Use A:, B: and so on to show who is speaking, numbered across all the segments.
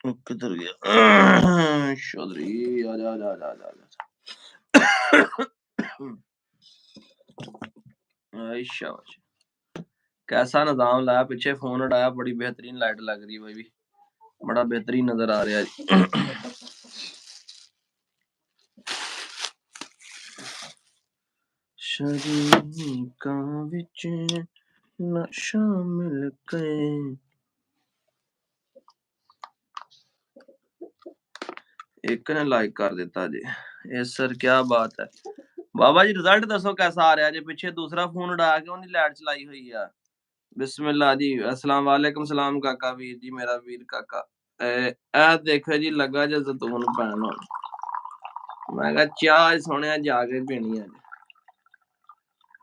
A: किधर गया चौधरी? आजा आजा आजा आजा आजा। कैसा निजाम लाया, पीछे फोन उड़ाया, बड़ी बेहतरीन लाइट लग रही है भाई भी, बड़ा बेहतरीन नजर आ रहा है। शरीका विच नशा मिल गए। एक ने लाइक कर दिता जी। यस सर, क्या बात है बाबा जी। रिजल्ट दसो कैसा आ रहा है जी? पीछे दूसरा फोन उड़ा के उन्हें लाइट चलाई हुई है। बिस्मिल्लाह जी। अस्सलाम वालेकुम सलाम काका वीर जी, मेरा वीर काका। ए देखो जी लगा जो जैतून पैन होन। मैं कहा चाह सोने जाके पीनी है।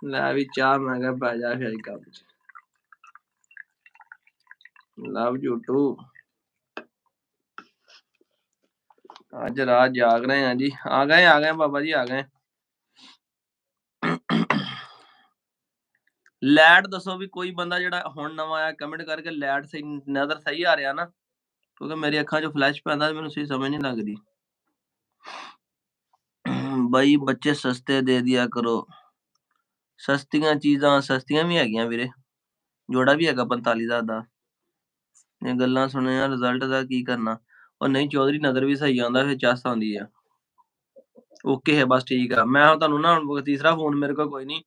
A: लै भी चाह, मैं कहा पै जा फिर कप च। Love you too. आज रात जाग रहे हैं जी। आ गए बाबा जी, आ गए। लैट दसो भी कोई बंदा जेड़ा हुण नवां आया, कमेंट करके लैट सही नज़र सही आ रहा ना, क्योंकि मेरी अखां चों फ्लैश पैंदा मैनूं सही समझ नहीं लगदी। बई बच्चे सस्ते दे दिया करो। सस्तियां चीज़ां सस्तियां भी हैगियां वीरे, जोड़ा भी हैगा 45,000 दा। ਇਹ ਗੱਲਾਂ ਸੁਣਿਆ ਰਿਜ਼ਲਟ ਦਾ ਕੀ ਕਰਨਾ? ਉਹ ਨਹੀਂ ਚੌਧਰੀ, ਨਜ਼ਰ ਵੀ ਸਹੀ ਆਉਂਦਾ, ਫਿਰ ਚੱਸ ਆਉਂਦੀ ਆ। ਓਕੇ ਹੈ, ਬਸ ਠੀਕ ਆ। ਮੈਂ ਤੁਹਾਨੂੰ ਨਾ ਹੁਣ ਤੀਸਰਾ ਫੋਨ ਮੇਰੇ ਕੋਲ ਕੋਈ ਨਹੀਂ,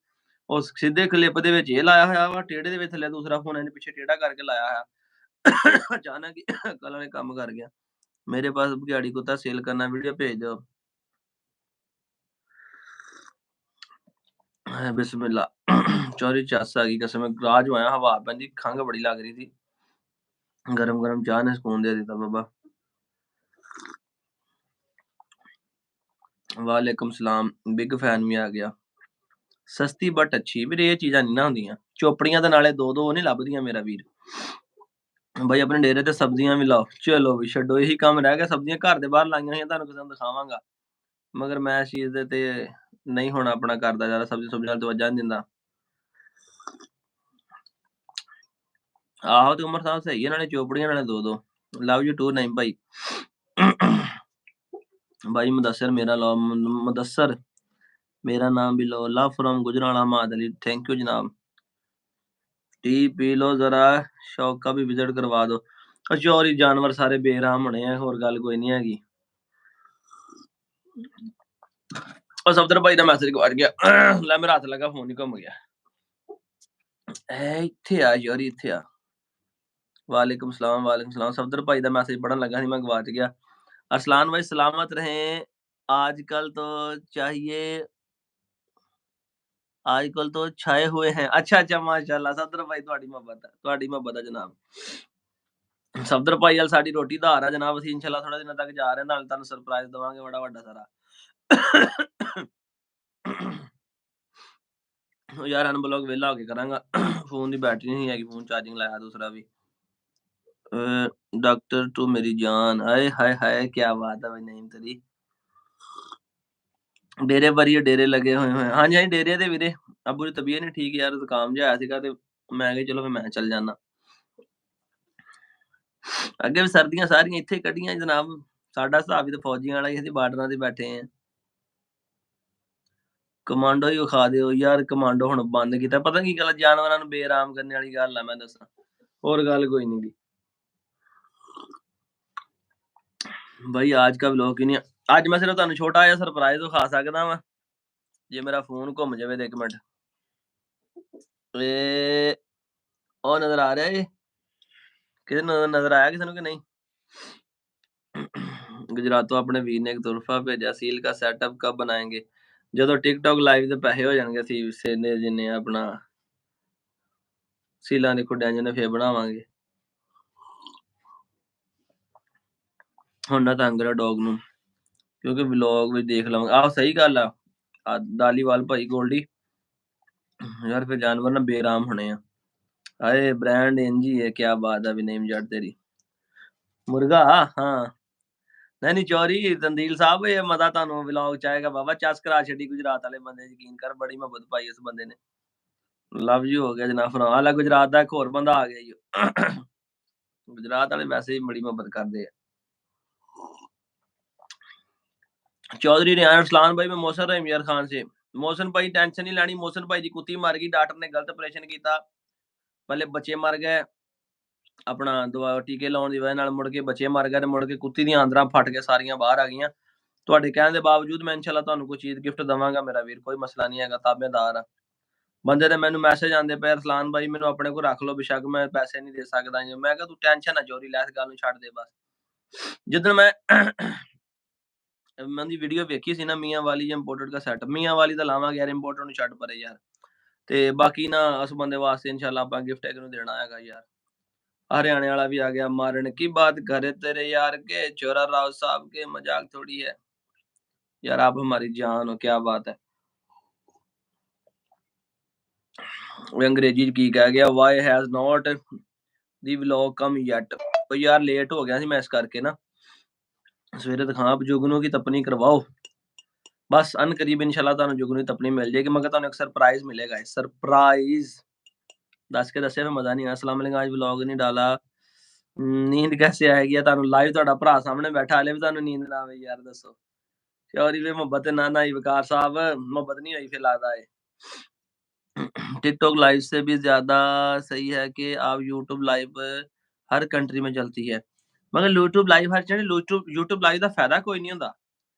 A: ਉਹ ਸਿੱਧੇ ਕਲਿੱਪ ਦੇ ਵਿੱਚ ਇਹ ਲਾਇਆ ਹੋਇਆ ਵਾ, ਟੇਢੇ ਦੇ ਵਿੱਚ ਥੱਲੇ ਦੂਸਰਾ ਫੋਨ ਇਹਨੇ ਪਿੱਛੇ ਟੇਢਾ ਕਰਕੇ ਲਾਇਆ ਹੋਇਆ। अचानक ही कल ने काम कर गया। मेरे पास दिहाड़ी कुत्ता सेल करना, वीडियो भेज दो। बिस्मिल्लाह। चौरी चस आ गई कसम, राज आया, हवा पैंदी, खंघ बड़ी लग रही थी। गरम गरम चाह ने सुकून दे दिता बाबा। वालेकुम सलाम, बिग फैन भी आ गया। सस्ती बट अच्छी वीर, ये चीज़ां नहीं ना होंदियां। चोपड़ियां दे नाले दो दो नहीं लभदियां मेरा वीर। भाई अपने डेरे ते सब्जियां भी लाओ। चलो भी छड्डो, यही काम रह गया। सब्जियां घर दे बाहर लाइयां होईयां, तुहानूं किसे नूं दिखावांगा, मगर मैं इस चीज़ दे ते नहीं हुण अपना करदा, ज़्यादा सब्जी सुब्जी नाल तवज्जो नहीं दिंदा। आहो ते उमर साहब सही है, नाले चोपड़ियां नाले दो दो। लव यू टू नहीं भाई। भाई मुदस्सर मेरा लो, मुदस्सर मेरा नाम भी लो। Love from Gujranwala Mahad Ali, thank you जनाब। टी पी लो जरा, शौक का भी विजिट करवा दो। चौरी जानवर सारे बेराम होने हैं, होर गल कोई नहीं हैगी। और सफदर भाई का मैसेज गवाच गया। लै मेरा हाथ लगा, फोन ही घूम गया। इत्थे आ चौरी, इत्थे आ। वालेकुम सलाम। सफदर भाई का मैसेज पढ़न लगा सी, मैं गवाच गया। अरसलान भाई सलामत रहें। आजकल तो चाहिए, आजकल तो छाए हुए हैं। अच्छा अच्छा, माशाल्लाह सफदर भाई, तुहाडी मुहब्बत है जनाब। सफदर भाई वाल साडी रोटी दा आ रहा जनाब। असीं इंशाअल्लाह थोड़े दिनों तक जा रहे हैं, नाल तुहानूं सरप्राइज देवांगे बड़ा वड्डा सारा। यार अनब्लॉक वेला होके करांगा। फोन की बैटरी नहीं हैगी, फोन चार्जिंग लाया दूसरा भी। डॉक्टर टू मेरी जान, हाय हाय हाय, क्या बात है भाई नईम तेरी। डेरे भरीए, डेरे लगे हुए हैं। हाँ जी हाँ जी, डेरे ते वीरे अब्बू की तबीयत नहीं ठीक यार, जुकाम जिहा आया सीगा ते मैं कहा चलो फिर मैं चल जाना। ਅੱਗੇ ਵੀ ਸਰਦੀਆਂ ਸਾਰੀਆਂ ਇੱਥੇ ਕੱਢੀਆਂ ਜਨਾਬ। ਸਾਡਾ ਹਿਸਾਬ ਵੀ ਤਾਂ ਫੌਜੀਆਂ ਵਾਲਾ ਹੀ, ਅਸੀਂ ਬਾਰਡਰਾਂ ਤੇ ਬੈਠੇ ਆਂ। ਕਮਾਂਡੋ ਹੀ ਵਿਖਾ ਦਿਓ ਯਾਰ, ਕਮਾਂਡੋ ਹੁਣ ਬੰਦ ਕੀਤਾ। ਪਤਾ ਕੀ ਗੱਲ, ਜਾਨਵਰਾਂ ਨੂੰ ਬੇਆਰਾਮ ਕਰਨ ਵਾਲੀ ਗੱਲ ਆ, ਮੈਂ ਦੱਸਾਂ, ਹੋਰ ਗੱਲ ਕੋਈ ਨੀ ਗੀ। ਬਈ ਅੱਜ ਕਾ ਵਲੋਗ ਹੀ ਨਹੀਂ, ਅੱਜ ਮੈਂ ਸਿਰਫ ਤੁਹਾਨੂੰ ਛੋਟਾ ਜਿਹਾ ਸਰਪ੍ਰਾਈਜ਼ ਵਿਖਾ ਸਕਦਾ ਵਾਂ, ਜੇ ਮੇਰਾ ਫੋਨ ਘੁੰਮ ਜਾਵੇ ਤੇ 1 ਮਿੰਟ। ਇਹ ਉਹ ਨਜ਼ਰ ਆ ਰਿਹਾ ਜੀ, ਕਿਸੇ ਨੂੰ ਨਜ਼ਰ ਆਇਆ ਕਿਸੇ ਨੂੰ ਕਿ ਨਹੀਂ? ਗੁਜਰਾਤੋਂ ਆਪਣੇ ਵੀਰ ਨੇ ਇੱਕ ਤੋਹਫਾ ਭੇਜਿਆ। ਸੀਲ का सेटअप कब बनाएंगे? ਜਦੋਂ ਟਿਕਟੌਕ ਲਾਈਵ ਦੇ ਪੈਸੇ ਹੋ ਜਾਣਗੇ, ਅਸੀਂ ਸੇਨੇ ਜਿੰਨੇ ਆਪਣਾ ਸੀਲਾਂ ਦੇ ਖੁੱਡਿਆਂ ਜਿੰਨੇ ਫੇਰ ਬਣਾਵਾਂਗੇ। ਹੁਣ ਨਾ ਤੰਗ ਕਰੋ ਡੌਗ ਨੂੰ, ਕਿਉਂਕਿ ਵਲੋਗ ਵਿੱਚ ਦੇਖ ਲਵਾਂਗੇ। ਆਹੋ ਸਹੀ ਗੱਲ ਆ। ਦਾਲੀਵਾਲ ਭਾਈ ਗੋਲਡੀ, ਯਾਰ ਫਿਰ ਜਾਨਵਰ ਨਾ ਬੇਰਾਮ ਹੋਣੇ ਆ। ਹਾਏ ब्रांड इंज ही है, क्या बात है विनयम जट तेरी। मुर्गा हाँ, नहीं नहीं चौरी तंदील साहब, ये मजा ਤੁਹਾਨੂੰ ਵਲੌਗ ਚ ਆਏਗਾ ਬਾਬਾ। ਚੱਸ ਕਰਾ ਛੱਡੀ ਗੁਜਰਾਤ ਵਾਲੇ ਬੰਦੇ, ਯਕੀਨ ਕਰ, ਬੜੀ ਮੁਹੱਬਤ ਪਾਈ ਇਸ ਬੰਦੇ ਨੇ। ਲਵ ਯੂ ਹੋ ਗਿਆ ਜਨਾਬ। ਫਰਾਂ ਆਲਾ ਗੁਜਰਾਤ ਦਾ ਇੱਕ ਹੋਰ ਬੰਦਾ ਆ ਗਿਆ ਜੀ। ਗੁਜਰਾਤ ਵਾਲੇ ਵੈਸੇ ਹੀ ਬੜੀ ਮੁਹੱਬਤ ਕਰਦੇ ਆ। चौधरी रेहान अरसलान भाई मैं मोहसन रहीम यार खान से। मोहसन भाई टेंशन नहीं लैनी, मोहसन भाई दी कुत्ती मर गई, डॉक्टर ने गलत ऑपरेशन किया, पहले बच्चे मर गए, अपना दवा टीके लाउण दी वजह नाल मुड़ के बच्चे मर गए, मुड़ के कुत्ती दी आंदरां फट के सारियां बाहर आ गईयां। ਤੁਹਾਡੇ ਕਹਿਣ ਦੇ ਬਾਵਜੂਦ ਮੈਂ ਇਨਸ਼ਾਅੱਲਾ ਤੁਹਾਨੂੰ ਕੋਈ ਚੀਜ਼ ਗਿਫਟ ਦਵਾਂਗਾ ਮੇਰਾ ਵੀਰ, ਕੋਈ ਮਸਲਾ ਨਹੀਂ ਹੈਗਾ, ਤਾਬੇਦਾਰ ਆ। ਬੰਦੇ ਦੇ ਮੈਨੂੰ ਮੈਸੇਜ ਆਉਂਦੇ ਪਏ ਅਰਸਲਾਨ ਭਾਈ ਮੈਨੂੰ ਆਪਣੇ ਕੋਲ ਰੱਖ ਲਓ, ਬੇਸ਼ੱਕ ਮੈਂ ਪੈਸੇ ਨਹੀਂ ਦੇ ਸਕਦਾ ਜੀ। ਮੈਂ ਕਿਹਾ ਤੂੰ ਟੈਨਸ਼ਨ ਨਾ ਚੋਰੀ ਲੈ, ਇਸ ਗੱਲ ਨੂੰ ਛੱਡ ਦੇ ਬਸ। ਜਿੱਦਣ ਮੈਂ ਮੈਂ ਦੀ ਵੀਡੀਓ ਵੇਖੀ ਸੀ ਨਾ ਮੀਆਂ ਵਾਲੀ ਇੰਪੋਰਟਡ ਦਾ ਸੈਟ, ਮੀਆਂ ਵਾਲੀ ਦਾ ਲਾਵਾਂਗੇ ਯਾਰ, ਇੰਪੋਰਟਡ ਨੂੰ ਛੱਡ ਪਰੇ ਯਾਰ। ਤੇ ਬਾਕੀ ਨਾ ਉਸ ਬੰਦੇ ਵਾਸਤੇ ਇਨਸ਼ਾਅੱਲਾ ਆਪਾਂ ਗਿਫਟ ਇੱਕ ਨੂੰ ਦੇਣਾ ਹੈਗਾ ਯਾਰ। हरियाणे वाला भी आ गया, मारने की बात करे तेरे यार के, चोरा राव साहब के, मजाक थोड़ी है यार, आप हमारी जान हो, क्या बात है। वो अंग्रेजी की कह गया, why has not the vlog come yet. तो यार लेट हो गया सी मैं इस करके ना, सवेरे दिखा जुगनू की तपनी करवाओ, बस अन करीब इंशाल्लाह तुहानू जुगनू की तपनी मिल जाएगी, मगर तुहानू एक सरप्राइज मिलेगा, सरप्राइज दस के दसे में मजा नहीं आया। अस्सलाम वालेकुम, आज व्लॉग नहीं डाला, नींद कैसे आएगी, तुहानू लाइव तुहाडा भरा सामने बैठा, हाले भी तुहानू नींद ना आवे यार दसो। चौरी वे मोहब्बत ना ना वकार साहब, मोहब्बत नहीं हुई फिर लगता है। टिकटॉक लाइव से भी ज़्यादा सही है कि आप यूट्यूब लाइव हर कंट्री में चलती है। मगर यूट्यूब लाइव हर जगह, यूट्यूब लाइव ਦਾ ਫਾਇਦਾ ਕੋਈ ਨਹੀਂ ਹੁੰਦਾ।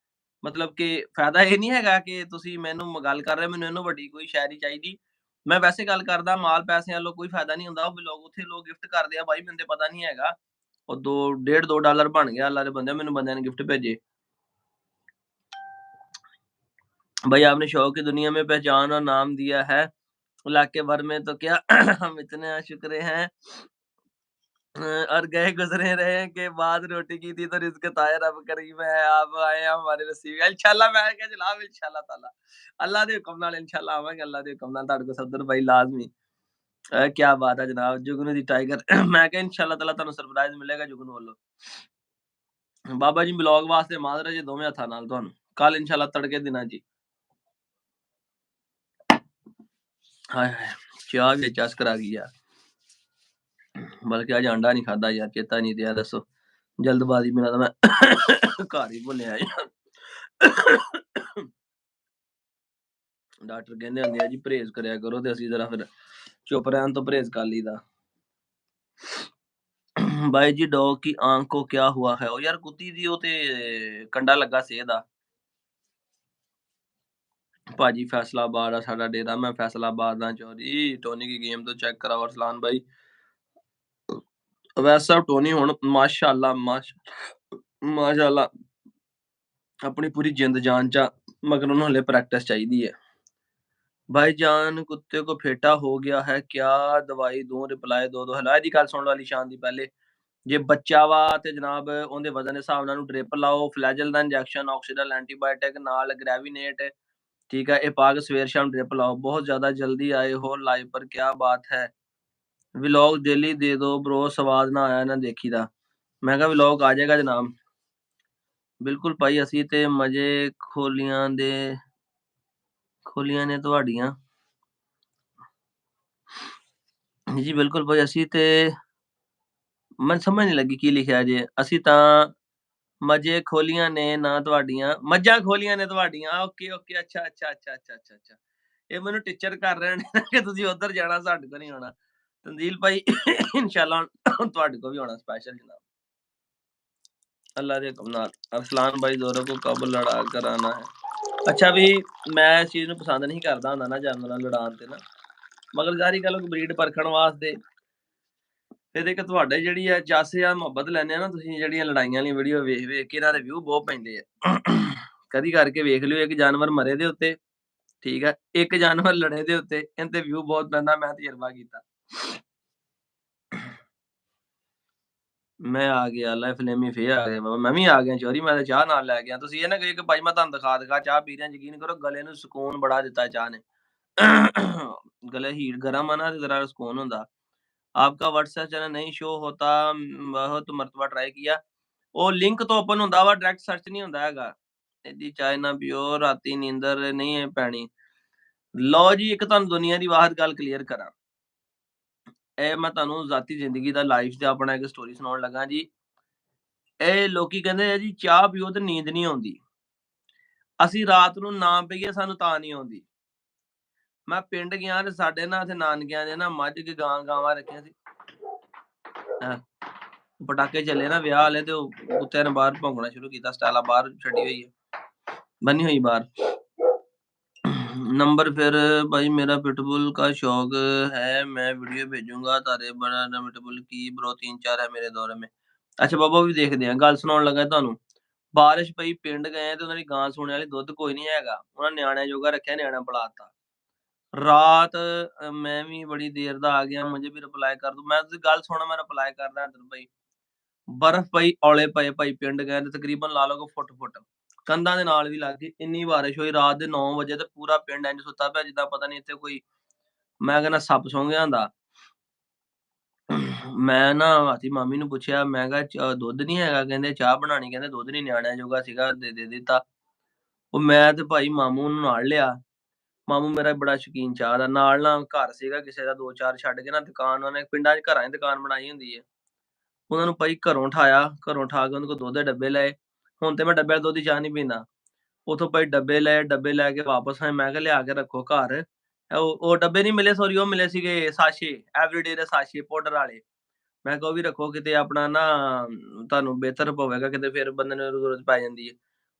A: ਮਤਲਬ ਕਿ ਫਾਇਦਾ ਇਹ ਨਹੀਂ ਹੈਗਾ ਕਿ ਤੁਸੀਂ ਮੈਨੂੰ ਗੱਲ ਕਰ ਰਹੇ ਹੋ, ਮੈਨੂੰ ਇਹਨੂੰ ਵੱਡੀ ਕੋਈ ਸ਼ਾਇਰੀ ਚਾਹੀਦੀ। ਮੈਂ ਵੈਸੇ ਗੱਲ ਕਰਦਾ, ਮਾਲ ਪੈਸੇ ਵੱਲੋਂ ਕੋਈ ਫਾਇਦਾ ਨਹੀਂ ਹੁੰਦਾ। ਉਹ ਲੋਕ ਉੱਥੇ ਲੋਕ ਗਿਫਟ ਕਰਦੇ ਆ ਭਾਈ, ਮੈਨੂੰ ਤੇ ਪਤਾ ਨਹੀਂ ਹੈਗਾ। ਉਹ 2 1.5 2 ਡਾਲਰ ਬਣ ਗਿਆ ਅੱਲਾ ਦੇ ਬੰਦੇ, ਮੈਨੂੰ ਬੰਦਿਆਂ ਨੇ ਗਿਫਟ ਭੇਜੇ। भाई आपने शौक की दुनिया में पहचान और नाम दिया है, इलाके भर में तो क्या हम इतने शुक्र हैं और गए गुजरे रहे के बाद रोटी की थी तो रिज़्क़ ताया रब करीम है, आप आए हैं हमारे नसीब। इंशाल्लाह मैं क्या जनाब, इंशाल्लाह ताला अल्लाह दे हुक्म नाल इंशाल्लाह आवांगे, अल्लाह दे हुक्म नाल तुहाडे कोल सफदर भाई लाज़मी। क्या बात है जनाब, जुगनू दी टाइगर मैं कहा इंशाल्लाह ताला तुहानू सरप्राइज़ मिलेगा जुगनू वालों। बाबा जी ब्लॉग वास्ते माजरा जी दोवें हत्थां नाल तुहानू, कल इंशाल्लाह तड़के दिना जी। हाय हाय चाह भी चस्कर आ गई यार, बल्कि अज अंडा नहीं खादा यार, चेता नहीं दिया दसो, जल्दबाजी बिना तो मैं घर ही भुलिया यार। डॉक्टर कहंदे हुंदे आ जी परहेज करया करो, ते असीं जरा फिर चुप रहन तो परहेज कर लीदा। भाई जी डॉग की आंख को क्या हुआ है? ओ यार कुत्ती दी ओ ते कंडा लगा सेह दा। भाजी फैसलाबाद आ साडा डेरा, मैं फैसलाबाद दा चौधरी। टोनी की गेम तो चेक कराओ अरसलान भाई। वैसा टोनी हुण माशाअल्लाह माशाअल्लाह अपनी पूरी जिंद जान चा, मगर उन्हें हले प्रैक्टिस चाहिदी है। भाईजान कुत्ते को फेटा हो गया है, क्या दवाई दूं? रिप्लाई दो हेलो दी गल सुन लो अलीशान दी पहले। जे बच्चा वा ते जनाब उहदे वजन दे हिसाब नाल उहनू ड्रिप लाओ, फ्लैजल दा इंजैक्शन, ऑक्सीडल एंटीबायोटिक नाल ग्रेविनेट, ठीक है? ये पा के सवेर शाम ड्रिप लाओ। बहुत ज़्यादा जल्दी आए हो लाइव पर, क्या बात है? व्लॉग डेली दे दो ब्रो, स्वाद ना आया ना देखी दा। मैं कहा व्लॉग आ जाएगा जनाब। बिल्कुल भाई असीं ते मजे खोलियां ने तुहाडियां। जी बिल्कुल भाई असीं ते ਮੈਨੂੰ ਸਮਝ ਨਹੀਂ ਲੱਗੀ ਕੀ ਲਿਖਿਆ ਜੇ। ਅਸੀਂ ਤਾਂ ਮਜ਼ੇ ਖੋਲੀਆਂ ਨੇ ਨਾ ਤੁਹਾਡੀਆਂ, ਮੱਝਾਂ ਖੋਲੀਆਂ ਨੇ ਤੁਹਾਡੀਆਂ। ਓਕੇ, ਓਕੇ, ਅੱਛਾ, ਅੱਛਾ, ਅੱਛਾ, ਅੱਛਾ, ਅੱਛਾ, ਅੱਛਾ। ਇਹ ਮੈਨੂੰ ਟੀਚਰ ਕਰ ਰਹੇ ਨੇ ਕਿ ਤੁਸੀਂ ਉੱਧਰ ਜਾਣਾ, ਸਾਡੇ ਕੋਲ ਨਹੀਂ ਆਉਣਾ। ਤਨਜ਼ੀਲ ਭਾਈ ਇਨਸ਼ਾਅੱਲਾ ਤੁਹਾਡੇ ਕੋਲ ਵੀ ਆਉਣਾ ਸਪੈਸ਼ਲ ਜਨਾਬ। अल्लाह दे हुक्म नाल। अरसलान भाई ज़ोरों को कब लड़ा कर आना है? अच्छा भी मैं इस चीज़ ਨੂੰ ਪਸੰਦ ਨਹੀਂ ਕਰਦਾ ਹੁੰਦਾ ਨਾ ਜਾਨਵਰਾਂ ਨੂੰ ਲੜਾਉਣ ਤੇ ਨਾ, ਮਗਰ ਜ਼ਾਰੀ ਗੱਲ ਬਰੀਡ ਪਰਖਣ ਵਾਸਤੇ ਇਹਦੇ ਕਿ ਤੁਹਾਡੇ ਜਿਹੜੀ ਆ ਚਾਸੇ ਆ ਮੁਹੱਬਤ ਲੈਂਦੇ ਆ ਨਾ ਤੁਸੀਂ, ਜਿਹੜੀਆਂ ਲੜਾਈਆਂ ਵਾਲੀਆਂ ਵੀਡੀਓ ਵੇਖ ਵੇਖ ਕੇ ਇਹਨਾਂ ਦੇ ਵਿਊ ਬਹੁਤ ਪੈਂਦੇ ਆ। ਕਦੀ ਕਰਕੇ ਵੇਖ ਲਿਓ ਇੱਕ ਜਾਨਵਰ ਮਰੇ ਦੇ ਉੱਤੇ, ਠੀਕ ਹੈ, ਇੱਕ ਜਾਨਵਰ ਲੜੇ ਦੇ ਉੱਤੇ, ਇਹਦੇ ਤੇ ਵਿਊ ਬਹੁਤ ਪੈਂਦਾ, ਮੈਂ ਤਜਰਬਾ ਕੀਤਾ। ਮੈਂ ਆ ਗਿਆ ਲੈ ਫਲੇਮੀ ਫੇਰ ਆ ਗਿਆ ਬਾਬਾ, ਮੈਂ ਵੀ ਆ ਗਿਆ ਚੋਰੀ, ਮੈਂ ਤਾਂ ਚਾਹ ਨਾਲ ਲੈ ਗਿਆ। ਤੁਸੀਂ ਇਹ ਨਾ ਕਹੀ ਕਿ ਭਾਈ ਮੈਂ ਤੁਹਾਨੂੰ ਦਿਖਾ ਚਾਹ ਪੀ ਰਿਹਾ, ਯਕੀਨ ਕਰੋ ਗਲੇ ਨੂੰ ਸਕੂਨ ਬੜਾ ਦਿੱਤਾ ਚਾਹ ਨੇ। गले हीट गरम है ना तो ज़रा सुकून होता। आपका व्हाट्सएप चैनल नहीं शो होता, बहुत मरतबा ट्राई किया। वो लिंक तो ओपन होंदा वा, डायरेक्ट सर्च नहीं होंदा हैगा। एदी चाय ना पियो, राती नींदर नहीं है पैनी। लो जी एक तुहानू दुनिया दी वाहद गल क्लीयर करा। ਇਹ ਮੈਂ ਤੁਹਾਨੂੰ ਜ਼ਾਤੀ ਜ਼ਿੰਦਗੀ ਦਾ ਲਾਈਫ ਤੇ ਆਪਣਾ ਇੱਕ ਸਟੋਰੀ ਸੁਣਾਉਣ ਲੱਗਾ ਜੀ। ਇਹ ਲੋਕੀ ਕਹਿੰਦੇ ਆ ਜੀ ਚਾਹ ਪੀਓ ਤੇ ਨੀਂਦ ਨਹੀਂ ਆਉਂਦੀ। ਅਸੀਂ ਰਾਤ ਨੂੰ ਨਾ ਪਈਏ ਸਾਨੂੰ ਤਾਂ ਨਹੀਂ ਆਉਂਦੀ। ਮੈਂ ਪਿੰਡ ਗਿਆ ਤੇ ਸਾਡੇ ਨਾ ਇੱਥੇ ਨਾਨਕਿਆਂ ਦੇ ਨਾ ਮੱਝ ਕੇ ਗਾਵਾਂ ਰੱਖੀਆਂ ਸੀ। ਪਟਾਕੇ ਚੱਲੇ ਨਾ ਵਿਆਹ ਵਾਲੇ ਤੇ ਉਹ ਕੁੱਤਿਆਂ ਨੇ ਬਾਹਰ ਭੌਂਕਣਾ ਸ਼ੁਰੂ ਕੀਤਾ। ਸਟਾਲਾ ਬਾਹਰ ਛੱਡੀ ਹੋਈ ਹੈ, बनी हुई बार। नंबर फिर भाई मेरा पिटबुल का शौक है, मैं वीडियो भेजूंगा तारे बड़ा पिटबुल की ब्रो 3-4 है मेरे दौरे में। अच्छा बाबा भी देखते हैं। गल सुनाउण लगा ਤੁਹਾਨੂੰ। ਬਾਰਿਸ਼ ਪਈ ਪਿੰਡ ਗਏ ਤੇ ਉਹਨਾਂ ਦੀ ਗਾਂ ਸੂਣ ਵਾਲੀ ਦੁੱਧ ਕੋਈ ਨਹੀਂ ਹੈਗਾ। ਉਹਨਾਂ ਨਿਆਣਿਆਂ ਜੋਗਾ ਰੱਖਿਆ, ਨਿਆਣਾ ਪਿਲਾਤਾ। ਰਾਤ ਮੈਂ ਵੀ ਬੜੀ ਦੇਰ ਦਾ ਆ ਗਿਆ, ਮੁਝੇ ਵੀ ਰਿਪਲਾਈ ਕਰ ਦੂ। ਮੈਂ ਤੁਸੀਂ ਗੱਲ ਸੁਣੋ, ਮੈਂ ਰਿਪਲਾਈ ਕਰਦਾ ਇੱਧਰ ਭਾਈ। ਬਰਫ਼ ਪਈ, ਔਲੇ ਪਏ ਭਾਈ ਪਿੰਡ ਗਏ ਤੇ ਤਕਰੀਬਨ ਲਾ ਲਓ ਫੁੱਟ ਕੰਧਾਂ ਦੇ ਨਾਲ ਵੀ ਲੱਗ ਗਈ। ਇੰਨੀ ਬਾਰਿਸ਼ ਹੋਈ ਰਾਤ ਦੇ 9 ਵਜੇ ਤੇ ਪੂਰਾ ਪਿੰਡ ਇੰਝ ਸੁੱਤਾ ਪਿਆ ਜਿੱਦਾਂ ਪਤਾ ਨਹੀਂ ਇੱਥੇ ਕੋਈ, ਮੈਂ ਕਹਿੰਦਾ ਸੱਪ ਸੌਂ ਗਿਆ ਹੁੰਦਾ। ਮੈਂ ਨਾ ਰਾਤੀ ਮਾਮੀ ਨੂੰ ਪੁੱਛਿਆ, ਮੈਂ ਕਿਹਾ ਦੁੱਧ ਨਹੀਂ ਹੈਗਾ? ਕਹਿੰਦੇ ਚਾਹ ਬਣਾਉਣੀ, ਕਹਿੰਦੇ ਦੁੱਧ ਨਹੀਂ, ਨਿਆਣਿਆਂ ਜੋਗਾ ਸੀਗਾ ਦੇ ਦਿੱਤਾ। ਉਹ ਮੈਂ ਤੇ ਭਾਈ ਮਾਮੂ ਨੂੰ ਨਾਲ ਲਿਆ। ਮਾਮੂ ਮੇਰਾ ਬੜਾ ਸ਼ੌਕੀਨ ਚਾਹ ਦਾ। ਨਾਲ ਨਾ ਘਰ ਸੀਗਾ ਕਿਸੇ ਦਾ 2-4 ਛੱਡ ਕੇ ਨਾ ਦੁਕਾਨ, ਉਹਨੇ ਪਿੰਡਾਂ 'ਚ ਘਰਾਂ 'ਚ ਦੁਕਾਨ ਬਣਾਈ ਹੁੰਦੀ ਹੈ। ਉਹਨਾਂ ਨੂੰ ਭਾਈ ਘਰੋਂ ਉਠਾਇਆ, ਘਰੋਂ ਉਠਾ ਕੇ ਉਹਨਾਂ ਕੋਲ ਦੁੱਧ ਦੇ ਡੱਬੇ ਲਏ। ਹੁਣ ਤੇ ਮੈਂ ਡੱਬੇ ਵਾਲੇ ਦੁੱਧ ਦੀ ਚਾਹ ਨਹੀਂ ਪੀਂਦਾ। ਉੱਥੋਂ ਭਾਈ ਡੱਬੇ ਲਏ, ਡੱਬੇ ਲੈ ਕੇ ਵਾਪਸ ਆਏ। ਮੈਂ ਕਿਹਾ ਲਿਆ ਕੇ ਰੱਖੋ ਘਰ। ਉਹ ਡੱਬੇ ਨਹੀਂ ਮਿਲੇ, ਸੋਰੀ ਉਹ ਮਿਲੇ ਸੀਗੇ ਸਾਸ਼ੇ, ਐਵਰੀਡੇ ਦੇ ਸਾਸ਼ੇ ਪਾਊਡਰ ਵਾਲੇ। ਮੈਂ ਕਿਹਾ ਉਹ ਵੀ ਰੱਖੋ, ਕਿਤੇ ਆਪਣਾ ਨਾ ਤੁਹਾਨੂੰ ਬਿਹਤਰ ਪਵੇਗਾ, ਕਿਤੇ ਫਿਰ ਬੰਦੇ ਨੂੰ ਜ਼ਰੂਰਤ ਪੈ ਜਾਂਦੀ ਹੈ।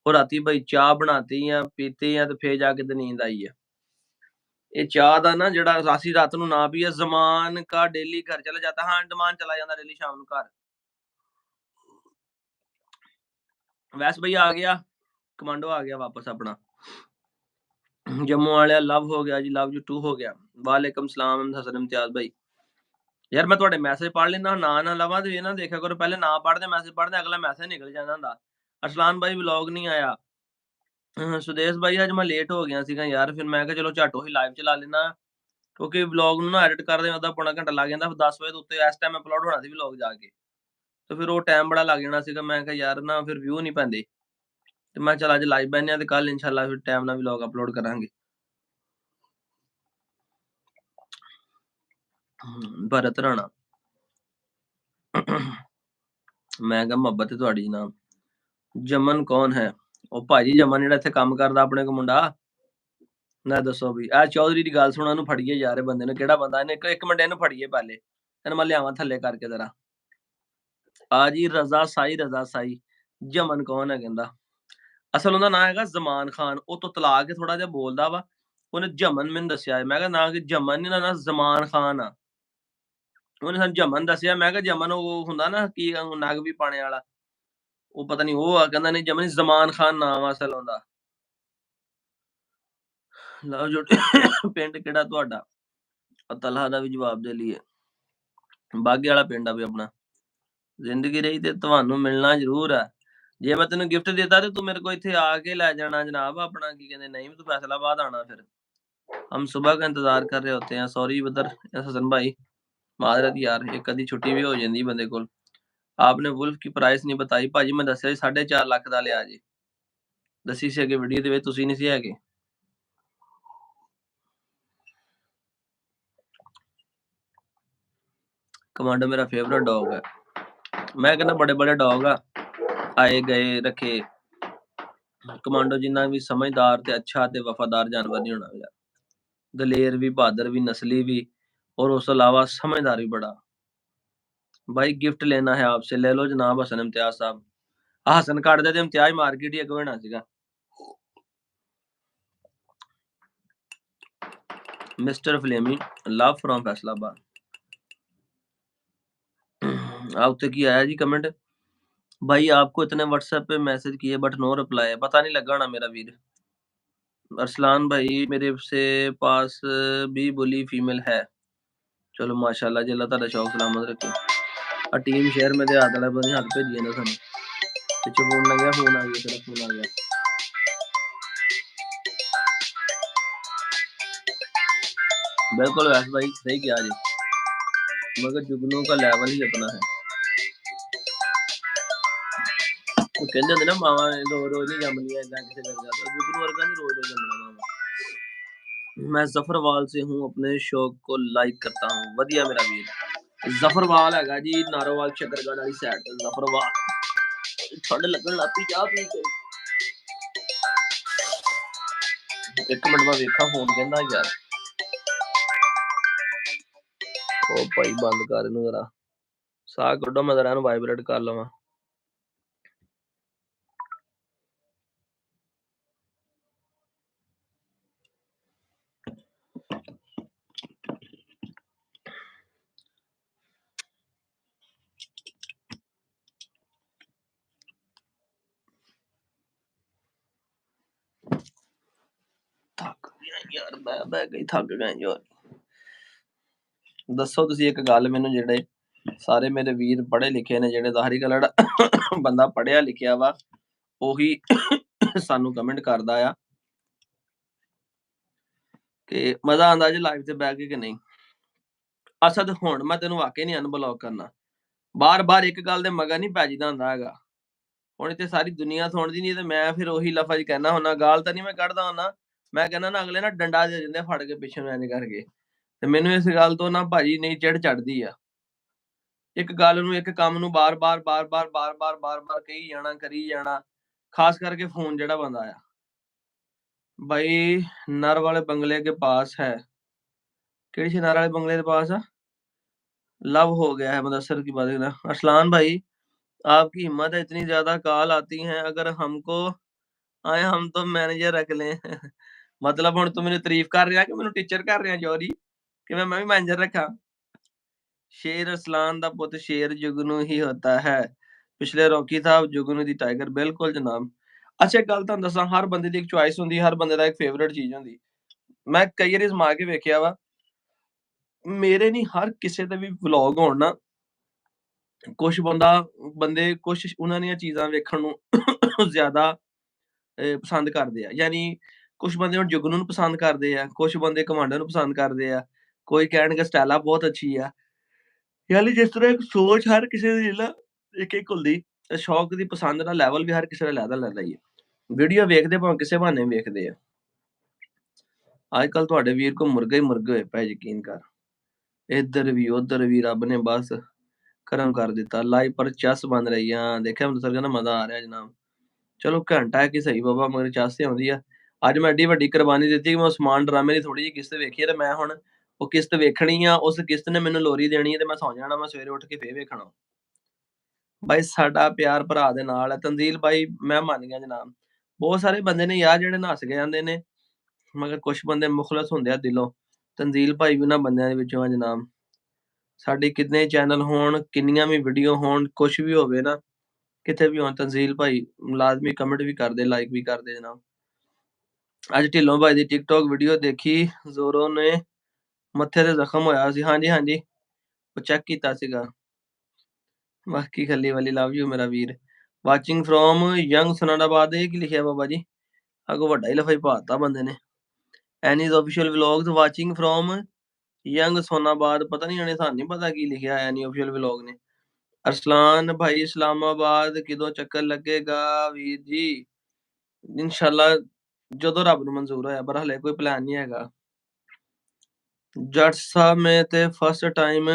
A: ਉਹ ਰਾਤੀ ਭਾਈ ਚਾਹ ਬਣਾਤੀ ਆ, ਪੀਤੀ ਆ ਤੇ ਫਿਰ ਜਾ ਕੇ ਤੇ ਨੀਂਦ ਆਈ ਹੈ। ਇਹ ਚਾਹ ਦਾ ਨਾ ਜਿਹੜਾ ਅਸੀਂ ਰਾਤ ਨੂੰ ਨਾ ਪੀਏ। ਜ਼ਮਾਨ ਕਾ ਡੇਲੀ ਘਰ ਚਲਾ ਜਾਤਾ। ਹਾਂ ਜ਼ਮਾਨ ਚਲਾ ਜਾਂਦਾ ਡੇਲੀ ਸ਼ਾਮ ਨੂੰ ਘਰ। ਵੈਸ ਭਾਈ ਆ ਗਿਆ, ਕਮਾਂਡੋ ਆ ਗਿਆ ਵਾਪਸ ਆਪਣਾ। ਜੰਮੂ ਵਾਲਿਆ ਲਵ ਹੋ ਗਿਆ ਜੀ, ਲਵ ਯੂ ਟੂ ਹੋ ਗਿਆ। ਵਾਲੇਕਮ ਸਲਾਮ ਹਸਨ ਇਮਤਿਆਜ਼ ਭਾਈ। ਯਾਰ ਮੈਂ ਤੁਹਾਡੇ ਮੈਸੇਜ ਪੜ੍ਹ ਲੈਂਦਾ, ਨਾ ਲਵਾਂ ਤੇ ਇਹ ਨਾ ਦੇਖਿਆ ਕਰੋ। ਪਹਿਲੇ ਨਾ ਪੜ੍ਹਦੇ ਮੈਸੇਜ ਪੜ੍ਹਦੇ, ਅਗਲਾ ਮੈਸੇਜ ਨਿਕਲ ਜਾਂਦਾ ਹੁੰਦਾ। ਅਰਸਲਾਨ ਭਾਈ ਵਲੌਗ ਨਹੀਂ ਆਇਆ। ਸੁਦੇਸ਼ ਭਾਈ ਅੱਜ ਮੈਂ ਲੇਟ ਹੋ ਗਿਆ ਸੀਗਾ ਯਾਰ, ਫਿਰ ਮੈਂ ਕਿਹਾ ਚਲੋ ਝੱਟ ਉਹੀ ਲਾਈਵ ਚਲਾ ਲੈਣਾ, ਕਿਉਂਕਿ ਵਲੌਗ ਨੂੰ ਨਾ ਐਡਿਟ ਕਰਦੇ ਅੱਧਾ ਪੌਣਾ ਘੰਟਾ ਲੱਗ ਜਾਂਦਾ। 10 ਵਜੇ ਤੋਂ ਉੱਤੇ ਇਸ ਟਾਈਮ ਅਪਲੋਡ ਹੋਣਾ ਸੀ ਵਲੌਗ ਜਾ ਕੇ, ਤੇ ਫਿਰ ਉਹ ਟਾਈਮ ਬੜਾ ਲੱਗ ਜਾਣਾ ਸੀਗਾ। ਮੈਂ ਕਿਹਾ ਯਾਰ ਨਾ ਫਿਰ ਵਿਊ ਨਹੀਂ ਪੈਂਦੇ, ਤੇ ਮੈਂ ਚੱਲ ਅੱਜ ਲਾਈਵ ਬਹਿੰਦੇ ਆ ਤੇ ਕੱਲ ਇਨਸ਼ਾਅੱਲਾ ਫਿਰ ਟਾਈਮ ਨਾਲ ਵਲੌਗ ਅਪਲੋਡ ਕਰਾਂਗੇ। ਭਰਤ ਰਾਣਾ ਮੈਂ ਕਿਹਾ ਮੁਹੱਬਤ ਹੈ ਤੁਹਾਡੀ ਜਨਾਬ। ਜਮਨ ਕੌਣ ਹੈ? ਉਹ ਭਾਜੀ ਜਮਨ ਜਿਹੜਾ ਇੱਥੇ ਕੰਮ ਕਰਦਾ ਆਪਣੇ ਕੋ ਮੁੰਡਾ। ਨਾ ਦੱਸੋ ਵੀ ਆਹ ਚੌਧਰੀ ਦੀ ਗੱਲ ਸੁਣਾ, ਉਹਨੂੰ ਫੜੀਏ ਯਾਰ। ਇਹ ਬੰਦੇ ਨੂੰ ਕਿਹੜਾ ਬੰਦਾ, ਇਹਨੇ ਇੱਕ ਮਿੰਟ ਇਹਨੂੰ ਫੜੀਏ ਪਹਿਲੇ, ਇਹਨੂੰ ਮੈਂ ਲਿਆਵਾਂ ਥੱਲੇ ਕਰਕੇ ਜ਼ਰਾ। ਆ ਜੀ ਰਜ਼ਾ ਸਾਈ। ਜਮਨ ਕੌਣ ਹੈ ਕਹਿੰਦਾ? ਅਸਲ ਉਹਦਾ ਨਾਂ ਹੈਗਾ ਜ਼ਮਾਨ ਖਾਨ। ਉਹ ਤੋਂ ਤਲਾ ਕੇ ਥੋੜਾ ਜਿਹਾ ਬੋਲਦਾ ਵਾ। ਉਹਨੇ ਜਮਨ ਮੈਨੂੰ ਦੱਸਿਆ। ਮੈਂ ਕਿਹਾ ਨਾ ਕਿ ਜਮਨ ਨੀ, ਨਾ ਜ਼ਮਾਨ ਖਾਨ ਆ। ਉਹਨੇ ਸਾਨੂੰ ਜਮਨ ਦੱਸਿਆ। ਮੈਂ ਕਿਹਾ ਜਮਨ ਉਹ ਹੁੰਦਾ ਨਾ ਕੀ ਨਗ ਵੀ ਪਾਣੇ ਵਾਲਾ, ਉਹ ਪਤਾ ਨਹੀਂ ਉਹ ਆ। ਕਹਿੰਦਾ ਨਹੀਂ ਜਮਨ, ਜ਼ਮਾਨ ਖਾਨ ਨਾਮ ਆ ਅਸਲ ਉਹਦਾ। ਲਓ ਜੋ ਪਿੰਡ ਕਿਹੜਾ ਤੁਹਾਡਾ? ਤਲਹਾ ਦਾ ਵੀ ਜਵਾਬ ਦੇ ਲਈਏ। ਬਾਗੇ ਵਾਲਾ ਪਿੰਡ ਆ ਵੀ ਆਪਣਾ। ਜ਼ਿੰਦਗੀ ਰਹੀ ਤੇ ਤੁਹਾਨੂੰ ਮਿਲਣਾ ਜ਼ਰੂਰ ਹੈ। ਜੇ ਮੈਂ ਤੈਨੂੰ ਗਿਫਟ ਦੇਤਾ ਤੇ ਤੂੰ ਮੇਰੇ ਕੋਲ ਇੱਥੇ ਆ ਕੇ ਲੈ ਜਾਣਾ ਜਨਾਬ ਆਪਣਾ। ਕੀ ਕਹਿੰਦੇ ਨਹੀਂ ਤੂੰ फैसलाबाद आना। फिर हम सुबह का इंतजार कर रहे होते हैं। सॉरी बदर हसन भाई, माजरत यार, एक कदी छुट्टी भी हो जाती बंदे को। आपने वुल्फ की प्राइस नहीं बताई भाजी। मैं दसिया 4.5 ਲੱਖ ਦਾ ਲਿਆ ਜੀ। दसी ਸੀ ਅੱਗੇ ਵੀਡੀਓ ਦੇ ਵਿੱਚ, ਤੁਸੀਂ ਨਹੀਂ ਸੀ ਹੈਗੇ। कमांडो मेरा फेवरेट डॉग है। मैं कहना बड़े बड़े डॉग आए गए रखे। कमांडो जिन्ना भी समझदार ते अच्छा ते वफादार जानवर नहीं होना यार। दलेर भी, बहादुर भी, नस्ली भी, और उस अलावा समझदार भी बड़ा। भाई गिफ्ट लेना है आपसे, ले लो जनाब हसन इम्तियाज साहब। हसन काट दे इम्तियाज मार्केट ही अगो होना सीगा। मिस्टर फ्लेमी लव फ्रॉम फैसलाबाद। उत्ते की आया जी कमेंट, भाई आपको इतने व्हाट्सएप पे मैसेज किए बट नो रिप्लाई। पता नहीं लगा ना मेरा वीर। अरसलान भाई मेरे से पास भी बुली फीमेल है। चलो माशाल्लाह जी, अल्लाह ताला शौक सलामत रखे। और टीम शेयर में दे हाथ वाला बनी हाथ भेजिए ना सानू। पीछे फोन लग गया, फोन आ गया, तेरा फोन आ गया। बिल्कुल वैसे भाई सही किया जी, मगर जुगनू का लेवल ही अपना है। वो कहते होंगे ना मावा रोज नहीं जमनिया इदा किसी कर जाता। जुगनू वर्गा नहीं रोज जमना मावा। मैं जफरवाल से हूँ, अपने शौक को लाइक करता हूँ। वधिया मेरा वीर। जफरवाल है जी, नारोवाल शकरगढ़ वाली साइड। जफरवाल ठंड लगन लग पई, चाह पी के। ਇੱਕ ਮਿੰਟ ਮੈਂ ਵੇਖਾਂ ਫੋਨ ਕਹਿੰਦਾ ਯਾਰ। ਉਹ ਭਾਈ ਬੰਦ ਕਰ ਇਹਨੂੰ ਜਰਾ, ਸਾਹ ਕੱਢੋ, ਮੈਂ ਜਰਾ ਇਹਨੂੰ ਵਾਈਬ੍ਰੇਟ ਕਰ ਲਵਾਂ। ਥੱਕ ਗਿਆ ਯਾਰ, ਬਹਿ ਕੇ ਥੱਕ ਗਿਆ ਯਾਰ। ਦੱਸੋ ਤੁਸੀਂ ਇੱਕ ਗੱਲ ਮੈਨੂੰ, ਜਿਹੜੇ ਸਾਰੇ ਮੇਰੇ ਵੀਰ ਪੜ੍ਹੇ ਲਿਖੇ ਨੇ, ਜਿਹੜੇ ਜ਼ਾਹਰੀ ਗੱਲ ਜਿਹੜਾ ਬੰਦਾ ਪੜ੍ਹਿਆ ਲਿਖਿਆ ਵਾ ਉਹੀ ਸਾਨੂੰ ਕਮੈਂਟ ਕਰਦਾ ਆ ਕਿ ਮਜ਼ਾ ਆਉਂਦਾ ਜੀ ਲਾਈਵ ਤੇ ਬਹਿ ਕੇ ਕਿ ਨਹੀਂ। ਅਸਦ ਹੁਣ ਮੈਂ ਤੈਨੂੰ ਵਾਕਈ ਨਹੀਂ ਅਨਬਲੌਕ ਕਰਨਾ, ਬਾਰ-ਬਾਰ ਇੱਕ ਗੱਲ ਦੇ ਮਗਰ ਨਹੀਂ ਪੈ ਜੀਦਾ ਹੁੰਦਾ ਹੈਗਾ। ਹੁਣ ਇੱਥੇ ਸਾਰੀ ਦੁਨੀਆ ਸੁਣਦੀ ਨਹੀਂ ਤੇ ਮੈਂ ਫਿਰ ਉਹੀ ਲਫ਼ਜ਼ ਕਹਿਣਾ ਹੁੰਦਾ, ਗਾਲ ਤਾਂ ਨਹੀਂ ਮੈਂ ਕੱਢਦਾ ਹੁੰਦਾ, ਮੈਂ ਕਹਿੰਦਾ ਨਾ ਅਗਲੇ ਨਾ ਡੰਡਾ ਦੇ ਦਿੰਦੇ ਫੜ ਕੇ ਪਿੱਛੇ ਨੂੰ ਇੰਝ ਕਰਕੇ। ਤੇ ਮੈਨੂੰ ਇਸ ਗੱਲ ਤੋਂ ਨਾ ਭਾਜੀ ਨਹੀਂ ਚਿੜ ਚੜਦੀ ਆ। ਇੱਕ ਗੱਲ ਨੂੰ, ਇੱਕ ਕੰਮ ਨੂੰ ਬਾਰ-ਬਾਰ ਕਹੀ ਜਾਣਾ, ਕਰੀ ਜਾਣਾ, ਖਾਸ ਕਰਕੇ ਫੋਨ ਜਿਹੜਾ ਬੰਦਾ ਆ। भाई नर वाले बंगले के पास है, ਕਿਹੜੀ ਸੀ ਨਰ ਵਾਲੇ बंगले के पास है, लव हो गया है मुदस्सिर की बात है। अरसलान भाई आपकी हिम्मत है, इतनी ज्यादा कॉल आती हैं, अगर हमको आए हम तो मैनेजर रख लें। मतलब ਹੁਣ ਤੂੰ ਮੈਨੂੰ ਤਾਰੀਫ ਕਰ ਰਿਹਾ ਕਿ ਮੈਨੂੰ ਟੀਚਰ ਕਰ ਰਿਹਾ ਚੋਰੀ, ਕਿ ਮੈਂ ਵੀ ਮੈਨੇਜਰ ਰੱਖਾਂ। ਸ਼ੇਰ ਅਸਲਾਨ ਦਾ ਪੁੱਤ ਸ਼ੇਰ ਜੁਗਨੂ ਹੀ ਹੁੰਦਾ ਹੈ, ਪਿਛਲੇ ਰੌਕੀ ਸਾਹਿਬ ਜੁਗਨੂ ਦੀ ਟਾਈਗਰ। ਬਿਲਕੁਲ ਜਨਾਬ। ਅੱਛਾ ਇੱਕ ਗੱਲ ਤੁਹਾਨੂੰ ਦੱਸਾਂ, ਹਰ ਬੰਦੇ ਦੀ ਇੱਕ ਚੁਆਇਸ ਹੁੰਦੀ, ਹਰ ਬੰਦੇ ਦਾ ਇੱਕ ਫੇਵਰੇਟ ਚੀਜ਼ ਹੁੰਦੀ। ਮੈਂ ਕਈ ਵਾਰੀ ਅਜ਼ਮਾ ਕੇ ਵੇਖਿਆ ਵਾ, ਮੇਰੇ ਨਹੀਂ ਹਰ ਕਿਸੇ ਦੇ ਵੀ ਵਲੌਗ ਹੋਣ ਨਾ, ਕੁਛ ਬੰਦੇ ਕੁਛ ਉਹਨਾਂ ਦੀਆਂ ਚੀਜ਼ਾਂ ਵੇਖਣ ਨੂੰ ਜ਼ਿਆਦਾ ਪਸੰਦ ਕਰਦੇ ਆ। ਯਾਨੀ ਕੁਛ ਬੰਦੇ ਹੁਣ ਜੁਗਨੂ ਨੂੰ ਪਸੰਦ ਕਰਦੇ ਆ, ਕੁਛ ਬੰਦੇ ਕਮਾਂਡਰ ਨੂੰ ਪਸੰਦ ਕਰਦੇ ਆ, ਕੋਈ ਕਹਿਣਗੇ ਸਟੈਲਾ ਬਹੁਤ ਅੱਛੀ ਆ। ਯਾਨੀ ਜਿਸ ਤਰ੍ਹਾਂ ਇੱਕ ਸੋਚ ਹਰ ਕਿਸੇ ਦੀ ਨਾ ਇੱਕ ਹੁੰਦੀ, ਤੇ ਸ਼ੌਕ ਦੀ ਪਸੰਦ ਦਾ ਲੈਵਲ ਵੀ ਹਰ ਕਿਸੇ ਦਾ ਅਲੱਗ-ਅਲੱਗ ਹੀ ਹੈ। ਵੀਡੀਓ ਵੇਖਦੇ ਭਾਵੇਂ ਕਿਸੇ ਬਹਾਨੇ ਵੇਖਦੇ ਆ। ਅੱਜ ਕੱਲ ਤੁਹਾਡੇ ਵੀਰ ਕੋ ਮੁਰਗੇ ਹੀ ਮੁਰਗੇ ਹੋਏ ਪਏ, ਯਕੀਨ ਕਰ। ਇੱਧਰ ਵੀ ਉੱਧਰ ਵੀ ਰੱਬ ਨੇ ਬਸ ਕਰਮ ਕਰ ਦਿੱਤਾ। ਲਾਈਵ ਪਰ ਚਸ ਬਣ ਰਹੀ ਆ, ਦੇਖਿਆ ਮੈਂ ਕਹਿੰਦਾ ਮਜ਼ਾ ਆ ਰਿਹਾ ਜਨਾਬ। ਚਲੋ ਘੰਟਾ ਹੈ ਕਿ ਸਹੀ ਬਾਬਾ, ਮਗਰ ਚਸ ਤੇ ਆਉਂਦੀ ਆ। ਅੱਜ ਮੈਂ ਐਡੀ ਵੱਡੀ ਕੁਰਬਾਨੀ ਦਿੱਤੀ ਕਿ ਮੈਂ ਉਸਮਾਨ ਡਰਾਮੇ ਦੀ ਥੋੜੀ ਜਿਹੀ ਕਿਸ਼ਤ ਵੇਖੀ ਹੈ, ਤੇ ਮੈਂ ਹੁਣ ਉਹ ਕਿਸ਼ਤ ਵੇਖਣੀ ਆ, ਉਸ ਕਿਸ਼ਤ ਨੇ ਮੈਨੂੰ ਲੋਰੀ ਦੇਣੀ ਹੈ, ਤੇ ਮੈਂ ਸੌਂ ਜਾਣਾ, ਮੈਂ ਸਵੇਰੇ ਉੱਠ ਕੇ ਫੇਰ ਵੇਖਣਾ। ਬਾਈ ਸਾਡਾ ਪਿਆਰ ਭਰਾ ਦੇ ਨਾਲ ਹੈ। ਤਨਜ਼ੀਲ ਬਾਈ ਮੈਂ ਮੰਨ ਗਿਆ ਜਨਾਬ, ਬਹੁਤ ਸਾਰੇ ਬੰਦੇ ਨੇ ਯਾਰ ਜਿਹੜੇ ਨੱਸ ਕੇ ਜਾਂਦੇ ਨੇ, ਮਗਰ ਕੁਛ ਬੰਦੇ ਮੁਖਲਸ ਹੁੰਦੇ ਆ ਦਿਲੋਂ। ਤਨਜ਼ੀਲ ਭਾਈ ਵੀ ਉਹਨਾਂ ਬੰਦਿਆਂ ਦੇ ਵਿੱਚੋਂ ਆ ਜਨਾਬ। ਸਾਡੇ ਕਿੰਨੇ ਚੈਨਲ ਹੋਣ, ਕਿੰਨੀਆਂ ਵੀ ਵੀਡੀਓ ਹੋਣ, ਕੁਛ ਵੀ ਹੋਵੇ ਨਾ, ਕਿਤੇ ਵੀ ਹੋਣ, ਤਨਜ਼ੀਲ ਭਾਈ ਲਾਜ਼ਮੀ ਕਮੈਂਟ ਵੀ ਕਰਦੇ, ਲਾਈਕ ਵੀ ਕਰਦੇ ਜਨਾਬ। ਅੱਜ ਢਿੱਲੋਂ ਭਾਈ ਦੀ ਟਿਕਟੋਕ ਵੀਡੀਓ ਦੇਖੀ, ਜ਼ੋਰੋ ਨੇ ਮੱਥੇ ਤੇ ਜ਼ਖਮ ਹੋਇਆ ਸੀ। ਹਾਂਜੀ ਹਾਂਜੀ, ਉਹ ਚੈੱਕ ਕੀਤਾ ਸੀਗਾ। ਬਾਕੀ ਖੱਲੀ ਵਾਲੀ ਲਵ ਯੂ ਮੇਰਾ ਵੀਰ। ਵਾਚਿੰਗ ਫਰੋਮ ਯੰਗ ਸੁਨਾਨਾਬਾਦ, ਇਹ ਕੀ ਲਿਖਿਆ ਬਾਬਾ ਜੀ? ਅੱਗੋਂ ਵੱਡਾ ਹੀ ਲਫ਼ਜ਼ ਪਾਤਾ ਬੰਦੇ ਨੇ। Annie's official vlogs watching from young Sonabad, ਪਤਾ ਨਹੀਂ ਉਹਨੇ, ਸਾਨੂੰ ਨਹੀਂ ਪਤਾ ਕੀ ਲਿਖਿਆ ਐਨੀ ਆਫੀਸ਼ੀਅਲ ਵਲੌਗ ਨੇ। ਅਰਸਲਾਨ ਭਾਈ ਇਸਲਾਮਾਬਾਦ ਕਿਦੋਂ ਚੱਕਰ ਲੱਗੇਗਾ ਵੀਰ ਜੀ? ਇਨਸ਼ਾਅੱਲਾ ਜਦੋਂ ਰੱਬ ਨੂੰ ਮਨਜ਼ੂਰ ਹੋਇਆ, ਪਰ ਹਲੇ ਕੋਈ ਪਲਾਨ ਨਹੀਂ ਹੈਗਾ। ਜੱਟ ਸਾਹਿਬ ਮੈਂ ਤੇ ਫਸਟ ਟਾਈਮ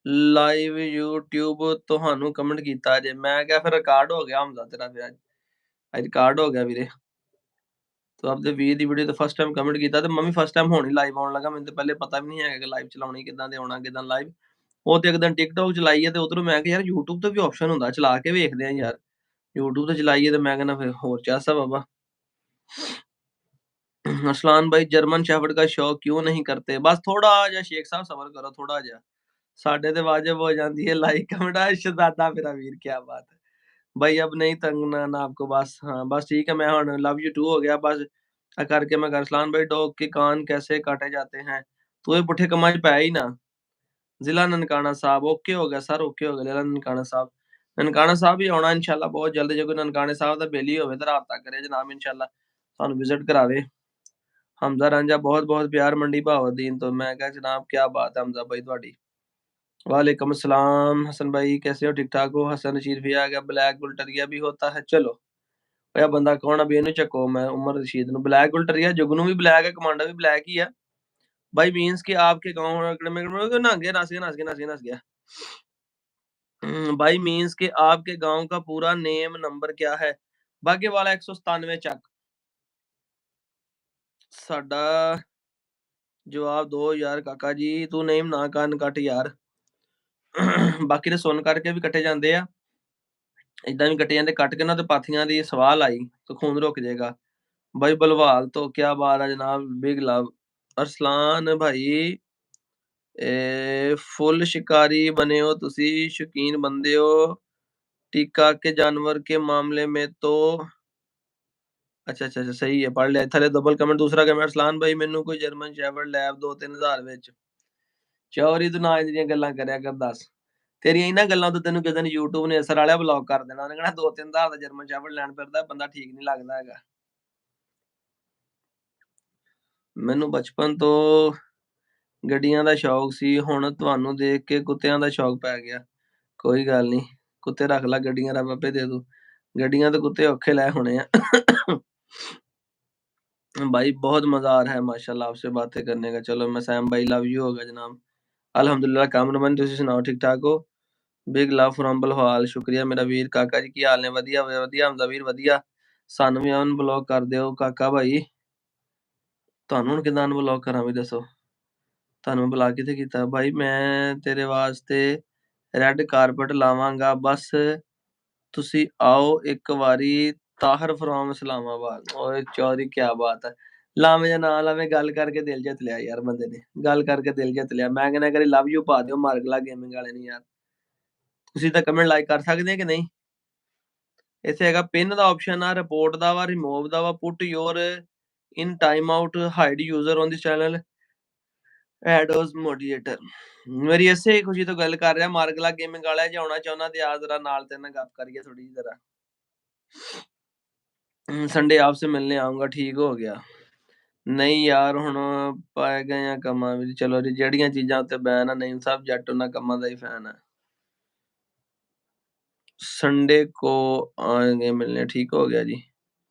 A: ਲਾਈਵ YouTube ਤੁਹਾਨੂੰ ਕਮੈਂਟ ਕੀਤਾ ਜੇ। ਮੈਂ ਕਿਹਾ ਫਿਰ ਰਿਕਾਰਡ ਹੋ ਗਿਆ ਹਮਜ਼ਾ ਤੇਰਾ, ਫਿਰ ਅੱਜ ਰਿਕਾਰਡ ਹੋ ਗਿਆ ਵੀਰੇ। ਤੂੰ ਆਪਦੇ ਵੀਰ ਦੀ ਵੀਡੀਓ ਤੇ ਫਸਟ ਟਾਈਮ ਕਮੈਂਟ ਕੀਤਾ, ਤੇ ਮੈਂ ਵੀ ਫਸਟ ਟਾਈਮ ਹੁਣ ਹੀ ਲਾਈਵ ਆਉਣ ਲੱਗਾ। ਮੈਨੂੰ ਤਾਂ ਪਹਿਲੇ ਪਤਾ ਵੀ ਨਹੀਂ ਹੈਗਾ ਕਿ ਲਾਈਵ ਚਲਾਉਣੀ ਕਿੱਦਾਂ, ਤੇ ਆਉਣਾ ਕਿੱਦਾਂ ਲਾਈਵ। ਉਹ ਤੇ ਇੱਕ ਦਿਨ ਟਿਕਟੋਕ ਚਲਾਈ ਹੈ, ਤੇ ਉਧਰੋਂ ਮੈਂ ਕਿਹਾ ਯਾਰ YouTube ਤੇ ਵੀ ਆਪਸ਼ਨ ਹੁੰਦਾ, ਚਲਾ ਕੇ ਵੇਖਦੇ ਆ ਯਾਰ। YouTube ਤੇ ਚਲਾਈਏ, ਤੇ ਮੈਂ ਕਹਿੰਦਾ ਫਿਰ ਹੋਰ ਚਾਸਾ ਬਾਬਾ। ਅਰਸਲਾਨ ਭਾਈ ਜਰਮਨ ਸ਼ੈਫਰਡ का शौक क्यों नहीं करते? बस थोड़ा ਜਿਹਾ ਸ਼ੇਖ ਸਾਹਿਬ ਸਬਰ ਕਰੋ, ਥੋੜਾ ਜਿਹਾ। ਸਾਡੇ ਤੇ ਵਾਜਬ ਹੋ ਜਾਂਦੀ ਹੈ ਲਾइक कमेंट। शहजादा मेरा वीर, क्या बात है भाई। अब नहीं तंगना ना आपको, बस हाँ बस ठीक है। मैं ਹੁਣ लव यू 2 हो गया बस। करके मैं अरसलान भाई डॉग के कान कैसे काटे जाते हैं? तू ਇਹ ਪੁੱਠੇ ਕੰਮਾਂ 'ਚ ਪੈ ਹੀ ਨਾ। ਜ਼ਿਲ੍ਹਾ ਨਨਕਾਣਾ ਸਾਹਿਬ ਓਕੇ ਹੋ ਗਿਆ ਸਰ, ਓਕੇ ਹੋ ਗਿਆ ਜ਼ਿਲ੍ਹਾ ਨਨਕਾਣਾ ਸਾਹਿਬ। ਨਨਕਾਣਾ ਸਾਹਿਬ ਵੀ ਆਉਣਾ ਇਨਸ਼ਾਅੱਲਾ ਬਹੁਤ ਜਲਦ। ਜੇ ਕੋਈ ਨਨਕਾਣੇ ਸਾਹਿਬ ਦਾ ਬੇਲੀ ਹੋਵੇ ਤਾਂ ਰਾਬਤਾ ਕਰੇ ਜਨਾਬ, ਇਨਸ਼ਾਅੱਲਾ ਸਾਨੂੰ ਵਿਜ਼ਿਟ ਕਰਾਵੇ। ਹਮਜ਼ਾ ਰਾਂਝਾ ਬਹੁਤ ਬਹੁਤ ਪਿਆਰ ਮੰਡੀ ਭਾਵਦੀਨ ਤੋਂ। ਮੈਂ ਕਿਹਾ ਜਨਾਬ ਕੀ ਬਾਤ ਹੈ ਹਮਜ਼ਾ ਭਾਈ ਤੁਹਾਡੀ। वालेकुम अस्सलाम हसन भाई, कैसे हो? ठीक ठाक हो? हसन रशीद भी आ गया। ब्लैक बुलटरिया भी होता है। चलो यह बंदा कौन? अभी इन्हें चको। मैं उमर रशीद नु ब्लैक बुलटरिया, जुगनू भी ब्लैक है, कमांडर भी ब्लैक ही है भाई। मींस कि आपके गांव नस गया नस गया नस गया नस गया नस गया भाई। मींस कि आपके गांव का पूरा नेम नंबर क्या है? बागे वाला 197 चक। ਸਾਡਾ ਜਵਾਬ ਦੋ ਯਾਰ ਕਾਕਾ ਜੀ, ਤੂੰ ਨੇਮ ਨਾ ਕੰਨ ਕੱਟ ਯਾਰ। ਬਾਕੀ ਤੇ ਸੁਣ ਕਰਕੇ ਵੀ ਕੱਟੇ ਜਾਂਦੇ ਆ, ਏਦਾਂ ਵੀ ਕੱਟੇ ਜਾਂਦੇ, ਕੱਟ ਕੇ ਨਾ ਤੇ ਪਾਥੀਆਂ ਦੀ ਸਵਾਹ ਲਾਈ ਤੇ ਖੂਨ ਰੁਕ ਜਾਏਗਾ। ਬਾਈ ਬਲਵਾਲ ਤੋਂ ਕਿਆ ਬਾਤ ਹੈ ਜਨਾਬ, ਬਿਗ ਲਵ। ਅਰਸਲਾਨ ਭਾਈ फुल शिकारी बने हो तुसी, शौकीन बंदे हो। टीका के जानवर के मामले में तो अच्छा सही है, पढ़ लिया। थले डबल कमेंट, दूसरा कमेंट, अरसलान भाई मैनू कोई जर्मन शेफर्ड लैब 2-3 हज़ार विच। चौरी तू ना इहदियां गल्लां करया कर, दस तेरियां इन्हां गल्लां तो तेनू किसे ने यूट्यूब ने असर वाला ब्लॉक कर देना, उन्हें कहना 2-3 हज़ार दा जर्मन शेफर्ड लैन फिरदा, बंदा ठीक नहीं लगदा हैगा। मैनू बचपन तो ਗੱਡੀਆਂ ਦਾ ਸ਼ੌਕ ਸੀ, ਹੁਣ ਤੁਹਾਨੂੰ ਦੇਖ ਕੇ ਕੁੱਤਿਆਂ ਦਾ ਸ਼ੌਕ ਪੈ ਗਿਆ। ਕੋਈ ਗੱਲ ਨਹੀਂ, ਕੁੱਤੇ ਰੱਖ ਲੈ, ਗੱਡੀਆਂ ਰੱਬ ਆਪੇ ਦੇ ਦੂ। ਗੱਡੀਆਂ तो कुत्ते औखे लाए होने हैं। भाई बहुत मजा आ रहा है माशाल्लाह आपसे बातें करने का। चलो मैं सैम भाई लव यू होगा जनाब। अल्हम्दुलिल्लाह कामरान तुसी सुनाओ ठीक ठाक हो? बिग लव फ्रॉम बलहाल, शुक्रिया मेरा वीर। काका जी की हाल ने? वधिया वधिया हमदा वीर वधिया। सानू भी अनब्लॉक कर दियो काका भाई। ਤੁਹਾਨੂੰ ਹੁਣ ਕਿੱਦਾਂ ਅਨਬਲੌਕ ਕਰਾਂ ਵੀ ਦੱਸੋ? ਤੁਹਾਨੂੰ ਮੈਂ ਬੁਲਾ ਕਿੱਥੇ ਕੀਤਾ? ਭਾਈ ਮੈਂ ਤੇਰੇ ਵਾਸਤੇ ਰੈੱਡ ਕਾਰਪਟ ਲਾਵਾਂਗਾ, ਬਸ ਤੁਸੀਂ ਆਓ ਇੱਕ ਵਾਰੀ। Tahr from Islamabad. ਓਏ ਚੌਧਰੀ ਕਿਆ ਬਾਤ ਹੈ। ਲਾਵੇਂ ਜਾਂ ਨਾ ਲਾਵੇਂ, ਗੱਲ ਕਰਕੇ ਦਿਲ ਜਿੱਤ ਲਿਆ ਯਾਰ ਬੰਦੇ ਨੇ, ਗੱਲ ਕਰਕੇ ਦਿਲ ਜਿੱਤ ਲਿਆ। ਮੈਂ ਕਹਿੰਦਾ ਕਰੀ ਲਵ ਯੂ ਪਾ ਦਿਓ ਮਾਰਗਲਾ ਗੇਮਿੰਗ ਵਾਲੇ ਨੇ ਯਾਰ। ਤੁਸੀਂ ਤਾਂ ਕਮੈਂਟ ਲਾਈਕ ਕਰ ਸਕਦੇ ਆ ਕਿ ਨਹੀਂ? ਇੱਥੇ ਹੈਗਾ ਪਿੰਨ ਦਾ ਆਪਸ਼ਨ ਆ, ਰਿਪੋਰਟ ਦਾ ਵਾ, ਰਿਮੂਵ ਦਾ ਵਾ, put your in time out, hide user on this channel, add as moderator. ਮੇਰੀ ਇਸੇ ਹੀ ਖੁਸ਼ੀ ਤੋਂ ਗੱਲ ਕਰ ਰਿਹਾ ਮਾਰਗਲਾ ਗੇਮਿੰਗ ਵਾਲਾ, ਜੇ ਆਉਣਾ ਚਾਹੁੰਦਾ ਤੇ ਆ ਜ਼ਰਾ ਨਾਲ ਤੇਰੇ ਨਾਲ ਗੱਲ ਕਰੀਏ ਥੋੜੀ ਜਿਹੀ ਜ਼ਰਾ। ਸੰਡੇ आपसे मिलने आऊंगा, ठीक हो गया। ਨਹੀਂ ਯਾਰ ਹੁਣ ਪੈ ਗਏ ਆ ਕੰਮਾਂ ਵਿੱਚ। ਚਲੋ ਜੀ, ਜਿਹੜੀਆਂ ਚੀਜ਼ਾਂ ਉੱਤੇ ਬੈਨ ਆ, ਨਹੀਂ ਸਭ ਜੱਟ ਉਹਨਾਂ ਕੰਮਾਂ ਦਾ ਹੀ ਫੈਨ ਹੈ। संडे को आएंगे मिलने, ठीक हो गया जी।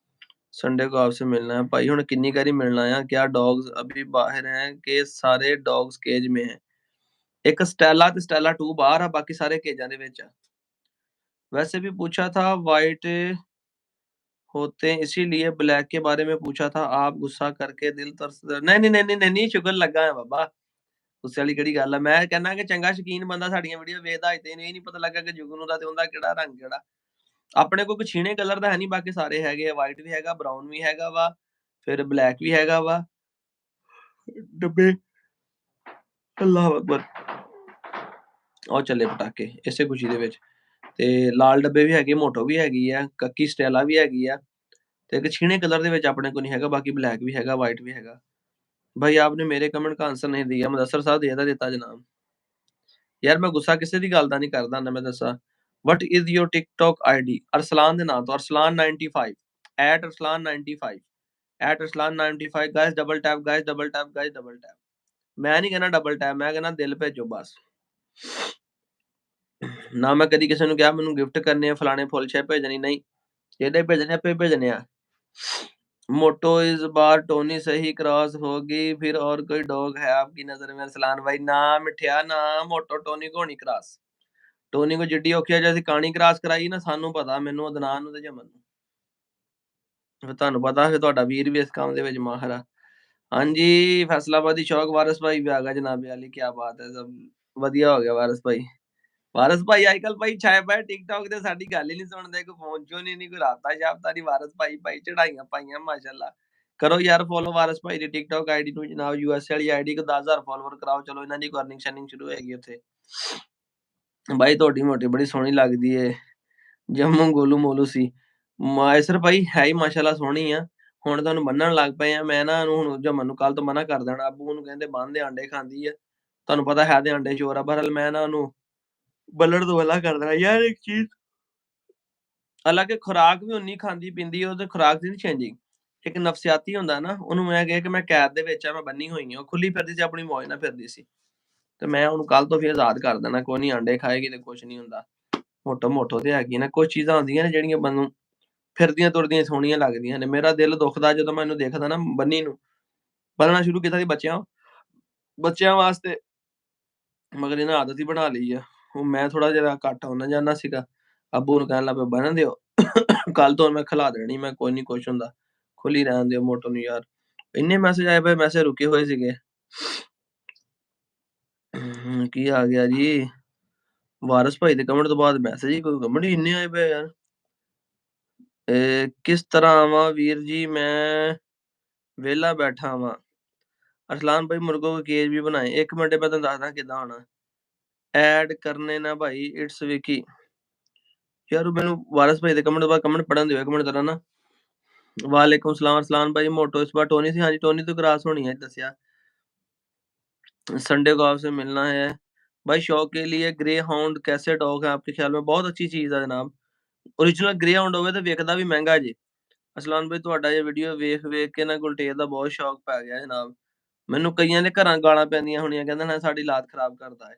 A: संडे को आपसे मिलना है भाई। ਹੁਣ ਕਿੰਨੀ ਵਾਰੀ ਮਿਲਣਾ ਆ? क्या डॉग्स अभी बाहर हैं कि सारे डॉग्स केज में हैं? एक स्टेला ਤੇ स्टेला 2 ਬਾਹਰ ਆ, ਬਾਕੀ ਸਾਰੇ ਕੇਜਾਂ ਦੇ ਵਿੱਚ ਆ। वैसे भी पूछा था वाइट होते हैं इसीलिए ब्लैक के बारे में पूछा था, आप गुस्सा करके दिल तरस नहीं शुक्र लगा है बाबा। ਗੁੱਸੇ ਵਾਲੀ ਕਿਹੜੀ ਗੱਲ ਆ? ਮੈਂ ਕਹਿੰਦਾ ਕਿ ਚੰਗਾ ਸ਼ੌਕੀਨ ਬੰਦਾ ਸਾਡੀਆਂ ਵੀਡੀਓ ਵੇਖਦਾ, ਅਜੇ ਤੈਨੂੰ ਇਹ ਨਹੀਂ ਪਤਾ ਲੱਗਾ ਕਿ ਜੁਗਨੂ ਦਾ ਤੇ ਉਹਦਾ ਕਿਹੜਾ ਰੰਗ ਕਿਹੜਾ। ਆਪਣੇ ਕੋਲ ਕੋਈ ਛੀਣੇ ਕਲਰ ਦਾ ਹੈ ਨਹੀਂ, ਬਾਕੀ ਸਾਰੇ ਹੈਗੇ ਆ। ਵਾਈਟ ਵੀ ਹੈਗਾ, ਬਰਾਊਨ ਵੀ ਹੈਗਾ ਵਾ, ਫਿਰ ਬਲੈਕ ਵੀ ਹੈਗਾ ਵਾ। ਡੱਬੇ ਅੱਲਾਹੁ ਅਕਬਰ, ਉਹ ਚੱਲੇ ਪਟਾਕੇ ਇਸੇ ਖੁਸ਼ੀ ਦੇ ਵਿੱਚ। ਤੇ ਲਾਲ ਡੱਬੇ ਵੀ ਹੈਗੇ, ਮੋਟੋ ਵੀ ਹੈਗੀ ਆ, ਕੱਕੀ ਸਟੈਲਾ ਵੀ ਹੈਗੀ ਆ, ਤੇ ਇੱਕ ਛੀਣੇ ਕਲਰ ਦੇ ਵਿੱਚ ਆਪਣੇ ਕੋਲ ਨਹੀਂ ਹੈਗਾ, ਬਾਕੀ ਬਲੈਕ ਵੀ ਹੈਗਾ, ਵਾਈਟ भी हैगा। भाई आपने मेरे कमेंट का आंसर नहीं दिया। मुदस्सर साहब देता जनाब। यार मैं गुस्सा किसी ਦੀ ਗੱਲ ਦਾ ਨਹੀਂ ਕਰਦਾ ਨਾ, ਮੈਂ ਦੱਸਾਂ। What is your TikTok ID? Arsalan ਦੇ ਨਾਂ ਤੋਂ, Arsalan 95 @Arsalan 95 @Arsalan 95 guys double tap guys double tap guys double tap. ਮੈਂ ਨਹੀਂ ਕਹਿਣਾ ਡਬਲ ਟੈਪ, ਮੈਂ ਕਹਿਣਾ ਦਿਲ ਭੇਜੋ ਬਸ। ਨਾ ਮੈਂ ਕਦੀ ਕਿਸੇ ਨੂੰ ਕਿਹਾ ਮੈਨੂੰ ਗਿਫਟ ਕਰਨੇ ਆ, ਫਲਾਣੇ ਫੁੱਲ ਛੇ ਭੇਜਣੀ, ਨਹੀਂ। ਜਿਹੜੇ ਭੇਜਣੇ ਆਪੇ ਭੇਜਣੇ ਆ। मोटो इस बार टोनी सही क्रॉस होगी फिर, और कोई डॉग है आपकी नजर में? अरसलान भाई ना मिठिया ना, मोटो टोनी को नहीं क्रॉस। टोनी को जिड्डी औखी ਜੇ ਅਸੀਂ ਕਾਣੀ ਕ੍ਰਾਸ ਕਰਾਈ ਨਾ, ਸਾਨੂੰ ਪਤਾ, ਮੈਨੂੰ ਅਦਨਾਨ ਨੂੰ ਤੇ ਜਮਨ ਨੂੰ। ਫਿਰ ਤੁਹਾਨੂੰ ਪਤਾ, ਫਿਰ ਤੁਹਾਡਾ ਵੀਰ ਵੀ ਇਸ ਕੰਮ ਦੇ ਵਿੱਚ ਮਾਹਰ ਆ। ਹਾਂਜੀ ਫੈਸਲਾਬਾਦੀ ਸ਼ੌਕ ਵਾਰਿਸ ਭਾਈ ਵੀ ਆ ਗਿਆ ਜਨਾਬੇ ਵਾਲੀ, ਕੀ ਬਾਤ ਹੈ, ਸਭ ਵਧੀਆ ਹੋ ਗਿਆ ਵਾਰਿਸ ਭਾਈ। ਵਾਰਿਸ ਭਾਈ ਅੱਜ ਕੱਲ ਭਾਈ ਛਾਏ ਪਏ ਟਿਕਟੌਕ ਤੇ, ਸਾਡੀ ਗੱਲ ਹੀ ਨਹੀਂ ਸੁਣਦੇ, ਕੋਈ ਫੋਨ ਚੋਂ ਨਹੀਂ, ਕੋਈ ਰਾਬਤਾ ਸ਼ਾਬਤਾ ਨਹੀਂ। ਵਾਰਿਸ ਭਾਈ ਚੜਾਈਆਂ ਪਾਈਆਂ ਮਾਸ਼ਾਅੱਲਾ। ਕਰੋ ਯਾਰ ਫੋਲੋ ਵਾਰਿਸ ਭਾਈ ਦੀ ਟਿਕਟੌਕ ਆਈਡੀ ਨੂੰ ਜਨਾਬ, ਯੂਐਸ ਵਾਲੀ ਆਈਡੀ ਕੋ 10,000 ਫਾਲੋਅਰ ਕਰਾਓ। ਚਲੋ ਇਹਨਾਂ ਦੀ ਅਰਨਿੰਗ ਸ਼ਰਨਿੰਗ ਸ਼ੁਰੂ ਹੋਏਗੀ ਉੱਥੇ। ਭਾਈ ਤੁਹਾਡੀ ਮੋਟੀ ਬੜੀ ਸੋਹਣੀ ਲੱਗਦੀ ਏ, ਜੰਮੂ ਗੋਲੂ ਮੋਲੂ ਸੀ। ਮਾਇਸਰ ਭਾਈ ਹੈ ਹੀ ਮਾਸ਼ਾਅੱਲਾ ਸੋਹਣੀ ਆ। ਹੁਣ ਤੁਹਾਨੂੰ ਬੰਨਣ ਲੱਗ ਪਏ ਆ। ਮੈਂ ਨਾ ਉਹਨੂੰ ਹੁਣ ਜਮਨ ਨੂੰ ਕੱਲ ਤੋਂ ਮਨਾ ਕਰ ਦੇਣਾ, ਅੱਬੂ ਉਹਨੂੰ ਕਹਿੰਦੇ ਬੰਨ੍ਹ ਦੇ, ਆਂਡੇ ਖਾਂਦੀ ਆ, ਤੁਹਾਨੂੰ ਪਤਾ ਹੈ ਤੇ ਆਂਡੇ ਚੋਰ ਆ। ਬਹਰਹਾਲ ਮੈਂ ਨਾ ਉਹਨੂੰ ਬੱਲੜ ਤੋਂ ਪਹਿਲਾਂ ਕਰ ਦੇਣਾ। ਯਾਰ ਇੱਕ ਚੀਜ਼, ਹਾਲਾਂਕਿ ਖੁਰਾਕ ਵੀ ਉਨੀ ਖਾਂਦੀ ਪੀਂਦੀ, ਉਹਦੇ ਖੁਰਾਕ ਦੀ ਨਹੀਂ ਚੇਂਜਿੰਗ। ਇੱਕ ਨਫਸਿਆਤੀ ਹੁੰਦਾ ਨਾ, ਉਹਨੂੰ ਮੈਂ ਕਿਹਾ ਕਿ ਮੈਂ ਕੈਦ ਦੇ ਵਿੱਚ ਆ, ਮੈਂ ਬੰਨੀ ਹੋਈ ਆ। ਉਹ ਖੁੱਲੀ ਫਿਰਦੀ ਸੀ, ਆਪਣੀ ਮੌਜ ਨਾਲ ਫਿਰਦੀ ਸੀ, ਤੇ ਮੈਂ ਉਹਨੂੰ ਕੱਲ ਤੋਂ ਫਿਰ ਆਜ਼ਾਦ ਕਰ ਦੇਣਾ। ਕੋਈ ਨਹੀਂ, ਆਂਡੇ ਖਾਏਗੀ ਤੇ ਕੁਛ ਨਹੀਂ ਹੁੰਦਾ। ਮੋਟੋ ਤੇ ਹੈਗੀ ਨਾ, ਕੁਛ ਚੀਜ਼ਾਂ ਹੁੰਦੀਆਂ ਨੇ ਜਿਹੜੀਆਂ ਮੈਨੂੰ ਫਿਰਦੀਆਂ ਤੁਰਦੀਆਂ ਸੋਹਣੀਆਂ ਲੱਗਦੀਆਂ ਨੇ। ਮੇਰਾ ਦਿਲ ਦੁਖਦਾ ਜਦੋਂ ਮੈਂ ਇਹਨੂੰ ਦੇਖਦਾ ਨਾ ਬੰਨੀ ਨੂੰ। ਬੰਨਣਾ ਸ਼ੁਰੂ ਕੀਤਾ ਸੀ ਬੱਚਿਆਂ ਵਾਸਤੇ, ਮਗਰ ਇਹਨਾਂ ਆਦਤ ਹੀ ਬਣਾ ਲਈ ਆ। ਹੁਣ ਮੈਂ ਥੋੜਾ ਜਿਹਾ ਘੱਟ ਆਉਣਾ ਜਾਂਦਾ ਸੀਗਾ, ਅੱਬੂ ਨੂੰ ਕਹਿਣ ਲੱਗ ਪਿਆ ਬੰਨ੍ਹ ਦਿਓ। ਕੱਲ ਤੋਂ ਮੈਂ ਖਿਲਾ ਦੇਣੀ, ਮੈਂ ਕੋਈ ਨਹੀਂ ਕੁਛ ਹੁੰਦਾ, ਖੁੱਲੀ ਰਹਿਣ ਦਿਓ ਮੋਟੋ ਨੂੰ ਯਾਰ। ਇੰਨੇ ਮੈਸੇਜ ਆਏ ਪਏ, ਮੈਸੇਜ ਰੁਕੇ ਹੋਏ ਸੀਗੇ। ਕੀ ਆ ਗਿਆ ਜੀ? ਵਾਰਿਸ ਭਾਈ ਦੇ ਕਮੈਂਟ ਤੋਂ ਬਾਅਦ ਮੈਸੇਜ ਹੀ ਕੋਈ ਕਮੈਂਟ ਹੀ ਇੰਨੇ ਆਏ ਪਏ ਯਾਰ। ਕਿਸ ਤਰ੍ਹਾਂ ਆਵਾਂ ਵੀਰ ਜੀ, ਮੈਂ ਵਿਹਲਾ ਬੈਠਾ ਵਾਂ। ਅਰਸਲਾਨ ਭਾਈ ਮੁਰਗੋ ਕਾ ਕੇਜ ਵੀ ਬਣਾਏ। 1 ਮਿੰਟ ਮੈਂ ਤੁਹਾਨੂੰ ਦੱਸਦਾ ਕਿੱਦਾਂ ਹੋਣਾ। ਐਡ ਕਰਨੇ ਨਾ ਭਾਈ, ਇਟਸ ਵਿਕੀ। ਯਾਰ ਮੈਨੂੰ ਵਾਰਿਸ ਭਾਈ ਦੇ ਕਮੈਂਟ ਤੋਂ ਬਾਅਦ ਕਮੈਂਟ ਪੜ੍ਹਨ ਦਿਓ, 1 ਮਿੰਟ ਜ਼ਰਾ ਨਾ। वालेकुम सलाम अरसलान भाई, मोटो इस बार टोनी से, हाँ जी टोनी तो क्रॉस होनी है दसिया। संडे को आपसे मिलना है भाई। शौक के लिए ग्रे हाउंड कैसे डॉग है आपके ख्याल में? बहुत अच्छी चीज़ है जनाब। ओरिजिनल ग्रे हाउंड होवे तो वेखदा भी महंगा जी। ਅਸਲਾਨ ਭਾਈ ਤੁਹਾਡਾ ਇਹ ਵੀਡੀਓ ਵੇਖ ਕੇ ਨਾ ਗੁਲਟੇਰ ਦਾ ਬਹੁਤ ਸ਼ੌਕ ਪੈ ਗਿਆ ਜਨਾਬ। ਮੈਨੂੰ ਕਈਆਂ ਦੇ ਘਰਾਂ ਗਾਲਾਂ ਪੈਂਦੀਆਂ ਹੋਣੀਆਂ, ਕਹਿੰਦੇ ਨਾ ਸਾਡੀ ਲਾਤ ਖਰਾਬ ਕਰਦਾ ਹੈ।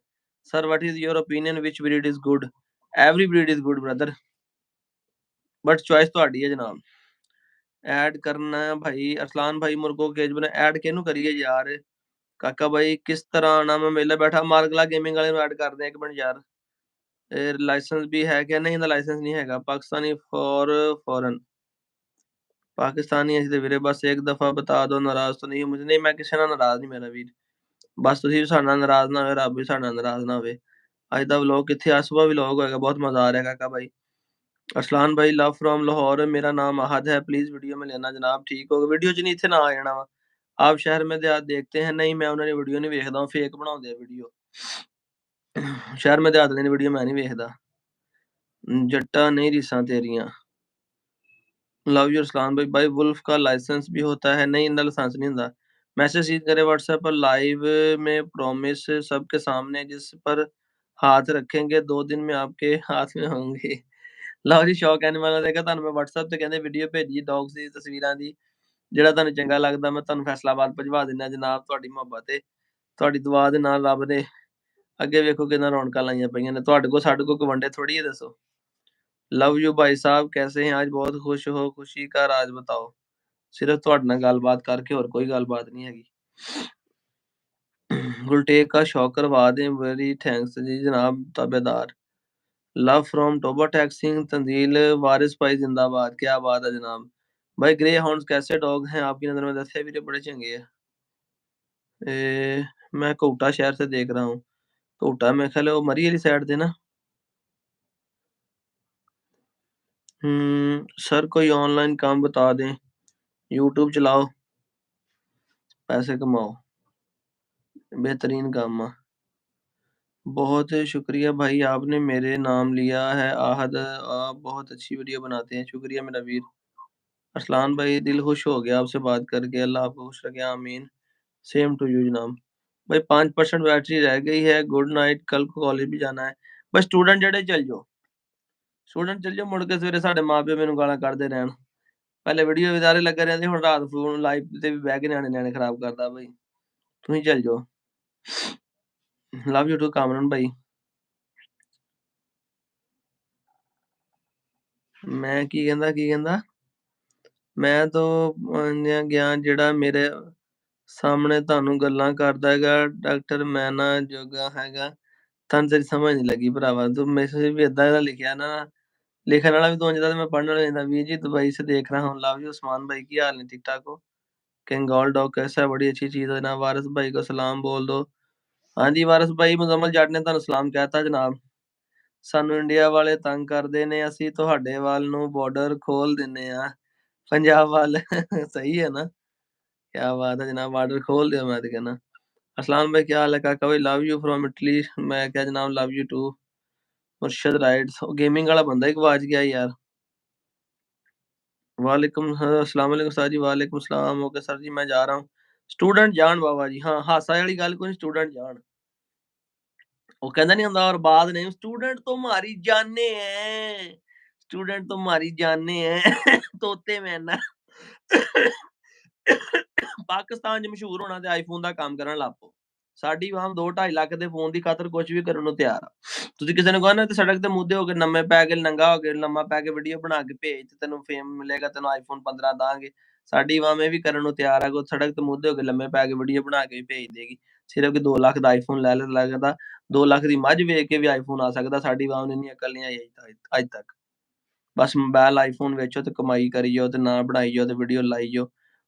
A: Sir what is your opinion, which breed is good? Every breed is good brother, but choice ਤੁਹਾਡੀ ਹੈ ਜਨਾਬ। ऐड करना है भाई। अरसलान भाई मुर्गो केज बना ऐड किहनू करिए यार? काका भाई किस तरह आना? मैं मेले बैठा। मार्गला गेमिंग वाले ਨੂੰ ऐड कर दें 1 मिनट यार। लाइसेंस भी है क्या? नहीं, ਇਹਦਾ लाइसेंस नहीं हैगा। पाकिस्तानी फॉर फॉरन पाकिस्तानी ਅਸੀਂ ਤੇ ਵੀਰੇ ਬਸ ਇੱਕ ਦਫਾ ਬਤਾ ਦੋ, ਨਾਰਾਜ਼ ਤਾਂ ਨਹੀਂ ਮੁझे। ਨਹੀਂ, ਮੈਂ ਕਿਸੇ ਨਾਲ ਨਾਰਾਜ਼ ਨਹੀਂ ਮੇਰਾ ਵੀਰ। ਬਸ ਤੁਸੀਂ ਵੀ ਸਾਡੇ ਨਾਲ ਨਾਰਾਜ਼ ਨਾ ਹੋਏ, ਰੱਬ ਵੀ ਸਾਡੇ ਨਾਲ ਨਾਰਾਜ਼ ਨਾ ਹੋਵੇ। ਅੱਜ ਦਾ ਵਲੌਗ ਕਿੱਥੇ ਆ? ਸੁਬਹ ਵਲੌਗ ਹੋਏਗਾ, बहुत मजा आ रहा है काका भाई। ਅਰਸਲਾਨ ਭਾਈ ਲਵ ਫਰੋਮ ਲਾਹੌਰ, ਮੇਰਾ ਨਾਮ अहद है, प्लीज वीडियो में लेना जनाब। ठीक होगा, वीडियो ਚ ਨਹੀਂ ਇੱਥੇ ਨਾ ਆ ਜਾਣਾ ਵਾ। आप शहर में देहात देखते हैं? नहीं, मैं ਉਹਨਾਂ ਦੀ ਵੀਡੀਓ ਨਹੀਂ ਵੇਖਦਾ, ਫੇਕ ਬਣਾਉਂਦੇ ਆ ਵੀਡੀਓ। ਸ਼ਹਿਰ में देहात ਦੀ ਵੀਡੀਓ ਮੈਂ ਨਹੀਂ ਵੇਖਦਾ। ਜੱਟਾਂ ਨਹੀਂ ਰੀਸਾਂ ਤੇਰੀਆਂ। लव यू अरसलान भाई। भाई वुल्फ का लाइसेंस भी होता है? नहीं, इनका लाइसेंस नहीं होता। मैसेज सीध करे व्हाट्सएप पर लाइव में, प्रॉमिस सबके सामने, जिस पर हाथ रखेंगे 2 दिन में आपके हाथ में होंगे। ਲਓ ਜੀ ਸ਼ੌਕ ਐਨੀਮਲ ਦੇਖਿਆ ਤੁਹਾਨੂੰ ਮੈਂ WhatsApp ਤੇ ਕਹਿੰਦੇ ਵੀਡੀਓ ਭੇਜੀ ਡੌਗਸ ਦੀ ਤਸਵੀਰਾਂ ਦੀ। ਜਿਹੜਾ ਤੁਹਾਨੂੰ ਚੰਗਾ ਲੱਗਦਾ ਮੈਂ ਤੁਹਾਨੂੰ ਫੈਸਲਾਬਾਦ ਭਜਵਾ ਦਿੰਦਾ ਜਨਾਬ। ਤੁਹਾਡੀ ਮੁਹੱਬਤ ਤੇ ਤੁਹਾਡੀ ਦੁਆ ਦੇ ਨਾਲ ਰੱਬ ਨੇ ਅੱਗੇ ਵੇਖੋ ਕਿੰਨਾ ਰੌਣਕਾਂ ਲਾਈਆਂ ਪਈਆਂ ਨੇ। ਤੁਹਾਡੇ ਕੋਲ ਸਾਡੇ ਕੋਲ ਕੋਈ ਵੰਡੇ ਥੋੜੀ ਹੈ ਦੱਸੋ। लव यू भाई साहब, कैसे हैं आज? बहुत खुश हो, खुशी का राज बताओ। सिर्फ ਤੁਹਾਡੇ ਨਾਲ ਗੱਲਬਾਤ ਕਰਕੇ ਹੋਰ ਕੋਈ ਗੱਲਬਾਤ ਨਹੀਂ ਹੈਗੀ। गुलटेक का शौक करवा दें, वेरी थैंक्स जी जनाब ताबेदार। Love from Toba taxing Tanzeel वारिस भाई जिंदाबाद। क्या बात है जनाब। भाई ग्रे हाउंड्स कैसे डॉग हैं आपकी नज़र में? दस्या भी बड़े चंगे हैं। मैं कोटा शहर से देख रहा हूँ। कोटा में ख्याल है वो मरी वाली साइड थे ना। सर कोई ऑनलाइन काम बता दें। यूट्यूब चलाओ, पैसे कमाओ, बेहतरीन काम है। बहुत शुक्रिया भाई, आपने मेरे नाम लिया है आहद। आप बहुत अच्छी वीडियो बनाते हैं, शुक्रिया मेरा वीर। अरसलान भाई दिल खुश हो गया आपसे बात करके, अल्लाह आपको खुश रखे, आमीन। सेम टू यू जनाब। भाई 5% बैटरी रह गई है, गुड नाइट, कल को कॉलेज भी जाना है। बस स्टूडेंट ਜਿਹੜੇ ਚੱਲ ਜਾਓ, ਸਟੂਡੈਂਟ ਚੱਲ ਜਾਓ, ਮੁੜ ਕੇ ਸਵੇਰੇ ਸਾਡੇ ਮਾਪੇ ਮੈਨੂੰ ਗਾਲਾਂ ਕੱਢਦੇ ਰਹਿਣ। ਪਹਿਲੇ ਵੀਡੀਓ ਵਿਚਾਰੇ ਲੱਗੇ ਰਹਿੰਦੇ, ਹੁਣ ਰਾਤ ਫੋਨ ਲਾਈਵ ਤੇ ਵੀ ਬਹਿ ਕੇ ਨਿਆਣੇ ਖਰਾਬ ਕਰਦਾ ਭਾਈ। ਤੁਸੀਂ ਚੱਲ ਜਾਓ। ਲਵ ਯੂ ਟੂ ਕਾਮਰਨ ਭਾਈ। ਮੈਂ ਕੀ ਕਹਿੰਦਾ ਮੈਂ ਤਾਂ ਗਿਆ ਜਿਹੜਾ ਮੇਰੇ ਸਾਹਮਣੇ ਤੁਹਾਨੂੰ ਗੱਲਾਂ ਕਰਦਾ ਹੈਗਾ, ਡਾਕਟਰ ਮੈਂ ਨਾ ਜੋਗਾ ਹੈਗਾ। ਤੁਹਾਨੂੰ ਤੇਰੀ ਸਮਝ ਨਹੀਂ ਲੱਗੀ ਭਰਾਵਾ, ਤੂੰ ਮੈਸੇਜ ਵੀ ਏਦਾਂ ਦਾ ਲਿਖਿਆ ਨਾ, लिखने वाला भी तो ऊँचा था, मैं पढ़ने वाला नहीं था। वीर जी दुबई से देख रहा हूँ। लव यू उस्मान भाई, की हाल है? ठीक-ठाक हो? कंगाल डॉग कैसा है? बड़ी अच्छी चीज़ है जनाब। वारिस भाई को सलाम बोल दो। हाँ जी वारिस भाई, मुजम्मल जट ने ਤੁਹਾਨੂੰ ਸਲਾਮ ਕਹਿਤਾ ਜਨਾਬ। ਸਾਨੂੰ ਇੰਡੀਆ ਵਾਲੇ ਤੰਗ ਕਰਦੇ ਨੇ, ਅਸੀਂ ਤੁਹਾਡੇ ਵੱਲ ਨੂੰ ਬਾਰਡਰ ਖੋਲ ਦਿੰਨੇ ਆ ਪੰਜਾਬ ਵੱਲ। ਸਹੀ है ना? क्या बात है जनाब, बार्डर खोल दिया मैं तो कहना। असलान भाई क्या हाल है? काका भाई लव यू फ्रॉम इटली। मैं क्या जनाब love you too. Murshad rides gaming वाला बंदा ही गवाच गया यार। वालेकुम अस्सलाम वालेकुम सर जी। वालेकुम सलाम। ओके सर जी मैं जा रहा हूँ। स्टूडेंट जान बाबा जी। हाँ, हासा वाली गल कोई, स्टूडेंट जान। वो कहता नहीं ਹੁੰਦਾ और बाद नहीं, स्टूडेंट तो हमारी जाने हैं, स्टूडेंट तो हमारी जाने हैं। तोते में ना। ਪਾਕਿਸਤਾਨ 'ਚ ਮਸ਼ਹੂਰ ਹੋਣਾ ਤੇ ਆਈਫੋਨ ਦਾ ਕੰਮ ਕਰਨ ਲੱਗ ਪਓ। ਸਾਡੀ ਆਵਾਮ 2-2.5 ਲੱਖ ਦੇ ਫੋਨ ਦੀ ਖਾਤਰ ਕੁਛ ਵੀ ਕਰਨ ਨੂੰ ਤਿਆਰ ਆ। ਤੁਸੀਂ ਕਿਸੇ ਨੂੰ ਕਹੋ ਨਾ ਤੇ ਸੜਕ ਤੇ ਮੁੱਦੇ ਹੋ ਕੇ ਲੰਮੇ ਪੈ ਕੇ, ਨੰਗਾ ਹੋ ਕੇ, ਲੰਮਾ ਪੈ ਕੇ ਵੀਡੀਓ ਬਣਾ ਕੇ ਭੇਜ ਤੇ ਤੈਨੂੰ ਫੇਮ ਮਿਲੇਗਾ, ਤੈਨੂੰ ਆਈਫੋਨ 15 ਦਾਂਗੇ। ਸਾਡੀ ਆਵਾਮ ਇਹ ਵੀ ਕਰਨ ਨੂੰ ਤਿਆਰ ਆ, ਕੋਈ ਸੜਕ ਤੇ ਮੁੱਦੇ ਹੋ ਕੇ ਲੰਮੇ ਪੈ ਕੇ ਵੀਡੀਓ ਬਣਾ ਕੇ ਵੀ ਭੇਜ ਦੇਗੀ। ਸਿਰਫ ਕਿ 2 ਲੱਖ ਦਾ ਆਈਫੋਨ ਲੈ ਲੱਗਦਾ, 2 ਲੱਖ ਦੀ ਮੱਝ ਵੇਚ ਕੇ ਵੀ ਆਈਫੋਨ ਆ ਸਕਦਾ। ਸਾਡੀ ਆਵਾਮ ਨੂੰ ਇੰਨੀ ਅਕਲ ਨਹੀਂ ਆਈ ਅੱਜ ਤੱਕ। ਬਸ ਮੋਬਾਈਲ ਆਈਫੋਨ ਵੇਚੋ ਤੇ ਕਮਾਈ ਕਰੀ ਜਾਓ ਤੇ ਨਾਂ ਬਣਾਈ ਜਾਓ ਤੇ ਵੀਡੀਓ ਲਾਈ ਜਾਓ।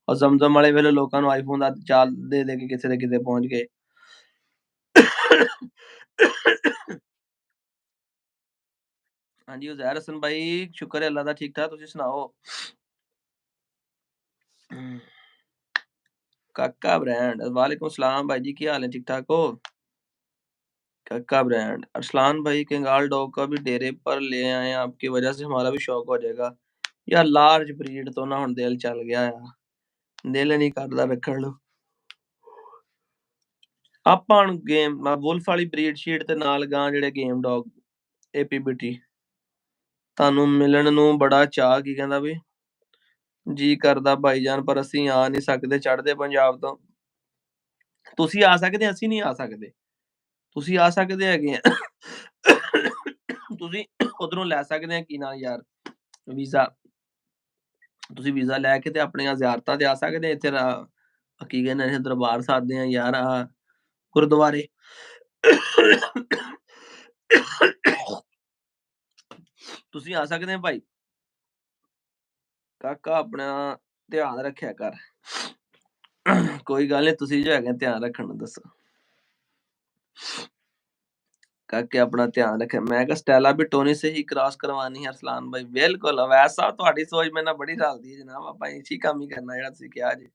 A: और जमजम वाले वेले लोगों ਨੂੰ ਆਈਫੋਨ ਦਾ ਚਾਲ ਦੇ ਦੇ ਕੇ ਕਿਸੇ ਦੇ ਕਿਤੇ ਪਹੁੰਚ ਗਏ। ਹਾਂਜੀ ਉਜ਼ੈਰ ਹਸਨ ਭਾਈ ਸ਼ੁਕਰ ਹੈ ਅੱਲਾ ਦਾ ਠੀਕ ਠਾਕ ਤੁਸੀਂ ਸੁਣਾਓ। काका ब्रांड वालेकुम सलाम भाई जी, क्या हाल है, ठीक ठाक हो? काका ब्रांड अरसलान भाई कंगाल डॉग का भी डेरे पर ले आए, आपकी वजह से हमारा भी शौक हो जाएगा। यार लार्ज ब्रीड तो ना हुन दिल चल गया है, दिल नहीं करदा रखण ਨੂੰ। ਆਪਾਂ ਹੁਣ ਗੇਮ ਵੁਲਫ ਵਾਲੀ ਬਰੀਡ ਸ਼ੀਟ ਤੇ ਨਾਲ ਗਾਂ ਜਿਹੜੇ ਗੇਮ ਡੌਗ ਏਪੀਬੀਟੀ ਤੁਹਾਨੂੰ ਮਿਲਣ ਨੂੰ ਬੜਾ ਚਾਅ ਕੀ ਕਹਿੰਦਾ ਵੀ ਜੀ ਕਰਦਾ ਭਾਈਜਾਨ, ਪਰ ਅਸੀਂ ਆ ਨਹੀਂ ਸਕਦੇ ਚੜ੍ਹਦੇ ਪੰਜਾਬ ਤੋਂ। ਤੁਸੀਂ ਆ ਸਕਦੇ, ਅਸੀਂ ਨਹੀਂ ਆ ਸਕਦੇ। ਤੁਸੀਂ ਆ ਸਕਦੇ ਹੈਗੇ ਆ। ਤੁਸੀਂ ਉਧਰੋਂ ਲੈ ਸਕਦੇ ਆ ਕੀ ਨਾਂ ਯਾਰ ਵੀਜ਼ਾ, ਤੁਸੀਂ ਵੀਜ਼ਾ ਲੈ ਕੇ ਤੇ ਆਪਣੀਆਂ ਜ਼ਿਆਰਤਾਂ ਤੇ ਆ ਸਕਦੇ ਆ। ਇੱਥੇ ਕੀ ਕਹਿੰਦੇ ਨੇ ਦਰਬਾਰ ਸਾਧਦੇ ਆ ਯਾਰ ਗੁਰਦੁਆਰੇ। ਤੁਸੀਂ ਆ ਸਕਦੇ ਆ ਭਾਈ। ਕਾਕਾ ਆਪਣਾ ਧਿਆਨ ਰੱਖਿਆ ਕਰ। ਕੋਈ ਗੱਲ ਨਹੀਂ, ਤੁਸੀਂ ਜੋ ਹੈਗੇ ਧਿਆਨ ਰੱਖਣ ਨੂੰ ਦੱਸੋ। काके अपना ध्यान रखे। मैं कहा स्टेला भी टोनी से ही क्रॉस करवानी है अरसलान भाई, बिल्कुल वैसा ਤੁਹਾਡੀ ਸੋਚ ਮੇਰੇ ਨਾਲ ਬੜੀ ਰਲਦੀ ਹੈ ਜਨਾਬ, ਆਪਾਂ ਇਸੀ ਕੰਮ ਹੀ ਕਰਨਾ ਜਿਹੜਾ ਤੁਸੀਂ ਕਿਹਾ ਜੀ।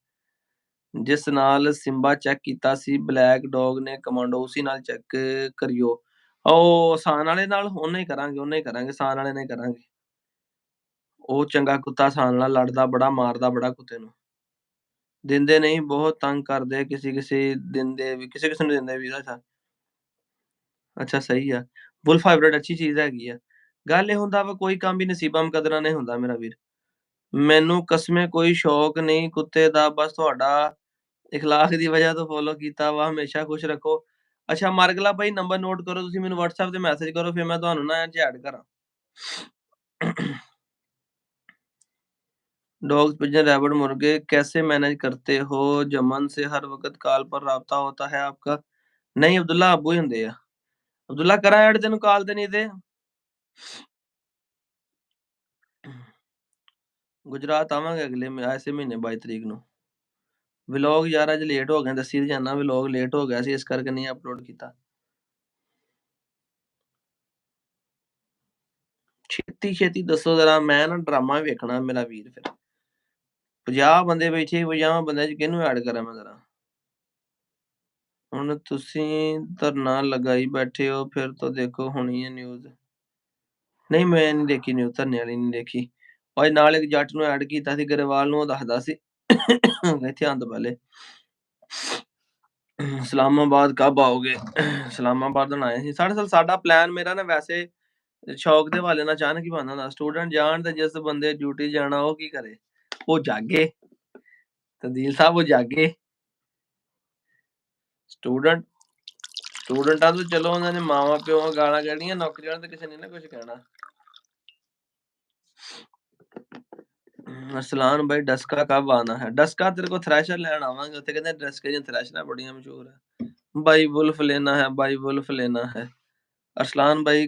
A: ਜਿਸ ਨਾਲ ਸਿੰਬਾ ਚੈੱਕ ਕੀਤਾ ਸੀ ਬਲੈਕ ਡੌਗ ਨੇ ਕਮਾਂਡੋ, ਉਸੇ ਨਾਲ ਚੈੱਕ ਕਰਿਓ। ਉਹ ਆਸਾਨ ਵਾਲੇ ਨਾਲ ਉਹਨੇ ਹੀ ਕਰਾਂਗੇ ਆਸਾਨ ਵਾਲੇ ਨੇ ਕਰਾਂਗੇ। ਉਹ ਚੰਗਾ ਕੁੱਤਾ ਆਸਾਨ ਨਾਲ ਲੜਦਾ ਬੜਾ, ਮਾਰਦਾ ਬੜਾ ਕੁੱਤੇ ਨੂੰ। ਦਿੰਦੇ ਨਹੀਂ, ਬਹੁਤ ਤੰਗ ਕਰਦੇ ਕਿਸੇ ਦਿੰਦੇ ਵੀ, ਕਿਸੇ ਨੂੰ ਦਿੰਦੇ ਵੀ ਅੱਛਾ। ਅੱਛਾ ਸਹੀ ਆ, ਵੁਲਫ ਹਾਈਬ੍ਰਿਡ ਅੱਛੀ ਚੀਜ਼ ਹੈਗੀ ਆ। ਗੱਲ ਇਹ ਹੁੰਦਾ ਵਾ ਕੋਈ ਕੰਮ ਵੀ ਨਸੀਬਾਂ ਮੁਕੱਦਰਾਂ ਨੇ ਹੁੰਦਾ ਮੇਰਾ ਵੀਰ। ਮੈਨੂੰ ਕਸਮੇ ਕੋਈ ਸ਼ੌਕ ਨਹੀਂ ਕੁੱਤੇ ਦਾ, ਬਸ ਤੁਹਾਡਾ ਇਖਲਾਕ ਦੀ ਵਜ੍ਹਾ ਤੋਂ ਫੋਲੋ ਕੀਤਾ ਵਾ, ਹਮੇਸ਼ਾ ਖੁਸ਼ ਰੱਖੋ। ਅੱਛਾ ਮਾਰਗਲਾ ਭਾਈ ਨੰਬਰ ਨੋਟ ਕਰੋ, ਤੁਸੀਂ ਮੈਨੂੰ WhatsApp ਤੇ ਮੈਸੇਜ ਕਰੋ, ਫਿਰ ਮੈਂ ਤੁਹਾਨੂੰ ਨਾ ਇਹ 'ਚ ਐਡ ਕਰਾਂ। डॉग्स, पिजन, रैबिट, मुर्गे कैसे मैनेज करते हो? जमन से हर वक़्त कॉल पर राब्ता होता है आपका? नहीं अब्दुल्ला अब्बू ही ਹੁੰਦੇ ਆ। ਅਬਦੁੱਲਾ ਕਰਾਂ ਐਡ ਤੈਨੂੰ ਕਾਲ ਤੇ ਨਹੀਂ ਤੇ? ਗੁਜਰਾਤ ਆਵਾਂਗੇ ਅਗਲੇ ਐਸੇ ਮਹੀਨੇ 22 ਤਰੀਕ ਨੂੰ। ਵਲੌਗ ਯਾਰ ਅੱਜ ਲੇਟ ਹੋ ਗਏ, ਦੱਸੀ ਤੇ ਜਾਨਾ ਵਲੌਗ ਲੇਟ ਹੋ ਗਿਆ ਸੀ, ਇਸ ਕਰਕੇ ਨਹੀਂ ਅਪਲੋਡ ਕੀਤਾ। ਛੇਤੀ ਦੱਸੋ ਜ਼ਰਾ, ਮੈਂ ਨਾ ਡਰਾਮਾ ਵੇਖਣਾ ਮੇਰਾ ਵੀਰ ਫਿਰ। 50 ਬੰਦੇ ਬੈਠੇ, 50 ਬੰਦਿਆਂ 'ਚ ਕਿਹਨੂੰ ਐਡ ਕਰਾਂ ਮੈਂ ਜ਼ਰਾ। ਹੁਣ ਤੁਸੀਂ ਧਰਨਾ ਲਗਾਈ ਬੈਠੇ ਹੋ, ਫਿਰ ਤੋਂ ਦੇਖੋ ਹੋਣੀ ਹੈ ਨਿਊਜ਼। ਨਹੀਂ ਮੈਂ ਨਹੀਂ ਦੇਖੀ ਨਿਊਜ਼, ਧਰਨੇ ਵਾਲੀ ਨਹੀਂ ਦੇਖੀ। ਅੱਜ ਨਾਲ ਇੱਕ ਜੱਟ ਨੂੰ ਐਡ ਕੀਤਾ ਸੀ ਗਰੇਵਾਲ ਨੂੰ, ਉਹ ਦੱਸਦਾ ਸੀ ਇੱਥੇ ਆਉਣ ਤੋਂ ਪਹਿਲੇ ਇਸਲਾਮਾਬਾਦ ਕਬ ਆਓਗੇ? ਇਸਲਾਮਾਬਾਦ ਹੁਣ ਆਏ ਸੀ। ਸਾਡਾ ਪਲਾਨ ਮੇਰਾ ਨਾ ਵੈਸੇ ਸ਼ੌਕ ਦੇ ਹਵਾਲੇ ਨਾਲ ਅਚਾਨਕ ਹੀ ਬਣਦਾ ਹੁੰਦਾ। ਸਟੂਡੈਂਟ ਜਾਣ ਤੇ ਜਿਸ ਬੰਦੇ ਡਿਊਟੀ ਜਾਣਾ ਉਹ ਕੀ ਕਰੇ? ਉਹ ਜਾਗੇ। ਤਬਦੀਲ ਸਾਹਿਬ ਉਹ ਜਾਗੇ। ਸਟੂਡੈਂਟਾਂ ਤੋਂ ਚਲੋ ਉਹਨਾਂ ਨੇ ਮਾਵਾਂ ਪਿਓ ਗਾਲਾਂ ਕੱਢਣੀਆਂ, ਨੌਕਰੀ ਵਾਲਿਆਂ ਤੇ ਕਿਸੇ ਨੇ ਨਾ ਕੁਝ ਕਹਿਣਾ। ਅਰਸਲਾਨ भाई डस्का कब आना है? डस्का तेरे को थ्रैशर ਲੈਣ ਆਵਾਂਗੇ, ਉੱਥੇ ਕਹਿੰਦੇ ਡਸਕੇ ਦੀਆਂ ਥ੍ਰੈਸ਼ਰਾਂ ਬੜੀਆਂ ਮਸ਼ਹੂਰ ਹੈ। भाई वुल्फ लेना है, भाई वुल्फ लेना है। अरसलान भाई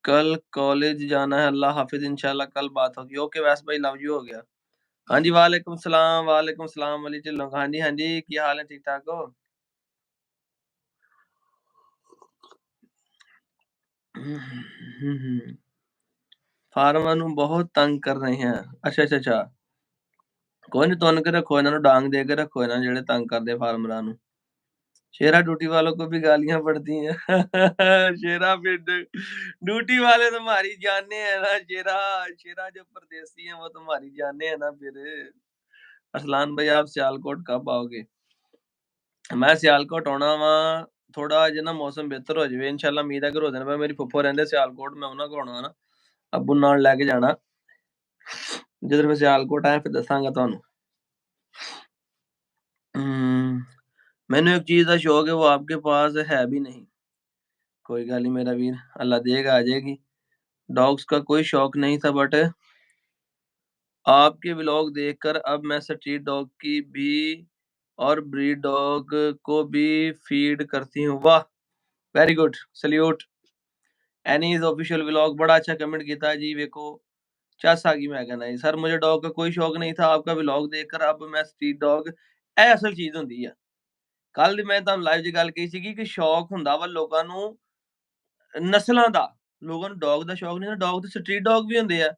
A: कल कॉलेज जाना है, अल्लाह हाफिज, इंशाल्लाह कल बात होगी। ओके वैस भाई लव यू हो गया। हाँ जी वालेकुम सलाम अली ढिल्लों। हाँ जी क्या हाल है, ठीक ठाक हो? ਫਾਰਮਾਂ ਨੂੰ ਬਹੁਤ ਤੰਗ ਕਰ ਰਹੇ ਹੈ। ਅੱਛਾ ਕੋਈ ਨਹੀਂ, ਤੁੰਨ ਕੇ ਰੱਖੋ ਇਹਨਾਂ ਨੂੰ, ਡਾਂਗ ਦੇ ਕੇ ਰੱਖੋ ਇਹਨਾਂ ਜਿਹੜੇ ਤੰਗ ਕਰਦੇ ਫਾਰਮਰਾਂ ਨੂੰ। शेरा ड्यूटी वालों को भी गालियां पड़ती हैं। शेरा फिर ड्यूटी वाले तुम्हारी जाने हैं ना शेरा, शेरा जो परदेसी हैं वो तुम्हारी जाने हैं ना फिर। अरसलान भाई आप सियालकोट कब आओगे? मैं सियालकोट आना वा, थोड़ा अजे ना मौसम बेहतर हो जाए इंशाल्लाह, उम्मीद है कि रोज दिन मेरी फुफ्फो रहंदे सियालकोट, मैं ਉਹਨਾਂ ਕੋਲ ਆਉਣਾ ਨਾ, ਅੱਬੂ ਨਾਲ ਲੈ ਕੇ ਜਾਣਾ। ਜਦੋਂ ਮੈਂ ਸਿਆਲਕੋਟ ਆਇਆ ਫਿਰ ਦੱਸਾਂਗਾ ਤੁਹਾਨੂੰ। ਮੈਨੂੰ एक चीज का शौक है, वो आपके पास है भी नहीं। कोई गल नहीं मेरा वीर, अल्लाह देगा आ जाएगी। डॉग्स का कोई शौक नहीं था, बट आपके व्लॉग देखकर अब मैं स्ट्रीट डॉग की भी और ब्रीड डॉग को भी फीड करती हूँ। वाह very good, salute. Annie's official vlog बड़ा अच्छा कमेंट किया जी। वेखो चस आ गई। मैं कहना जी सर मुझे डॉग का कोई शौक नहीं था, आपका व्लॉग देखकर अब मैं स्ट्रीट डॉग ਇਹ ਅਸਲ ਚੀਜ਼ ਹੁੰਦੀ ਆ। ਕੱਲ ਮੈਂ ਤੁਹਾਨੂੰ ਲਾਈਵ 'ਚ ਗੱਲ ਕਹੀ ਸੀਗੀ ਕਿ ਸ਼ੌਕ ਹੁੰਦਾ ਵਾ ਲੋਕਾਂ ਨੂੰ ਨਸਲਾਂ ਦਾ। ਲੋਕਾਂ ਨੂੰ ਡੌਗ ਦਾ ਸ਼ੌਕ ਨਹੀਂ ਹੁੰਦਾ, ਡੌਗ ਤੇ ਸਟਰੀਟ ਡੌਗ ਵੀ ਹੁੰਦੇ ਆ।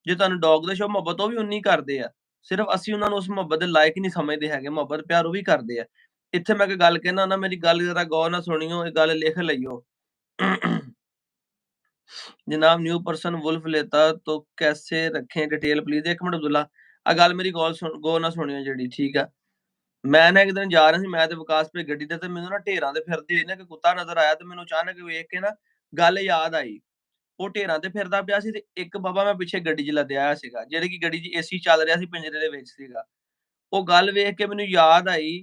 A: ਜੇ ਤੁਹਾਨੂੰ ਡੌਗ ਦਾ ਸ਼ੌਕ ਮੁਹੱਬਤ ਉਹ ਵੀ ਉਨੀ ਕਰਦੇ ਆ। ਸਿਰਫ ਅਸੀਂ ਉਹਨਾਂ ਨੂੰ ਉਸ ਮੁਹੱਬਤ ਦੇ ਲਾਇਕ ਨਹੀਂ ਸਮਝਦੇ ਹੈਗੇ, ਮੁਹੱਬਤ ਪਿਆਰ ਉਹ ਵੀ ਕਰਦੇ ਆ। ਇੱਥੇ ਮੈਂ ਇੱਕ ਗੱਲ ਕਹਿਣਾ ਨਾ, ਮੇਰੀ ਗੱਲ ਜ਼ਰਾ ਗੌਰ ਨਾਲ ਸੁਣਿਓ, ਇਹ ਗੱਲ ਲਿਖ ਲਈਓ। जनाब न्यू पर्सन वुल्फ लेता तो कैसे रखें डिटेल प्लीज। एक मिनट अब्दुल्ला आ गल मेरी गौर ना सुनियो जेडी, ठीक है। मैं ना एक दिन जा रहा सी, मैं ते विकास पे गड्डी ते मैनू ना ढेरां ते फिरदे ना एक कुत्ता नज़र आया ते मैनू अचानक वेख के ना गल याद आई। ਉਹ ਢੇਰਾਂ ਤੇ ਫਿਰਦਾ ਪਿਆ ਸੀ ਤੇ ਇੱਕ ਬਾਬਾ ਮੈਂ ਪਿੱਛੇ ਗੱਡੀ 'ਚ ਲੱਦਿਆ ਹੋਇਆ ਸੀਗਾ, ਜਿਹੜੇ ਕਿ ਗੱਡੀ 'ਚ ਏਸੀ ਚੱਲ ਰਿਹਾ ਸੀ, ਪਿੰਜਰੇ ਦੇ ਵਿੱਚ ਸੀਗਾ। ਉਹ ਗੱਲ ਵੇਖ ਕੇ ਮੈਨੂੰ ਯਾਦ ਆਈ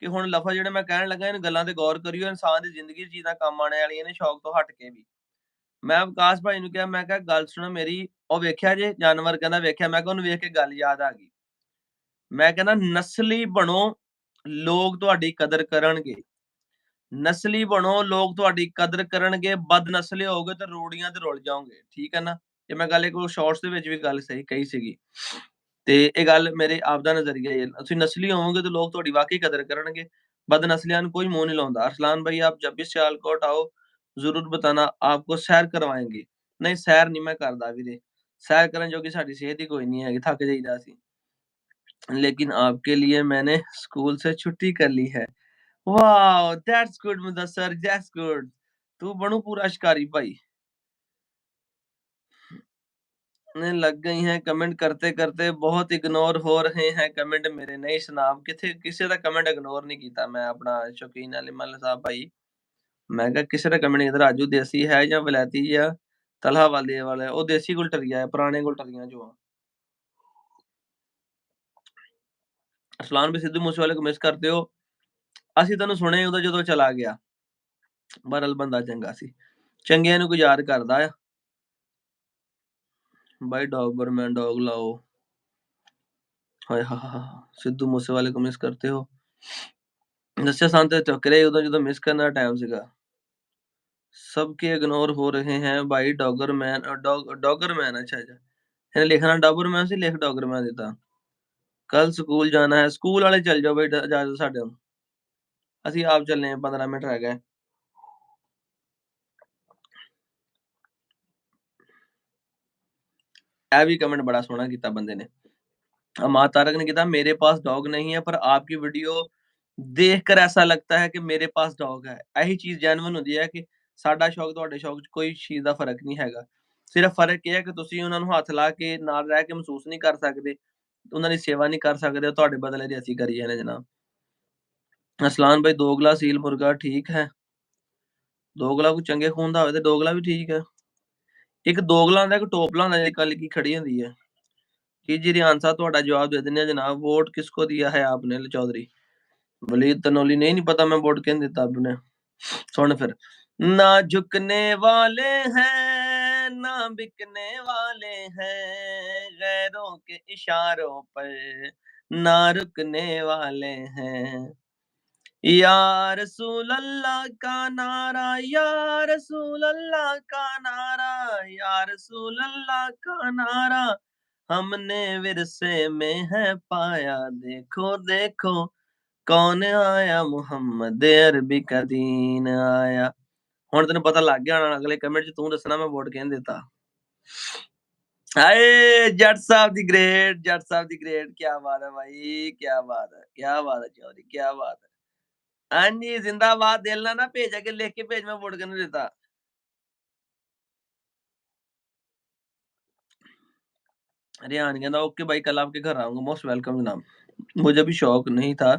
A: ਕਿ ਹੁਣ ਲਫ਼ਜ਼ ਜਿਹੜੇ ਮੈਂ ਕਹਿਣ ਲੱਗਾ, ਇਹਨਾਂ ਗੱਲਾਂ ਤੇ ਗੌਰ ਕਰਿਓ, ਇਨਸਾਨ ਦੀ ਜ਼ਿੰਦਗੀ 'ਚ ਚੀਜ਼ਾਂ ਕੰਮ ਆਉਣ ਵਾਲੀਆਂ ਨੇ, ਸ਼ੌਕ ਤੋਂ ਹਟ ਕੇ ਵੀ। ਮੈਂ ਵਿਕਾਸ ਭਾਈ ਨੂੰ ਕਿਹਾ, ਮੈਂ ਕਿਹਾ ਗੱਲ ਸੁਣੋ ਮੇਰੀ, ਉਹ ਵੇਖਿਆ ਜੇ ਜਾਨਵਰ, ਕਹਿੰਦਾ ਵੇਖਿਆ। ਮੈਂ ਕਿਹਾ ਉਹਨੂੰ ਵੇਖ ਕੇ ਗੱਲ ਯਾਦ ਆ ਗਈ। ਮੈਂ ਕਹਿੰਦਾ ਨਸਲੀ ਬਣੋ, ਲੋਕ ਤੁਹਾਡੀ ਕਦਰ ਕਰਨਗੇ। ਨਸਲੀ ਬਣੋ, ਲੋਕ ਤੁਹਾਡੀ ਕਦਰ ਕਰਨਗੇ। ਬਦਨਸਲੇ ਹੋਗੇ ਤੇ ਰੂੜੀਆਂ ਤੇ ਰੁਲ ਜਾਓਗੇ, ਠੀਕ ਹੈ ਨਾ। ਇਹ ਮੈਂ ਗੱਲ ਇੱਕ ਸ਼ਾਰਟਸ ਦੇ ਵਿੱਚ ਵੀ ਗੱਲ ਸਹੀ ਕਹੀ ਸੀਗੀ। ਤੇ ਇਹ ਗੱਲ ਮੇਰੇ ਆਪ ਦਾ ਨਜ਼ਰੀਆ ਹੈ। ਤੁਸੀਂ ਨਸਲੀ ਹੋਵੋਗੇ ਤੇ ਲੋਕ ਤੁਹਾਡੀ ਵਾਕਈ ਕਦਰ ਕਰਨਗੇ। बदनस्लियां कोई मुंह नहीं लाता। अरसलान भाई आप जब भी सियालकोट आओ जरूर बताना, आपको सैर करवाएंगे। नहीं सैर नहीं मैं करदा वीरे, सैर करन जोगी साडी सेहत ही कोई नहीं है, थक जाईदा असीं। लेकिन आपके लिए मैंने स्कूल से छुट्टी कर ली है। Wow that's good Mudassar, that's good. तू बनू पूरा शिकारी भाई। ने लग गई हैं कमेंट करते-करते, बहुत इग्नोर हो रहे हैं कमेंट मेरे। नहीं जनाब किथे किसी दा कमेंट इग्नोर नहीं कीता मैं, अपना शौकीन अली मल साहब भाई। मैं कहा किसी दा कमेंट नहीं, राजू देसी है या वलैती या तलहा वाले वाला है। ਉਹ ਦੇਸੀ ਗੁਲਟਰੀਆ ਹੈ, ਪੁਰਾਣੇ ਗੁਲਟਰੀਆਂ ਚੋਂ ਆ। ਅਰਸਲਾਨ ਵੀ ਸਿੱਧੂ ਮੂਸੇਵਾਲੇ को मिस करते हो। ਅਸੀਂ ਤੈਨੂੰ ਸੁਣਿਆ ਉਦੋਂ ਜਦੋਂ ਚਲਾ ਗਿਆ। ਬਹਰਲ ਬੰਦਾ ਚੰਗਾ ਸੀ, ਚੰਗਿਆਂ ਨੂੰ ਕੋਈ ਯਾਦ ਕਰਦਾ ਆ। भाई डॉबरमैन डॉग लाओ। हाय हा हा सिद्धू मूसेवाले को मिस करते हो। ਦੱਸਿਆ ਸਾਨੂੰ ਤੇ ਚੁੱਕ ਰਹੇ ਉਦੋਂ ਜਦੋਂ ਮਿਸ ਕਰਨ ਦਾ ਟਾਈਮ ਸੀਗਾ। सबके इग्नोर हो रहे हैं भाई डॉगरमैन डॉगरमैन अच्छा अच्छा ਇਹਨੇ ਲਿਖਣਾ ਡਾਬਰਮੈਨ ਸੀ, ਲਿਖ ਡॉगरमैन ਦਿੱਤਾ। ਕੱਲ ਸਕੂਲ ਜਾਣਾ ਹੈ, ਸਕੂਲ ਵਾਲੇ ਚੱਲ ਜਾਓ ਬਈ ਜਾ ਸਾਡੇ ਨੂੰ, ਅਸੀਂ ਆਪ ਚੱਲਨੇ ਆ, 15 ਮਿੰਟ ਰਹਿ ਗਏ। ਇਹ भी कमेंट बड़ा सोहना ਕੀਤਾ ਬੰਦੇ ने। अमा तारक ने किया मेरे पास डॉग नहीं है पर आपकी वीडियो देखकर ऐसा लगता है कि मेरे पास डॉग है। यही चीज़ जेन्युइन ਹੁੰਦੀ ਹੈ ਕਿ ਸਾਡਾ ਸ਼ੌਕ ਤੁਹਾਡੇ ਸ਼ੌਕ 'ਚ ਕੋਈ ਚੀਜ਼ ਦਾ ਫ਼ਰਕ ਨਹੀਂ ਹੈਗਾ। ਸਿਰਫ ਫ਼ਰਕ ਇਹ ਹੈ ਕਿ ਤੁਸੀਂ ਉਹਨਾਂ ਨੂੰ ਹੱਥ ਲਾ ਕੇ ਨਾਲ ਰਹਿ ਕੇ ਮਹਿਸੂਸ ਨਹੀਂ ਕਰ ਸਕਦੇ, ਉਹਨਾਂ ਦੀ ਸੇਵਾ ਨਹੀਂ ਕਰ ਸਕਦੇ, ਉਹ ਤੁਹਾਡੇ ਬਦਲੇ ਦੀ ਅਸੀਂ ਕਰੀ ਜਾਂਦੇ ਜਨਾਬ। ਅਸਲਾਨ ਭਾਈ ਦੋਗਲਾ ਸੀਲ ਮੁਰਗਾ ਠੀਕ ਹੈ। ਦੋਗਲਾ ਕੋਈ ਚੰਗੇ ਖੂਨ ਦਾ ਹੋਵੇ ਤੇ ਦੋਗਲਾ ਵੀ ਠੀਕ ਹੈ। ਇੱਕ ਦੋਗਲਾ ਹੁੰਦਾ, ਇੱਕ ਟੋਪਲਾ ਹੁੰਦਾ, ਜਿਹੜੀ ਕੱਲ ਕੀ ਖੜੀ ਹੁੰਦੀ ਹੈ। जी, जी रिहान साहब ਤੁਹਾਡਾ ਜਵਾਬ ਦੇ ਦਿੰਦੇ ਆ जनाब। वोट किसको दिया है आपने चौधरी वलीद तनोली ने? नहीं पता मैं वोट किन दिता आपने। सुन फिर, ना झुकने वाले हैं ना बिकने वाले हैं, गैरों के इशारों पर ना रुकने वाले हैं। या रसूल अल्लाह का नारा, या रसूल अल्लाह का नारा, या रसूल अल्लाह का नारा हमने विरसे में है पाया। देखो देखो कौन आया, मुहम्मद अरबी का दीन आया। ਹੁਣ ਤੈਨੂੰ ਪਤਾ ਲੱਗ ਗਿਆ ਹੋਣਾ, ਅਗਲੇ ਕਮੈਂਟ 'ਚ ਤੂੰ ਦੱਸਣਾ ਮੈਂ ਵੋਟ ਕਿਹਨੂੰ ਦਿੱਤਾ। ਹਾਏ ਜੱਟ ਸਾਹਿਬ ਦੀ ਗ੍ਰੇਟ, ਜੱਟ ਸਾਹਿਬ ਦੀ ਗ੍ਰੇਟ, ਕੀ ਬਾਤ ਹੈ ਭਾਈ, ਕੀ ਬਾਤ ਹੈ, ਕੀ ਬਾਤ ਹੈ ਚੌਧਰੀ, ਕੀ ਬਾਤ ਹੈ। ਹਾਂਜੀ ਜ਼ਿੰਦਾਬਾਦ, ਦਿਲ ਨਾਲ ਨਾ ਭੇਜ, ਕੇ ਲਿਖ ਕੇ ਭੇਜ, ਮੈਂ ਵੋਟ ਕਿਹਨੂੰ ਦਿੱਤਾ। रेहान कहता ओके भाई कल आपके घर आऊंगा, मोस्ट वेलकम जनाब। मुझे भी शौक नहीं था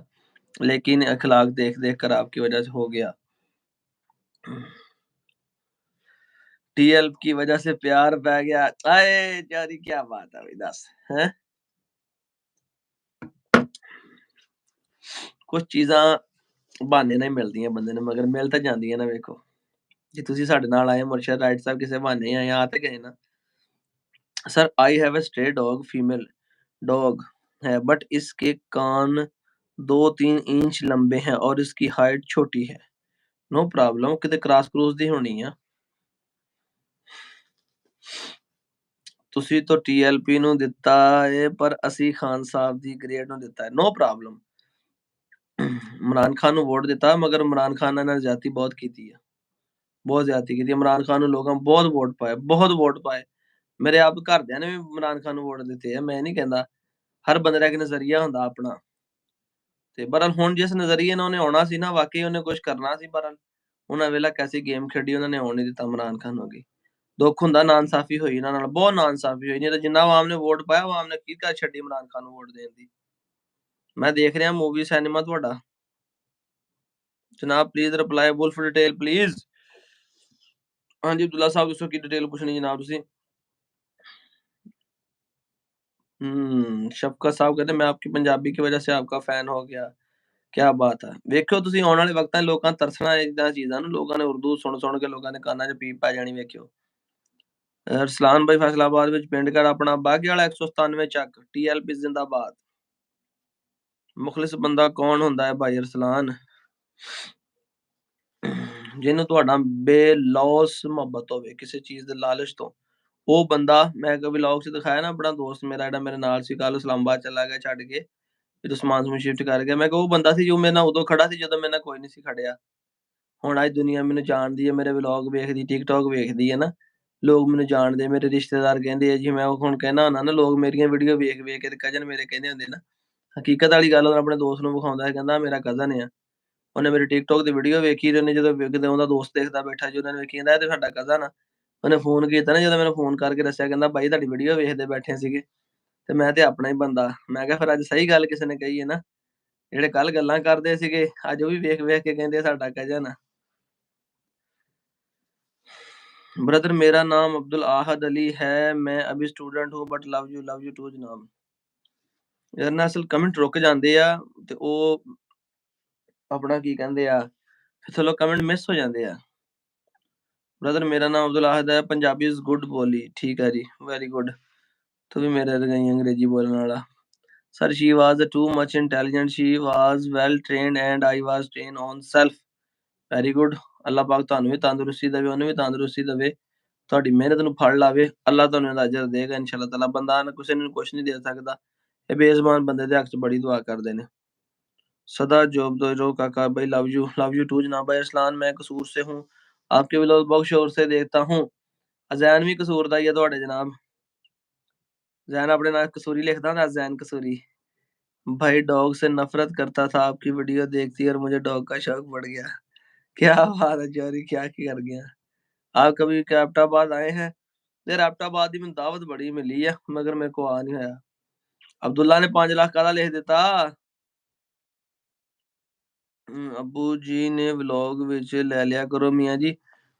A: लेकिन अखलाक देख देख कर आपकी वजह से हो गया। टीएल की वजह से प्यार पै गया। आए यारी क्या बात है भाई, दस हैं कुछ चीज़ां बहाने ਨਾਲ ਹੀ ਮਿਲਦੀਆਂ ਬੰਦੇ ਨੂੰ, ਮਗਰ ਮਿਲ ਤਾਂ ਜਾਂਦੀਆਂ ਨਾ। ਵੇਖੋ ਜੇ ਤੁਸੀਂ ਸਾਡੇ ਨਾਲ ਆਏ ਮੁਰਸ਼ਦ ਰਾਈਟ ਸਾਹਿਬ ਕਿਸੇ ਬਹਾਨੇ ਆਏ ਆ ਤੇ ਗਏ ਨਾ। Sir I have a stray dog, female dog है बट इसके कान 2-3 इंच लंबे हैं और इसकी हाइट छोटी है। नो प्रॉब्लम, किते क्रॉस क्रूस दी होनी है। ਤੁਸੀਂ ਤਾਂ TLP ਨੂੰ ਦਿੱਤਾ ਏ, ਪਰ ਅਸੀਂ ਖਾਨ ਸਾਹਿਬ ਦੀ ਗ੍ਰੇਡ ਨੂੰ ਦਿੱਤਾ ਹੈ। No problem. ਇਮਰਾਨ ਖਾਨ ਨੂੰ ਵੋਟ ਦਿੱਤਾ, ਮਗਰ ਇਮਰਾਨ ਖਾਨ ਨਾਲ ਜ਼ਿਆਦਤੀ ਬਹੁਤ ਕੀਤੀ ਹੈ। ਬਹੁਤ ਜ਼ਿਆਦਤੀ ਕੀਤੀ। ਇਮਰਾਨ ਖਾਨ ਨੂੰ ਲੋਕਾਂ ਬਹੁਤ ਵੋਟ ਪਾਏ, ਬਹੁਤ ਵੋਟ ਪਾਏ। ਮੇਰੇ ਆਪ ਘਰਦਿਆਂ ਨੇ ਵੀ ਇਮਰਾਨ ਖਾਨ ਨੂੰ ਵੋਟ ਦਿੱਤੇ ਆ। ਮੈਂ ਨਹੀਂ ਕਹਿੰਦਾ। ਹਰ ਬੰਦੇ ਦਾ ਇੱਕ ਨਜ਼ਰੀਆ ਹੁੰਦਾ ਆਪਣਾ। ਤੇ ਬਹਰਹਾਲ ਹੁਣ ਜਿਸ ਨਜ਼ਰੀਏ ਨਾਲ ਉਹਨੇ ਆਉਣਾ ਸੀ ਨਾ, ਵਾਕਈ ਉਹਨੇ ਕੁਝ ਕਰਨਾ ਸੀ। ਬਹਰਹਾਲ ਉਹਨਾਂ ਵੇਲਾ ਕੈਸੀ ਗੇਮ ਖੇਡੀ, ਉਹਨਾਂ ਨੇ ਆਉਣ ਨਹੀਂ ਦਿੱਤਾ ਇਮਰਾਨ ਖਾਨ ਨੂੰ ਅੱਗੇ। ਦੁੱਖ ਹੁੰਦਾ, ਨਾਇਨਸਾਫ਼ੀ ਹੋਈ ਇਹਨਾਂ ਨਾਲ, ਬਹੁਤ ਨਾਇਨਸਾਫ਼ੀ ਹੋਈ। ਨਹੀਂ ਤਾਂ ਜਿੰਨਾ ਅਵਾਮ ਨੇ ਵੋਟ ਪਾਇਆ, ਅਵਾਮ ਨੇ ਕੀ ਕਰ ਛੱਡੀ ਇਮਰਾਨ ਖਾਨ ਨੂੰ ਵੋਟ ਦੇਣ ਦੀ। ਮੈਂ ਦੇਖ ਰਿਹਾ ਮੂਵੀ ਸਿਨੇਮਾ ਤੁਹਾਡਾ। ਜਨਾਬ please reply wolf detail please. ਹਾਂਜੀ ਅਬਦੁੱਲਾ ਸਾਹਿਬ, ਦੱਸੋ ਕੀ ਡਿਟੇਲ ਪੁੱਛਣੀ ਜਨਾਬ ਤੁਸੀਂ। शफ़क़त साहब कहते मैं आपकी पंजाबी की वजह से आपका फ़ैन हो गया। क्या बात है। ਵੇਖਿਓ ਤੁਸੀਂ ਆਉਣ ਵਾਲੇ ਵਕਤਾਂ 'ਚ ਲੋਕਾਂ ਤਰਸਣਾ ਏਦਾਂ ਚੀਜ਼ਾਂ ਨੂੰ। ਲੋਕਾਂ ਨੇ ਉਰਦੂ ਸੁਣ ਕੇ ਲੋਕਾਂ ਦੇ ਕੰਨਾਂ 'ਚ ਪੀਪ ਪੈ ਜਾਣੀ ਵੇਖਿਓ। ਰਸਲਾਨ ਬਾਈ ਫੈਸਲਾਬਾਦ ਵਿੱਚ ਪਿੰਡ ਘਰ ਆਪਣਾ ਬਾਘੇ ਵਾਲਾ 197 ਚੱਕ TLP ਜ਼ਿੰਦਾਬਾਦ। ਮੁਖਲਿਸ ਬੰਦਾ ਕੌਣ ਹੁੰਦਾ ਹੈ ਭਾਈ ਅਰਸਲਾਨ? ਜਿਹਨੂੰ ਤੁਹਾਡਾ ਬੇਲੌਸ ਮੁਹੱਬਤ ਹੋਵੇ ਕਿਸੇ ਚੀਜ਼ ਦੇ ਲਾਲਚ ਤੋਂ। ਉਹ ਬੰਦਾ ਮੈਂ ਇੱਕ ਵਲੌਗ 'ਚ ਦਿਖਾਇਆ ਨਾ, ਆਪਣਾ ਦੋਸਤ ਮੇਰਾ ਜਿਹੜਾ ਮੇਰੇ ਨਾਲ ਸੀ, ਕੱਲ੍ਹ ਇਸਲਾਮਾਬਾਦ ਚਲਾ ਗਿਆ ਛੱਡ ਕੇ, ਜਦੋਂ ਸਮਾਨ ਸਮੂਨ ਸ਼ਿਫਟ ਕਰ ਗਿਆ। ਮੈਂ ਕਿਹਾ ਉਹ ਬੰਦਾ ਸੀ ਜੋ ਮੇਰੇ ਨਾਲ ਉਦੋਂ ਖੜਾ ਸੀ ਜਦੋਂ ਮੇਰੇ ਨਾਲ ਕੋਈ ਨਹੀਂ ਸੀ ਖੜਿਆ। ਹੁਣ ਅੱਜ ਦੁਨੀਆ ਮੈਨੂੰ ਜਾਣਦੀ ਹੈ, ਮੇਰੇ ਵਲੌਗ ਵੇਖਦੀ, ਟਿਕਟੌਕ ਵੇਖਦੀ ਹੈ ਨਾ, ਲੋਕ ਮੈਨੂੰ ਜਾਣਦੇ। ਮੇਰੇ ਰਿਸ਼ਤੇਦਾਰ ਕਹਿੰਦੇ ਆ ਜੀ, ਮੈਂ ਹੁਣ ਕਹਿਣਾ ਹੁੰਦਾ ਨਾ, ਲੋਕ ਮੇਰੀਆਂ ਵੀਡੀਓ ਵੇਖ ਕੇ ਤੇ ਕਜ਼ਨ ਮੇਰੇ ਕਹਿੰਦੇ ਹੁੰਦੇ ਨਾ, ਹਕੀਕਤ ਵਾਲੀ ਗੱਲ ਉਹ ਆਪਣੇ ਦੋਸਤ ਨੂੰ ਵਿਖਾਉਂਦਾ ਹੈ, ਕਹਿੰਦਾ ਮੇਰਾ ਕਜ਼ਨ ਆ। ਉਹਨੇ ਮੇਰੀ ਟਿਕਟੌਕ ਦੀ ਵੀਡੀਓ ਵੇਖੀ ਤੇ ਉਹਨੇ ਜਦੋਂ ਕਿਤੇ ਉਹਦਾ ਦੋਸਤ ਦੇਖਦਾ ਬੈਠਾ ਜੀ, ਉਹਨਾਂ ਨੇ ਵੇਖੀ, ਕਹਿੰਦਾ ਇਹ ਤੇ ਸਾਡਾ ਕਜ਼ਨ ਆ। ਉਹਨੇ ਫੋਨ ਕੀਤਾ ਨਾ, ਜਦੋਂ ਮੈਨੂੰ ਫੋਨ ਕਰਕੇ ਦੱਸਿਆ, ਕਹਿੰਦਾ ਬਾਈ ਤੁਹਾਡੀ ਵੀਡੀਓ ਵੇਖਦੇ ਬੈਠੇ ਸੀਗੇ ਤੇ ਮੈਂ ਤੇ ਆਪਣਾ ਹੀ ਬੰਦਾ। ਮੈਂ ਕਿਹਾ ਫਿਰ ਅੱਜ ਸਹੀ ਗੱਲ ਕਿਸੇ ਨੇ ਕਹੀ ਹੈ ਨਾ, ਜਿਹੜੇ ਕੱਲ ਗੱਲਾਂ ਕਰਦੇ ਸੀਗੇ ਅੱਜ ਉਹ ਵੀ ਵੇਖ ਕੇ ਕਹਿੰਦੇ ਸਾਡਾ ਕਜ਼ਨ ਆ। ब्रदर मेरा नाम अब्दुल आहद अली है, मैं अभी स्टूडेंट हूँ बट लव यू टू जनाब। ਯਾਰ ਨਾ ਅਸਲ ਕਮੈਂਟ ਰੁਕ ਜਾਂਦੇ ਆ ਤੇ ਉਹ ਆਪਣਾ ਕੀ ਕਹਿੰਦੇ ਆ, ਫਿਰ ਚਲੋ ਕਮੈਂਟ ਮਿਸ ਹੋ ਜਾਂਦੇ ਆ। ਬ੍ਰਦਰ ਮੇਰਾ ਨਾਮ ਅਬਦੁਲ ਆਹਦ ਹੈ, ਪੰਜਾਬੀ ਇਜ਼ ਗੁੱਡ ਬੋਲੀ। ਠੀਕ ਹੈ ਜੀ, ਵੈਰੀ ਗੁੱਡ। ਤੂੰ ਵੀ ਮੇਰੇ ਵਰਗਾ ਹੀ ਅੰਗਰੇਜ਼ੀ ਬੋਲਣ ਵਾਲਾ। Sir she was too much intelligent, she was well trained and I was train on self. Very good. ਅੱਲਾਹ ਪਾਕ ਤੁਹਾਨੂੰ ਵੀ ਤੰਦਰੁਸਤੀ ਦੇਵੇ, ਉਹਨੂੰ ਵੀ ਤੰਦਰੁਸਤੀ ਦੇਵੇ, ਤੁਹਾਡੀ ਮਿਹਨਤ ਨੂੰ ਫਲ ਲਾਵੇ। ਅੱਲਾਹ ਤੁਹਾਨੂੰ ਇਹਦਾ ਅਜਰ ਦੇਗਾ ਇਨਸ਼ਾਅੱਲਾ ਤਾਲਾ। ਬੰਦਾ ਕਿਸੇ ਨੂੰ ਕੁਛ ਨਹੀਂ ਦੇ ਸਕਦਾ। ਇਹ ਬੇਜ਼ਬਾਨ ਬੰਦੇ ਦੇ ਹੱਕ 'ਚ ਬੜੀ ਦੁਆ ਕਰਦੇ ਨੇ। सदा जॉब दो रो काका भाई, लव यू टू जनाब। भाई अरसलान मैं कसूर से हूँ, आपके व्लॉग बहुत शोर से देखता हूँ। अजैन भी कसूर दा ही है तुहाडे जनाब। जैन अपने नाल कसूरी लिखदा ना, जैन कसूरी। भाई डॉग से नफरत करता था, आपकी वीडियो देखती और मुझे डॉग का शौक बढ़ गया। क्या बात है जौहरी, क्या कर गया। आप कभी कैप्टाबाद आए हैं? यार एबटाबाद दी मैनूं दावत बड़ी मिली है, मगर मेरे को आ नहीं होया। अब्दुल्ला ने 5 लाख काहदा लिख दिता? अब्बू जी ने व्लॉग विच ले लिया करो मियाँ जी।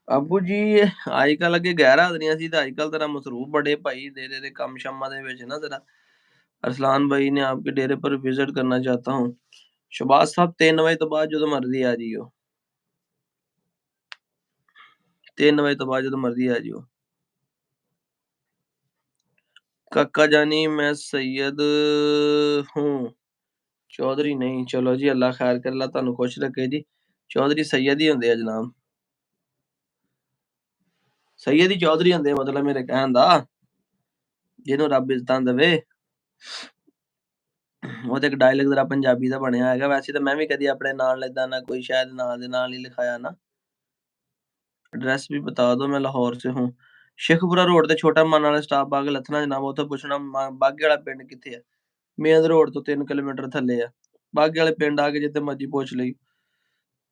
A: ਅੱਬੂ ਜੀ ਅੱਜ ਕੱਲ੍ਹ ਅੱਗੇ ਗੈਰ ਹਾਜ਼ਰੀਆਂ ਸੀ ਤੇ ਅੱਜ ਕੱਲ੍ਹ ਜ਼ਰਾ ਮਸਰੂਫ ਬੜੇ ਭਾਈ ਦੇ ਕੰਮ ਸ਼ਮਾਂ ਦੇ ਵਿੱਚ ਨਾ ਜ਼ਰਾ। ਅਰਸਲਾਨ ਭਾਈ ਨੇ ਆਪਕੇ ਡੇਰੇ ਪਰ ਵਿਜ਼ਿਟ ਕਰਨਾ ਚਾਹਤਾ ਹੂੰ। ਸ਼ਬਾਜ਼ ਸਾਹਿਬ 3 ਵਜੇ ਤੋਂ ਬਾਅਦ ਜਦੋਂ ਮਰਜ਼ੀ ਆ ਜਾਈਓ। 3 ਵਜੇ ਤੋਂ ਬਾਅਦ ਜਦੋਂ ਮਰਜ਼ੀ ਆ ਜਾਈਓ। काका जानी मैं सैयद हूँ, चौधरी नहीं। चलो जी अल्लाह खैर करे, अल्लाह ਤੁਹਾਨੂੰ ਖੁਸ਼ ਰੱਖੇ ਜੀ। ਚੌਧਰੀ ਸੈयद ਹੀ ਹੁੰਦੇ ਆ ਜਨਾਬ। ਸੈयद ਹੀ ਚੌਧਰੀ ਹੁੰਦੇ ਆ, ਮਤਲਬ ਮੇਰੇ ਕਹਿਣ ਦਾ, ਜਿਹਨੂੰ ਰੱਬ ਇੱਜ਼ਤਾਂ ਦੇਵੇ। ਉਹ ਤੇ ਇੱਕ ਡਾਇਲੌਗ ਜ਼ਰਾ ਪੰਜਾਬੀ ਦਾ ਬਣਿਆ ਹੈਗਾ। ਵੈਸੇ ਤਾਂ ਮੈਂ ਵੀ ਕਦੀ ਆਪਣੇ ਨਾਲ ਏਦਾਂ ਨਾ ਕੋਈ ਸ਼ਾਇਦ ਨਾਂ ਦੇ ਨਾਲ ਹੀ ਲਿਖਾਇਆ ਨਾ। एड्रेस भी बता दो, मैं लाहौर से हूँ। शेखपुरा रोड ਤੇ ਛੋਟਾ ਮਨ ਵਾਲਾ ਸਟਾਪ ਬਾਗ ਲੱਥਣਾ ਜਨਾਬ, ਉੱਥੋਂ ਪੁੱਛਣਾ ਬਾਗੇ ਵਾਲਾ ਪਿੰਡ ਕਿੱਥੇ ਆ। ਮੇਨ ਰੋਡ ਤੋਂ 3 ਕਿਲੋमीटर ਥੱਲੇ ਆ। ਬਾਗੇ ਵਾਲੇ ਪਿੰਡ ਆ ਕੇ ਜਿੱਥੇ ਮਰਜ਼ੀ ਪੁੱਛ ਲਈ।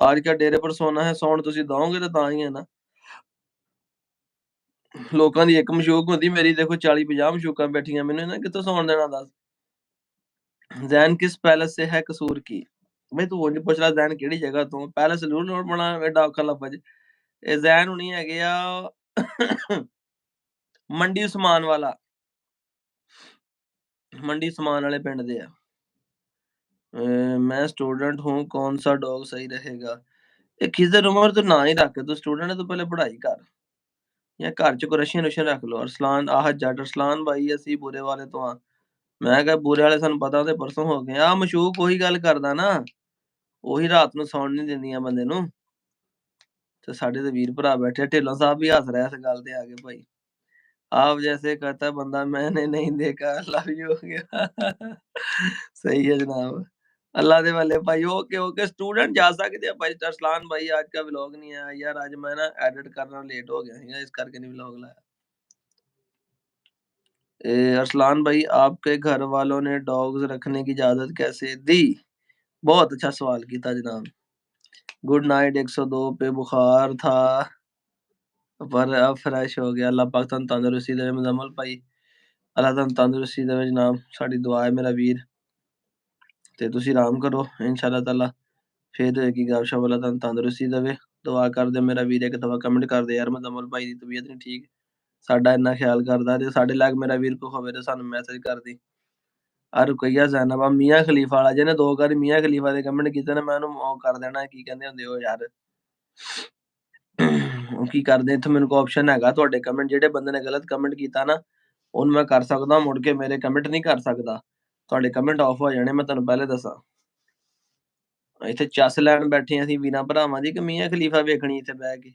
A: आज क्या डेरे पर सोना है, ਸੌਣ ਤੁਸੀਂ ਦਓਗੇ ਤਾਂ ਤਾਂ ਹੀ ਹੈ ਨਾ। ਲੋਕਾਂ ਦੀ ਇੱਕ ਮਸ਼ੂਕ ਹੁੰਦੀ, ਮੇਰੀ ਦੇਖੋ 40-50 ਮਸ਼ੂਕਾਂ ਬੈਠੀਆਂ, ਮੈਨੂੰ ਇਹਨਾਂ ਕਿੱਥੋਂ ਸੌਣ ਦੇਣਾ ਦੱਸ। ਜ਼ੈਨ ਕਿਸ ਪੈਲਸ से है कसूर की? ਬਈ ਤੂੰ ਉਂਝ ਪੁੱਛ ਲੈ ਜ਼ੈਨ ਕਿਹੜੀ ਜਗ੍ਹਾ ਤੋਂ। ਪੈਲਸ ਜ਼ਰੂਰ ਨੋਟ ਬਣਾ ਐਡਾ ਔਖਾ ਲਫ਼ਜ਼। ਇਹ ਜ਼ੈਨ ਹੁਣੀ ਹੈਗੇ ਆ ਮੰਡੀ ਉਸਮਾਨ ਵਾਲਾ। ਮੰਡੀ ਉਸਮਾਨ ਵਾਲੇ ਪਿੰਡ ਦੇ ਆ। मैं स्टूडेंट हूँ, कौन सा डॉग सही रहेगा? ਇਹ ਖਿਜ਼ਰ ਉਮਰ ਤੋਂ ਨਾ ਹੀ ਰੱਖ, ਤੂੰ ਸਟੂਡੈਂਟ ਹੈ, ਤੂੰ ਪਹਿਲੇ ਪੜ੍ਹਾਈ ਕਰ ਜਾਂ ਘਰ ਚ ਕੋਈ ਰਸ਼ੀਅਨ ਰੱਖ ਲਓ। ਅਰਸਲਾਨ ਆਹ ਜੱਟ ਅਰਸਲਾਨ ਭਾਈ ਅਸੀਂ ਬੂਰੇ ਵਾਲੇ ਤੋਂ ਆ। ਮੈਂ ਕਿਹਾ ਬੂਰੇ ਵਾਲੇ ਸਾਨੂੰ ਪਤਾ ਤੇ ਪਰਸੋਂ ਹੋ ਗਏ ਆ। ਮਸ਼ੂਕ ਉਹੀ ਗੱਲ ਕਰਦਾ ਨਾ, ਉਹੀ ਰਾਤ ਨੂੰ ਸੌਣ ਨਹੀਂ ਦਿੰਦੀਆਂ ਬੰਦੇ ਨੂੰ। ਤੇ ਸਾਡੇ ਤੇ ਵੀਰ ਭਰਾ ਬੈਠੇ, ਢਿੱਲੋਂ ਸਾਹਿਬ ਵੀ ਹੱਸ ਰਿਹਾ ਇਸ ਗੱਲ ਤੇ ਆ ਕੇ ਭਾਈ। आप जैसे कहता बंदा मैंने नहीं देखा लव यू हो गया। सही है जनाब। अल्लाह दे वाले भाई ओके ओके स्टूडेंट जा सकते हैं भाई अरसलान भाई आज का व्लॉग नहीं आया यार आज मैं ना एडिट करना लेट हो गया है इस करके नहीं व्लॉग लाया। अरसलान भाई आपके घर वालों ने डॉग्स रखने की इजाजत कैसे दी? बहुत अच्छा सवाल किया जनाब। गुड नाइट 102 पे बुखार था पर अब फ्रेश हो गया अल्लाह पाक ਤੁਹਾਨੂੰ ਤੰਦਰੁਸਤੀ ਦੇਵੇ ਮੁਜ਼ਮਲ ਭਾਈ ਅੱਲਾਹ ਤੁਹਾਨੂੰ ਤੰਦਰੁਸਤੀ ਦੇਵੇ ਜਨਾਬ ਸਾਡੀ ਦੁਆ ਹੈ ਮੇਰਾ ਵੀਰ ਤੇ ਤੁਸੀਂ ਆਰਾਮ ਕਰੋ ਇਨਸ਼ਾਅੱਲਾ ਤਾਲਾ ਫੇਰ ਹੋਏਗੀ ਗੱਲਸ਼ਪ ਅੱਲਾਹ ਤੁਹਾਨੂੰ ਤੰਦਰੁਸਤੀ ਦੇਵੇ ਦੁਆ ਕਰਦੇ ਮੇਰਾ ਵੀਰ ਇੱਕ ਦਫਾ ਕਮੈਂਟ ਕਰਦੇ ਯਾਰ ਮੁਜ਼ਮਲ ਭਾਈ ਦੀ ਤਬੀਅਤ ਨਹੀਂ ਠੀਕ ਸਾਡਾ ਇੰਨਾ ਖਿਆਲ ਕਰਦਾ ਤੇ ਸਾਡੇ ਲਾਗ ਮੇਰਾ ਵੀਰ ਕੋ ਹੋਵੇ ਤੇ ਸਾਨੂੰ ਮੈਸੇਜ ਕਰਦੀ ਆ ਰੁਕਈਆ ਜ਼ੈਨਬ ਆ ਮੀਆਂ ਖਲੀਫਾ ਵਾਲਾ ਜਿਹਨੇ ਦੋ ਵਾਰ ਮੀਆਂ ਖਲੀਫਾ ਦੇ ਕਮੈਂਟ ਕੀਤੇ ਨੇ ਮੈਂ ਉਹਨੂੰ ਉਹ ਕਰ ਦੇਣਾ ਕੀ ਕਹਿੰਦੇ ਹੁੰਦੇ ਉਹ ਯਾਰ ਉਹ ਕੀ ਕਰਦੇ ਇੱਥੇ ਮੈਨੂੰ ਕੋ ਆਪਸ਼ਨ ਹੈਗਾ ਤੁਹਾਡੇ ਕਮੈਂਟ ਜਿਹੜੇ ਬੰਦੇ ਨੇ ਗਲਤ ਕਮੈਂਟ ਕੀਤਾ ਨਾ ਉਹਨੂੰ ਮੈਂ ਕਰ ਸਕਦਾ ਮੁੜ ਕੇ ਮੇਰੇ ਕਮੈਂਟ ਨਹੀਂ ਕਰ ਸਕਦਾ ਤੁਹਾਡੇ ਕਮੈਂਟ ਆਫ ਹੋ ਜਾਣੇ ਮੈਂ ਤੁਹਾਨੂੰ ਪਹਿਲੇ ਦੱਸਾਂ ਇੱਥੇ ਚੱਸ ਲੈਣ ਬੈਠੇ ਅਸੀਂ ਵੀਰਾਂ ਭਰਾਵਾਂ ਦੀ ਕਿ ਮੀਆਂ ਖਲੀਫਾ ਵੇਖਣੀ ਇੱਥੇ ਬਹਿ ਕੇ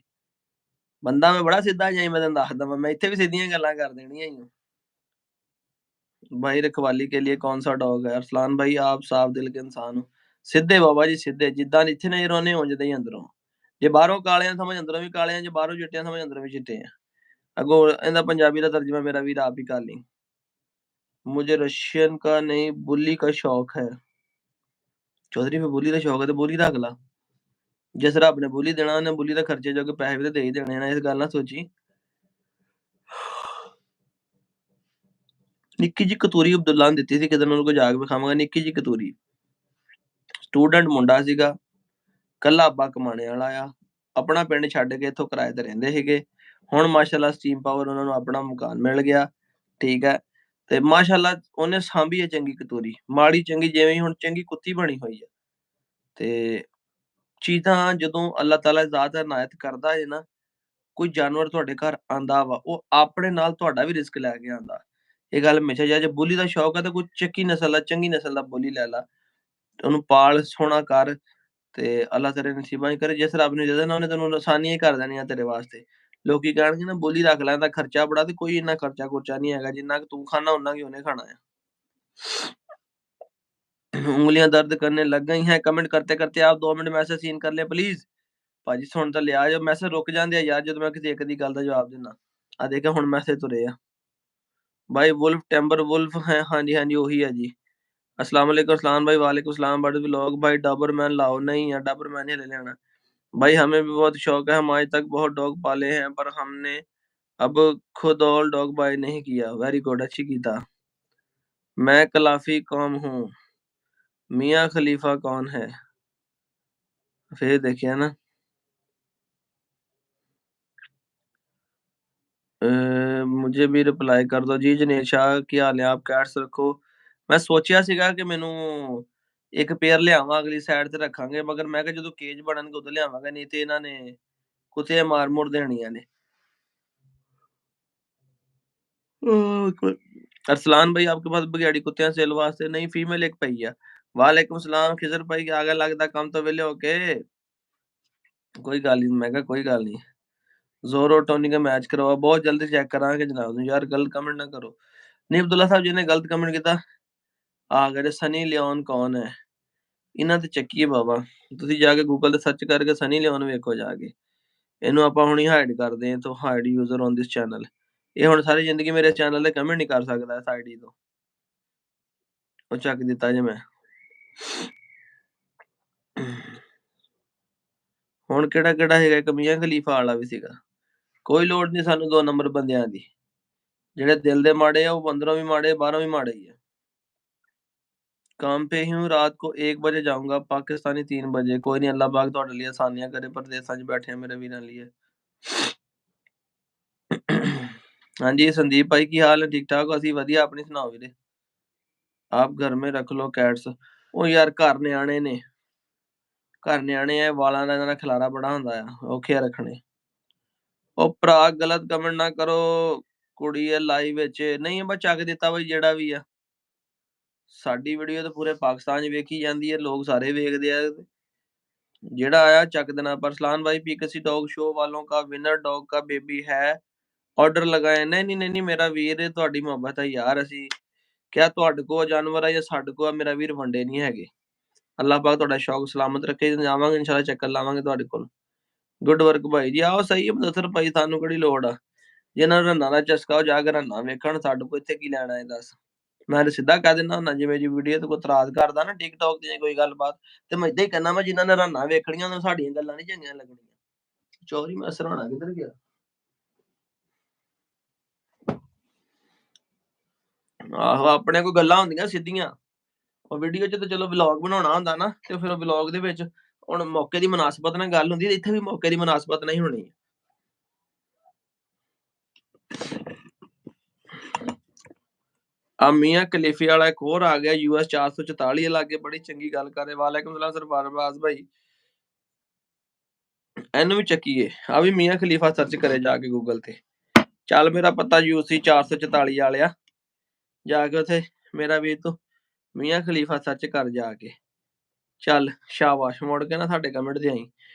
A: ਬੰਦਾ ਮੈਂ ਬੜਾ ਸਿੱਧਾ ਜਾਈ ਮੈਂ ਤੈਨੂੰ ਦੱਸ ਦਵਾਂ ਮੈਂ ਇੱਥੇ ਵੀ ਸਿੱਧੀਆਂ ਗੱਲਾਂ ਕਰ ਦੇਣੀਆਂ ਹੀ भाई रखवाली के लिए कौन सा डॉग है अरसलान भाई आप साफ दिल के इंसान हो ਸਿੱਧੇ ਬਾਬਾ ਜੀ ਸਿੱਧੇ ਜਿੱਦਾਂ ਇੱਥੇ ਨਜ਼ਰ ਆਉਂਦੇ ਹੋ ਜਿੱਦਾਂ ਹੀ ਅੰਦਰੋਂ ਜੇ ਬਾਹਰੋਂ ਕਾਲੇ ਆ ਸਮਝ ਅੰਦਰੋਂ ਵੀ ਕਾਲੇ ਆ ਜੇ ਬਾਹਰੋਂ ਚਿੱਟੇ ਆ ਸਮਝ ਅੰਦਰੋਂ ਵੀ ਚਿੱਟੇ ਆ अगो ਇਹਦਾ ਪੰਜਾਬੀ ਦਾ ਤਰਜਮਾ मेरा वीर आप ही कर ली मुझे रशियन का नहीं बुल्ली का शौक है चौधरी पे बुल्ली का शौक है तो बुल्ली रख ला जिस रब ने बुल्ली देना ਉਹਨੇ बुल्ली ਦਾ ਖਰਚੇ ਜੋ ਕਿ ਪੈਸੇ ਵੀ ਤੇ ਦੇ ਹੀ ਦੇਣੇ ਨੇ ਇਸ ਗੱਲ ਨਾ ਸੋਚੀ ਨਿੱਕੀ ਜੀ ਕਤੂਰੀ ਅਬਦੁੱਲਾ ਨੇ ਦਿੱਤੀ ਸੀ ਕਿਤੇ ਉਹਨਾਂ ਕੋ ਜਾ ਕੇ ਵਿਖਾਵਾਂਗਾ ਨਿੱਕੀ ਜੀ ਕਤੂਰੀ ਸਟੂਡੈਂਟ ਮੁੰਡਾ ਸੀਗਾ ਕੱਲਾ ਅੱਬਾ ਕਮਾਣੇ ਵਾਲਾ ਆ ਆਪਣਾ ਪਿੰਡ ਛੱਡ ਕੇ ਇੱਥੋਂ ਕਿਰਾਏ ਤੇ ਰਹਿੰਦੇ ਸੀਗੇ ਹੁਣ ਮਾਸ਼ਾਅੱਲਾ ਸਟੀਮ ਪਾਵਰ ਉਹਨਾਂ ਨੂੰ ਆਪਣਾ ਮਕਾਨ ਮਿਲ ਗਿਆ ਠੀਕ ਹੈ ਤੇ ਮਾਸ਼ਾਅੱਲਾ ਉਹਨੇ ਸਾਂਭੀ ਹੈ ਚੰਗੀ ਕਤੂਰੀ ਮਾੜੀ ਚੰਗੀ ਜਿਵੇਂ ਹੀ ਹੁਣ ਚੰਗੀ ਕੁੱਤੀ ਬਣੀ ਹੋਈ ਹੈ ਤੇ ਚੀਜ਼ਾਂ ਜਦੋਂ ਅੱਲਾਹ ਤਾਲਾ ਜ਼ਾਤ ਇਨਾਇਤ ਕਰਦਾ ਹੈ ਨਾ ਕੋਈ ਜਾਨਵਰ ਤੁਹਾਡੇ ਘਰ ਆਂਦਾ ਵਾ ਉਹ ਆਪਣੇ ਨਾਲ ਤੁਹਾਡਾ ਵੀ ਰਿਸਕ ਲੈ ਕੇ ਆਂਦਾ ਇਹ ਗੱਲ ਹਮੇਸ਼ਾ ਜੇ ਬੋਲੀ ਦਾ ਸ਼ੌਕ ਹੈ ਤਾਂ ਕੋਈ ਚੱਕੀ ਨਸਲ ਦਾ ਚੰਗੀ ਨਸਲ ਦਾ ਬੋਲੀ ਲੈ ਲਾ ਉਹਨੂੰ ਪਾਲ ਸੋਹਣਾ ਕਰ ਤੇ ਅੱਲਾਹ ਤੇਰੇ ਨਸੀਬਾਂ 'ਚ ਕਰੇ ਜਿਸ ਰੱਬ ਨੇ ਦੇ ਦੇਣਾ ਉਹਨੇ ਤੈਨੂੰ ਆਸਾਨੀਆਂ ਹੀ ਕਰ ਦੇਣੀਆਂ ਤੇਰੇ ਵਾਸਤੇ ਲੋਕੀ ਕਹਿਣਗੇ ਨਾ ਬੋਲੀ ਰੱਖ ਲੈ ਇਹਦਾ ਖਰਚਾ ਬੜਾ ਤੇ ਕੋਈ ਇੰਨਾ ਖਰਚਾ ਖੁਰਚਾ ਨਹੀਂ ਹੈਗਾ ਜਿੰਨਾ ਕਿ ਤੂੰ ਖਾਣਾ ਉਨਾ ਹੀ ਉਹਨੇ ਖਾਣਾ है ਉਂਗਲੀਆਂ ਦਰਦ करने लग गई हैं कमेंट करते करते आप 2 ਮਿੰਟ ਮੈਸੇਜ ਸੀਨ ਕਰ ਲਿਆ ਪਲੀਜ਼ ਭਾਜੀ ਸੁਣ ਤਾਂ ਲਿਆ ਜੋ ਮੈਸੇਜ ਰੁਕ ਜਾਂਦੇ ਆ ਯਾਰ ਜਦੋਂ ਮੈਂ ਕਿਸੇ ਇੱਕ ਦੀ ਗੱਲ ਦਾ ਜਵਾਬ ਦਿੰਦਾ ਆ ਦੇਖਿਆ ਹੁਣ ਮੈਸੇਜ ਤੁਰੇ ਆ भाई वुल्फ टेम्बर वुल्फ है हाँ जी वही है जी अस्सलाम वालेकुम अस्सलाम भाई वालेकुम सलाम बड़े व्लॉग भाई डॉबरमैन लाओ नहीं यार डॉबरमैन ही ले लेना भाई हमें भी बहुत शौक है हम आज तक बहुत डॉग पाले हैं पर हमने अब खुद और डॉग बाय नहीं किया वेरी गुड अच्छी की था मैं कलाफी कौम हूँ मियाँ खलीफा कौन है फिर देखिए ना ਮੁਝੇ ਵੀ ਰਿਪਲਾਈ ਕਰ ਦਿਓ ਜੀ ਜਨੇਸ਼ ਸ਼ਾਹ ਕੀ ਹਾਲ ਹੈ ਆਪ ਕੈਟਸ ਰੱਖੋ ਮੈਂ ਸੋਚਿਆ ਸੀਗਾ ਕਿ ਮੈਨੂੰ ਇੱਕ ਪੇਅਰ ਲਿਆਵਾਂ ਅਗਲੀ ਸਾਈਡ ਤੇ ਰੱਖਾਂਗੇ ਮਗਰ ਮੈਂ ਕਿਹਾ ਜਦੋਂ ਕੇਜ ਬਣਨਗੇ ਉਦੋਂ ਲਿਆਵਾਂਗਾ ਨਹੀਂ ਤੇ ਇਹਨਾਂ ਨੇ ਕੁੱਤੇ ਮਾਰ ਮੁਰ ਦੇਣੀਆਂ ਨੇ अरसलान भाई आपके पास बघेड़ी कुत्तियां सेल वास्ते नहीं फीमेल एक पई है वालेकुम सलाम खिजर भाई के आगे लगदा काम तो वेले होके कोई गल नहीं मैं कहा कोई गल नहीं जोरो टोनी का मैच करवा बहुत जल्दी चेक करांगे जनाब यार गलत कमेंट ना करो नहीं अब्दुल्ला साहब जी ने गलत कमेंट किया आ गए सनी लियोन कौन है ਇਹਨਾਂ ਤੇ ਚੱਕੀਏ ਬਾਬਾ ਤੁਸੀਂ ਜਾ ਕੇ ਗੂਗਲ ਤੇ ਸਰਚ ਕਰਕੇ ਸਨੀ ਲਿਓਨ ਵੇਖੋ ਜਾ ਕੇ ਇਹਨੂੰ ਆਪਾਂ ਹੁਣੀ ਹਾਈਡ ਕਰਦੇ ਹਾਂ ਤੋਂ hide user on this channel ਇਹ ਹੁਣ ਸਾਰੀ ਜ਼ਿੰਦਗੀ ਮੇਰੇ ਚੈਨਲ ਤੇ ਕਮੈਂਟ ਨਹੀਂ ਕਰ ਸਕਦਾ ਇਸ ਆਈਡੀ ਤੋਂ ਉਹ ਚੱਕ ਦਿੱਤਾ ਜੇ ਮੈਂ ਹੁਣ ਕਿਹੜਾ ਹੈਗਾ ਇੱਕ ਮੀਆਂ ਖਲੀਫਾ ਵਾਲਾ ਵੀ ਸੀਗਾ ਕੋਈ ਲੋੜ ਨਹੀਂ ਸਾਨੂੰ 2 ਨੰਬਰ ਬੰਦਿਆਂ ਦੀ ਜਿਹੜੇ ਦਿਲ ਦੇ ਮਾੜੇ ਆ ਉਹ ਅੰਦਰੋਂ ਵੀ ਮਾੜੇ ਬਾਹਰੋਂ ਵੀ ਮਾੜੇ ਹੀ ਆ काम पे ही हूँ रात को 1 बजे जाऊँगा पाकिस्तानी 3 बजे कोई नहीं अल्लाह पाक ਤੁਹਾਡੇ ਲਈ ਆਸਾਨੀਆਂ करे परदेसां 'ਚ बैठे हैं मेरे ਵੀਰਾਂ ਲਈ हाँ जी संदीप भाई की हाल है ठीक ठाक ਅਸੀਂ ਵਧੀਆ ਆਪਣੀ ਸੁਣਾਓ ਵੀਰੇ आप घर में रख लो कैट्स ਉਹ ਯਾਰ ਘਰ ਨਿਆਣੇ ਆ ਵਾਲਾਂ ਦਾ ਇਹਨਾਂ ਦਾ ਖਿਲਾਰਾ ਬੜਾ ਹੁੰਦਾ ਆ ਔਖੇ ਆ ਰੱਖਣੇ ਉਹ ਭਰਾ ਗਲਤ ਕਮੈਂਟ ਨਾ ਕਰੋ ਕੁੜੀ ਹੈ ਲਾਈਵ ਵਿੱਚ ਨਹੀਂ ਬਸ ਚੱਕ ਦਿੱਤਾ ਬਈ ਜਿਹੜਾ ਵੀ ਆ ਸਾਡੀ ਵੀਡੀਓ ਤਾਂ ਪੂਰੇ ਪਾਕਿਸਤਾਨ 'ਚ ਵੇਖੀ ਜਾਂਦੀ ਹੈ ਲੋਕ ਸਾਰੇ ਵੇਖਦੇ ਆ जेड़ा आया चक देना पर सलान भाई पीकेसी डॉग शो वालों का विनर डॉग का बेबी है ਆਰਡਰ ਲਗਾਏ। ਨਹੀਂ ਮੇਰਾ ਵੀਰ ਤੁਹਾਡੀ ਮੁਹੱਬਤ ਹੈ ਯਾਰ, ਅਸੀਂ ਕਿਆ ਤੁਹਾਡੇ ਕੋਲ ਜਾਨਵਰ ਆ ਜਾਂ ਸਾਡੇ ਕੋਲ ਆ, ਮੇਰਾ ਵੀਰ ਵੰਡੇ ਨਹੀਂ ਹੈਗੇ। ਅੱਲਾਹ ਪਾਕ ਤੁਹਾਡਾ ਸ਼ੌਕ ਸਲਾਮਤ ਰੱਖੇ। ਜਾਵਾਂਗੇ ਇਨਸ਼ਾਅੱਲਾ, ਚੱਕਰ ਲਾਵਾਂਗੇ ਤੁਹਾਡੇ ਕੋਲ। ਗੁੱਡ ਵਰਕ ਭਾਈ ਜੀ। ਆਓ ਸਹੀ ਹੈ ਮੁਦੱਸਰ ਭਾਈ, ਸਾਨੂੰ ਕਿਹੜੀ ਲੋੜ ਆ। ਜਿਹਨਾਂ ਨੂੰ ਰੰਨਾਂ ਦਾ ਚਸਕਾ ਉਹ ਜਾ ਕੇ ਰੰਨਾਂ ਵੇਖਣ, ਸਾਡੇ ਕੋਲ ਇੱਥੇ ਕੀ ਲੈਣਾ ਹੈ ਦੱਸ। ਮੈਂ ਤਾਂ ਸਿੱਧਾ ਕਹਿ ਦਿੰਦਾ ਹੁੰਦਾ, ਜਿਵੇਂ ਜੀ ਵੀਡੀਓ ਤੇ ਕੋਈ ਇਤਰਾਜ਼ ਕਰਦਾ ਨਾ ਟਿਕਟੌਕ ਤੇ ਕੋਈ ਗੱਲਬਾਤ, ਤੇ ਮੈਂ ਏਦਾਂ ਹੀ ਕਹਿਣਾ ਵਾ, ਜਿਨ੍ਹਾਂ ਨੇ ਰੰਨਾਂ ਵੇਖਣੀਆਂ ਉਹਨਾਂ ਸਾਡੀਆਂ ਗੱਲਾਂ ਨਹੀਂ ਚੰਗੀਆਂ ਲੱਗਣੀਆਂ। ਚੋਰੀ ਮੈਂ ਸਰਾਣਾ ਕਿੱਧਰ ਗਿਆ? ਆਹੋ, ਆਪਣੇ ਕੋਈ ਗੱਲਾਂ ਹੁੰਦੀਆਂ ਸਿੱਧੀਆਂ, ਉਹ ਵੀਡੀਓ 'ਚ ਤਾਂ ਚਲੋ ਵਲੌਗ ਬਣਾਉਣਾ ਹੁੰਦਾ ਨਾ, ਤੇ ਫਿਰ ਉਹ ਵਲੌਗ ਦੇ ਵਿੱਚ ਹੁਣ ਮੌਕੇ ਦੀ ਮੁਨਾਸਬਤ ਨਾਲ ਗੱਲ ਹੁੰਦੀ, ਇੱਥੇ ਵੀ ਮੌਕੇ ਦੀ ਮੁਨਾਸਬਤ ਨਹੀਂ ਹੋਣੀ। ਆ ਮੀਆਂ ਖਲੀਫੇ ਵਾਲਾ ਇੱਕ ਹੋਰ ਆ ਗਿਆ, US 444 ਲਾਗੇ, ਬੜੀ ਚੰਗੀ ਗੱਲ ਕਰ ਰਹੇ। ਵਾਲੇਕੁਮ ਸਲਾਮ ਸਰਦਾਰ ਅਰਬਾਜ਼ ਭਾਈ। ਇਹਨੂੰ ਵੀ ਚੱਕੀਏ, ਆ ਵੀ ਮੀਆਂ ਖਲੀਫਾ ਸਰਚ ਕਰੇ ਜਾ ਕੇ ਗੂਗਲ ਤੇ। ਚੱਲ ਮੇਰਾ ਪਤਾ UC 444 ਵਾਲਿਆ, ਜਾ ਕੇ ਉੱਥੇ ਮੇਰਾ ਵੀਰ ਤੂੰ ਮੀਆਂ ਖਲੀਫਾ ਸਰਚ ਕਰ ਜਾ ਕੇ। ਚੱਲ ਸ਼ਾਬਾਸ਼, ਮੁੜ ਕੇ ਨਾ ਸਾਡੇ ਕਮੈਂਟ ਤੇ ਆਈ।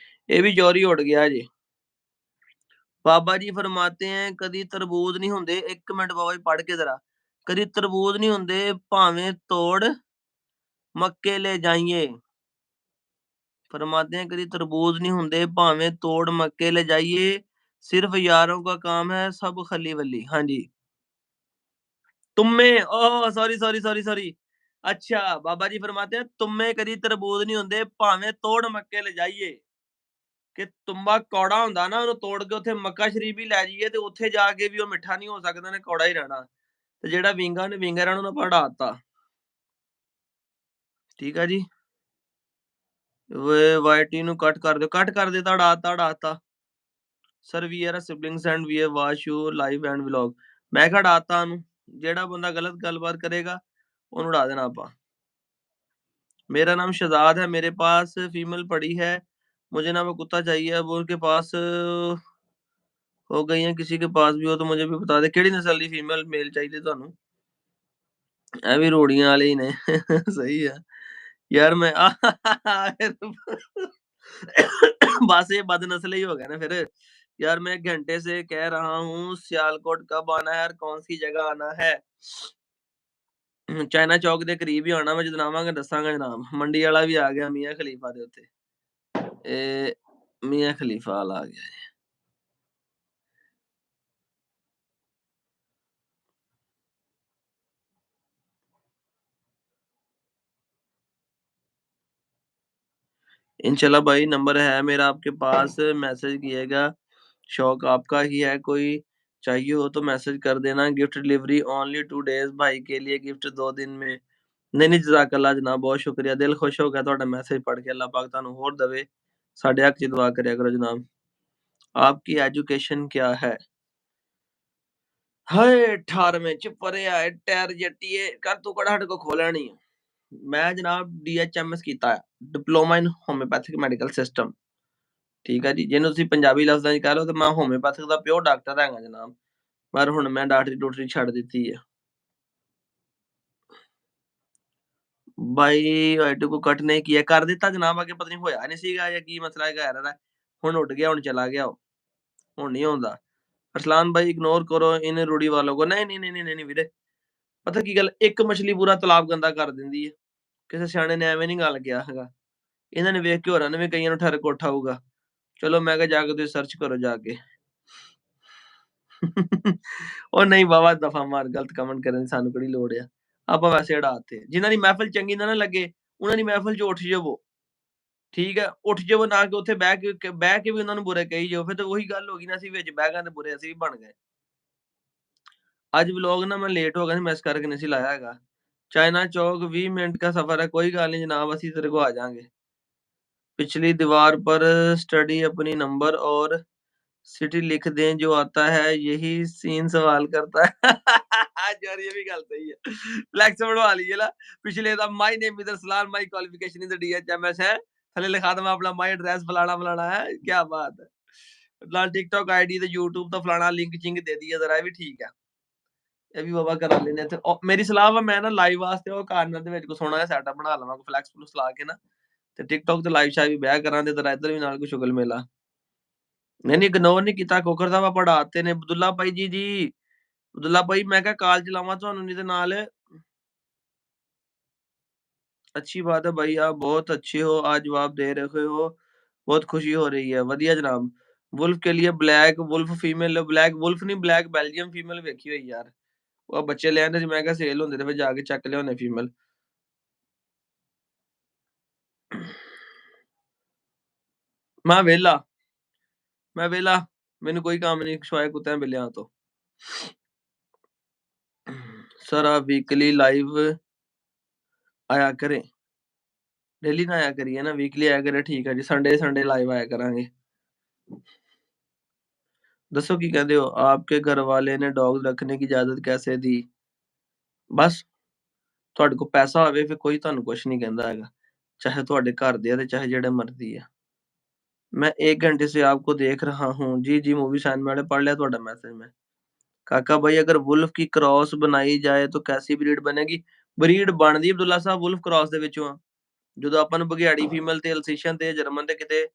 A: ਇਹ ਵੀ ਚੋਰੀ ਉੱਡ ਗਿਆ ਜੀ। ਬਾਬਾ ਜੀ ਫਰਮਾਤੇ ਹੈ ਕਦੀ ਤਰਬੂਜ ਨਹੀਂ ਹੁੰਦੇ। ਇੱਕ ਮਿੰਟ ਬਾਬਾ ਜੀ ਪੜ੍ਹ ਕੇ ਜ਼ਰਾ। ਕਦੀ ਤਰਬੂਜ ਨਹੀਂ ਹੁੰਦੇ ਭਾਵੇਂ ਤੋੜ ਮੱਕੇ ਲੈ ਜਾਈਏ। फरमाते हैं कभी तरबूज नहीं होंगे भावे तोड़ मक्के ले जाइए, सिर्फ यारों का काम है सब खली वली। हाँ जी, तुम्हें oh sorry sorry sorry sorry, अच्छा बाबा जी फरमाते हैं तुम्हें कभी तरबूज नहीं होंगे भावे तोड़ मक्के ले जाइए, कि तुम्बा कौड़ा ਹੁੰਦਾ ਨਾ ਉਹਨੂੰ ਤੋੜ ਕੇ ਉੱਥੇ ਮੱਕਾ ਸ਼ਰੀਫ ਵੀ ਲੈ ਜਾਈਏ ਤੇ ਉੱਥੇ ਜਾ ਕੇ ਵੀ ਉਹ ਮਿੱਠਾ ਨਹੀਂ ਹੋ ਸਕਦਾ, ਨੇ ਕੌੜਾ ਹੀ ਰਹਿਣਾ। ਤੇ ਜਿਹੜਾ ਵਿੰਗਾ ਉਹਨੇ ਵਿੰਗਾ ਰਹਿਣਾ ਉਹਨੂੰ ਪੜਾਤਾ। ਠੀਕ ਆ ਜੀ, ਵੇ ਵਾਈਟੀ ਨੂੰ ਕੱਟ ਕਰ ਦਿਓ, ਕੱਟ ਕਰ ਦਿੱਤਾ, ਅੜਾਤਾ। Sir we are siblings and we watch you live and vlog. ਮੈਂ ਕਿਹਾ ਅੜਾਤਾ ਉਹਨੂੰ, ਜਿਹੜਾ ਬੰਦਾ ਗਲਤ ਗੱਲਬਾਤ ਕਰੇਗਾ ਉਹਨੂੰ ਉਡਾ ਦੇਣਾ ਆਪਾਂ। मेरा नाम शहजाद है, मेरे पास फीमेल पड़ी है, मुझे ना वो कुत्ता चाहिए, वो उनके पास हो गई है, किसी के पास भी हो तो मुझे भी बता दे। ਕਿਹੜੀ ਨਸਲ ਦੀ ਫੀਮੇਲ ਮੇਲ ਚਾਹੀਦੀ ਤੁਹਾਨੂੰ? ਇਹ ਵੀ ਰੋੜੀਆਂ ਵਾਲੇ ਹੀ ਨੇ। ਸਹੀ ਆ ਯਾਰ। ਮੈਂ बस ये बदनस्ल ही हो गया ना फिर। यार मैं घंटे से कह रहा हूँ सियालकोट कब आना है और कौन सी जगह आना है। ਚਾਈਨਾ ਚੌਕ ਦੇ ਕਰੀਬ ਹੀ ਆਉਣਾ ਮੈਂ, ਜਦੋਂ ਆਵਾਂਗਾ ਦੱਸਾਂਗਾ ਜਨਾਬ। ਮੰਡੀ ਵਾਲਾ ਵੀ ਆ ਗਿਆ ਮੀਆਂ ਖਲੀਫਾ ਦੇ ਉੱਤੇ। ਇਹ ਮੀਆਂ ਖਲੀਫਾ ਵਾਲਾ ਆ ਗਿਆ। इंशाल्लाह भाई नंबर है मेरा आपके पास, मैसेज किएगा। शौक आपका ही है, कोई चाहिए हो तो मैसेज कर देना। गिफ्ट डिलीवरी ओनली 2 डेज, भाई के लिए गिफ्ट 2 दिन में। नहीं जज़ाकल्लाह जनाब, बहुत शुक्रिया, दिल खुश हो गया ਤੁਹਾਡਾ ਮੈਸੇਜ ਪੜ੍ਹ ਕੇ। ਅੱਲਾਹ ਪਾਕ ਤੁਹਾਨੂੰ ਹੋਰ ਦਵੇ, ਸਾਡੇ ਹੱਕ 'ਚ ਦੁਆ ਕਰਿਆ ਕਰੋ ਜਨਾਬ। आपकी एजुकेशन क्या है? ਹਾਏ 18ਵੇਂ ਚ ਪੜਿਆ ਹੈ ਟਾਇਰ ਜੱਟੀਏ, ਕਰ ਤੂੰ ਕਿਹੜਾ ਸਾਡੇ ਕੋਲ ਖੋਲਿਆ ਨਹੀਂ। ਮੈਂ ਜਨਾਬ DHMS ਕੀਤਾ ਹੈ, diploma in homeopathic medical system. ਠੀਕ ਹੈ ਜੀ, ਜਿਹਨੂੰ ਤੁਸੀਂ ਪੰਜਾਬੀ ਲਫ਼ਜ਼ਾਂ 'ਚ ਕਹਿ ਲਓ ਤੇ ਮੈਂ ਹੋਮਿਓਪੈਥਿਕ ਦਾ ਪਿਓਰ ਡਾਕਟਰ ਹੈਗਾ ਜਨਾਬ, ਪਰ ਹੁਣ ਮੈਂ ਡਾਕਟਰੀ ਛੱਡ ਦਿੱਤੀ ਹੈ। ਬਾਈ ਆਈਟੀ ਕੋ ਕੱਟ ਨਹੀਂ ਕੀਆ, ਕਰ ਦਿੱਤਾ ਜਨਾਬ, ਅੱਗੇ ਪਤਾ ਨਹੀਂ ਹੋਇਆ ਨਹੀਂ ਸੀਗਾ ਜਾਂ ਕੀ ਮਸਲਾ ਹੈਗਾ ਯਾਰ। ਹੁਣ ਉੱਡ ਗਿਆ, ਹੁਣ ਚਲਾ ਗਿਆ ਉਹ, ਹੁਣ ਨਹੀਂ ਆਉਂਦਾ। ਅਰਸਲਾਨ ਭਾਈ ਇਗਨੋਰ ਕਰੋ ਇਨ ਰੂੜੀ ਵਾਲੋਂ ਕੋ। ਨਹੀਂ ਵੀਰੇ, ਪਤਾ ਕੀ ਗੱਲ, ਇੱਕ ਮਛਲੀ ਪੂਰਾ ਤਲਾਬ ਗੰਦਾ ਕਰ ਦਿੰਦੀ ਹੈ। ਕਿਸੇ ਸਿਆਣੇ ਨੇ ਐਵੇਂ ਨਹੀਂ ਗੱਲ ਕਿਹਾ ਹੈਗਾ, ਇਹਨਾਂ ਨੇ ਵੇਖ ਕੇ ਹੋਰਾਂ ਨੇ ਵੀ ਕਈਆਂ ਨੂੰ ਠਰ ਕੋਠਾ ਹੋਊਗਾ। ਚਲੋ ਮੈਂ ਕਿਹਾ ਜਾ ਕੇ ਤੁਸੀਂ ਸਰਚ ਕਰੋ ਜਾ ਕੇ। ਉਹ ਨਹੀਂ ਬਾਬਾ ਦਫਾ ਮਾਰ, ਗਲਤ ਕਮੈਂਟ ਕਰਨ ਦੀ ਸਾਨੂੰ ਕਿਹੜੀ ਲੋੜ ਆ। ਆਪਾਂ ਵੈਸੇ ਉਡਾਤੇ, ਜਿਨ੍ਹਾਂ ਦੀ ਮਹਿਫਲ ਚੰਗੀ ਨਾ ਲੱਗੇ ਉਹਨਾਂ ਦੀ ਮਹਿਫਲ 'ਚ ਉੱਠ ਜਾਵੋ। ਠੀਕ ਹੈ, ਉੱਠ ਜਾਵੋ, ਨਾ ਕਿ ਉੱਥੇ ਬਹਿ ਕੇ ਵੀ ਉਹਨਾਂ ਨੂੰ ਬੁਰੇ ਕਹੀ ਜਾਓ। ਫਿਰ ਤਾਂ ਉਹੀ ਗੱਲ ਹੋ ਗਈ ਨਾ, ਅਸੀਂ ਵਿੱਚ ਬਹਿ ਗਏ ਤੇ ਬੁਰੇ ਅਸੀਂ ਵੀ ਬਣ ਗਏ। ਅੱਜ ਵਲੌਗ ਨਾ ਮੈਂ ਲੇਟ ਹੋ ਗਿਆ ਸੀ, ਮੈਂ ਇਸ ਕਰਕੇ ਨਹੀਂ ਸੀ ਲਾਇਆ ਹੈਗਾ। ਚਾइना चौक 20 मिनट का सफर है, कोई गल नहीं जनाब, ਅਸੀਂ तेरे को आ जाएंगे। पिछली दीवार पर स्टडी अपनी नंबर और सिटी लिख दें, जो आता है यही सीन सवाल करता है। यार ये भी गल सही है, फ्लैक्स बनवा लीजिए ना। पिछले दा my name is Arsalan, my qualification is DHMS है, थले लिखा दूं अपना माय एड्रेस फलाना है। क्या बात है। ना टिकटॉक आईडी ਤੇ YouTube ਦਾ ਫਲਾਣਾ ਲਿੰਕ ਚਿੰਗ ਦੇ ਦਈਏ ਜ਼ਰਾ, ਇਹ ਵੀ ਠੀਕ ਹੈ। ਇਹ ਵੀ ਬਾਬਾ ਕਰਾ ਲੈਨੇ ਤੇ ਮੇਰੀ ਸਲਾਹ ਵਾ, ਮੈਂ ਨਾ ਲਾਈਵ ਵਾਸਤੇ ਉਹ ਕਾਰਨਰ ਦੇ ਵਿੱਚ ਕੋ ਸੋਹਣਾ ਜਿਹਾ ਸੈਟਅਪ ਬਣਾ ਲਵਾਂ, ਕੋਈ ਫਲੈਕਸ ਫਲੂਕਸ ਲਾ ਕੇ ਨਾ, ਤੇ ਟਿਕਟੌਕ ਤੇ ਲਾਈਵ ਸ਼ਾਇਦ ਵੀ ਬਹਿ ਕਰਾਂ ਤੇ ਤੇਰਾ ਇੱਧਰ ਵੀ ਨਾਲ ਕੋਈ ਸ਼ੁਗਲ ਮੇਲਾ। नहीं इग्नोर नहीं किया कोकर साहब पढ़ाते ने अब्दुल्ला भाई जी अब्दुल्ला भाई मैं क्या कॉल चलावा ਤੁਹਾਨੂੰ नहीं ते नाल अच्छी बात है भाई आप बहुत अच्छे हो आज जवाब दे रहे हो बहुत खुशी हो रही है वधिया जनाब वुल्फ के लिए black wolf female black wolf नहीं ब्लैक बेल्जियम फीमेल वेखी हुई यार वो बच्चे ले आने मैं क्या सेल होंदे ते फिर जाके चक ले होने फीमेल मैं वेला मैं वेला मैंने कोई काम नहीं सिवाय कुत्ते बिल्लियां तो सर आप वीकली लाइव आया करें डेली ना आया करिए ना वीकली आया करे ठीक है जी संडे संडे लाइव आया करांगे दसो की कहते हो आपके घर वाले ने डॉग रखने की इजाजत कैसे दी बस ਤੁਹਾਡੇ ਕੋਲ ਪੈਸਾ ਹੋਵੇ ਫਿਰ ਕੋਈ ਤੁਹਾਨੂੰ ਕੁਝ ਨਹੀਂ ਕਹਿੰਦਾ ਹੈਗਾ ਚਾਹੇ ਤੁਹਾਡੇ ਘਰ ਦੇ ਆ ਤੇ ਚਾਹੇ ਜਿਹੜੇ ਮਰਜ਼ੀ ਆ मैं 1 घंटे से आपको देख रहा हूँ जी जी मूवी साइन मैंने पढ़ लिया ਤੁਹਾਡਾ मैसेज में काका भाई अगर वुल्फ की क्रॉस बनाई जाए तो कैसी ब्रीड बनेगी ਬਰੀਡ ਬਣਦੀ ਅਬਦੁੱਲਾ ਸਾਹਿਬ ਵੁਲਫ ਕ੍ਰਾਸ ਦੇ ਵਿੱਚੋਂ ਆ ਜਦੋਂ ਆਪਾਂ ਨੂੰ ਬਘਿਆੜੀ ਫੀਮੇਲ ਤੇ ਅਲਸੀਸ਼ਨ ਤੇ ਜਰਮਨ ਤੇ ਕਿਤੇ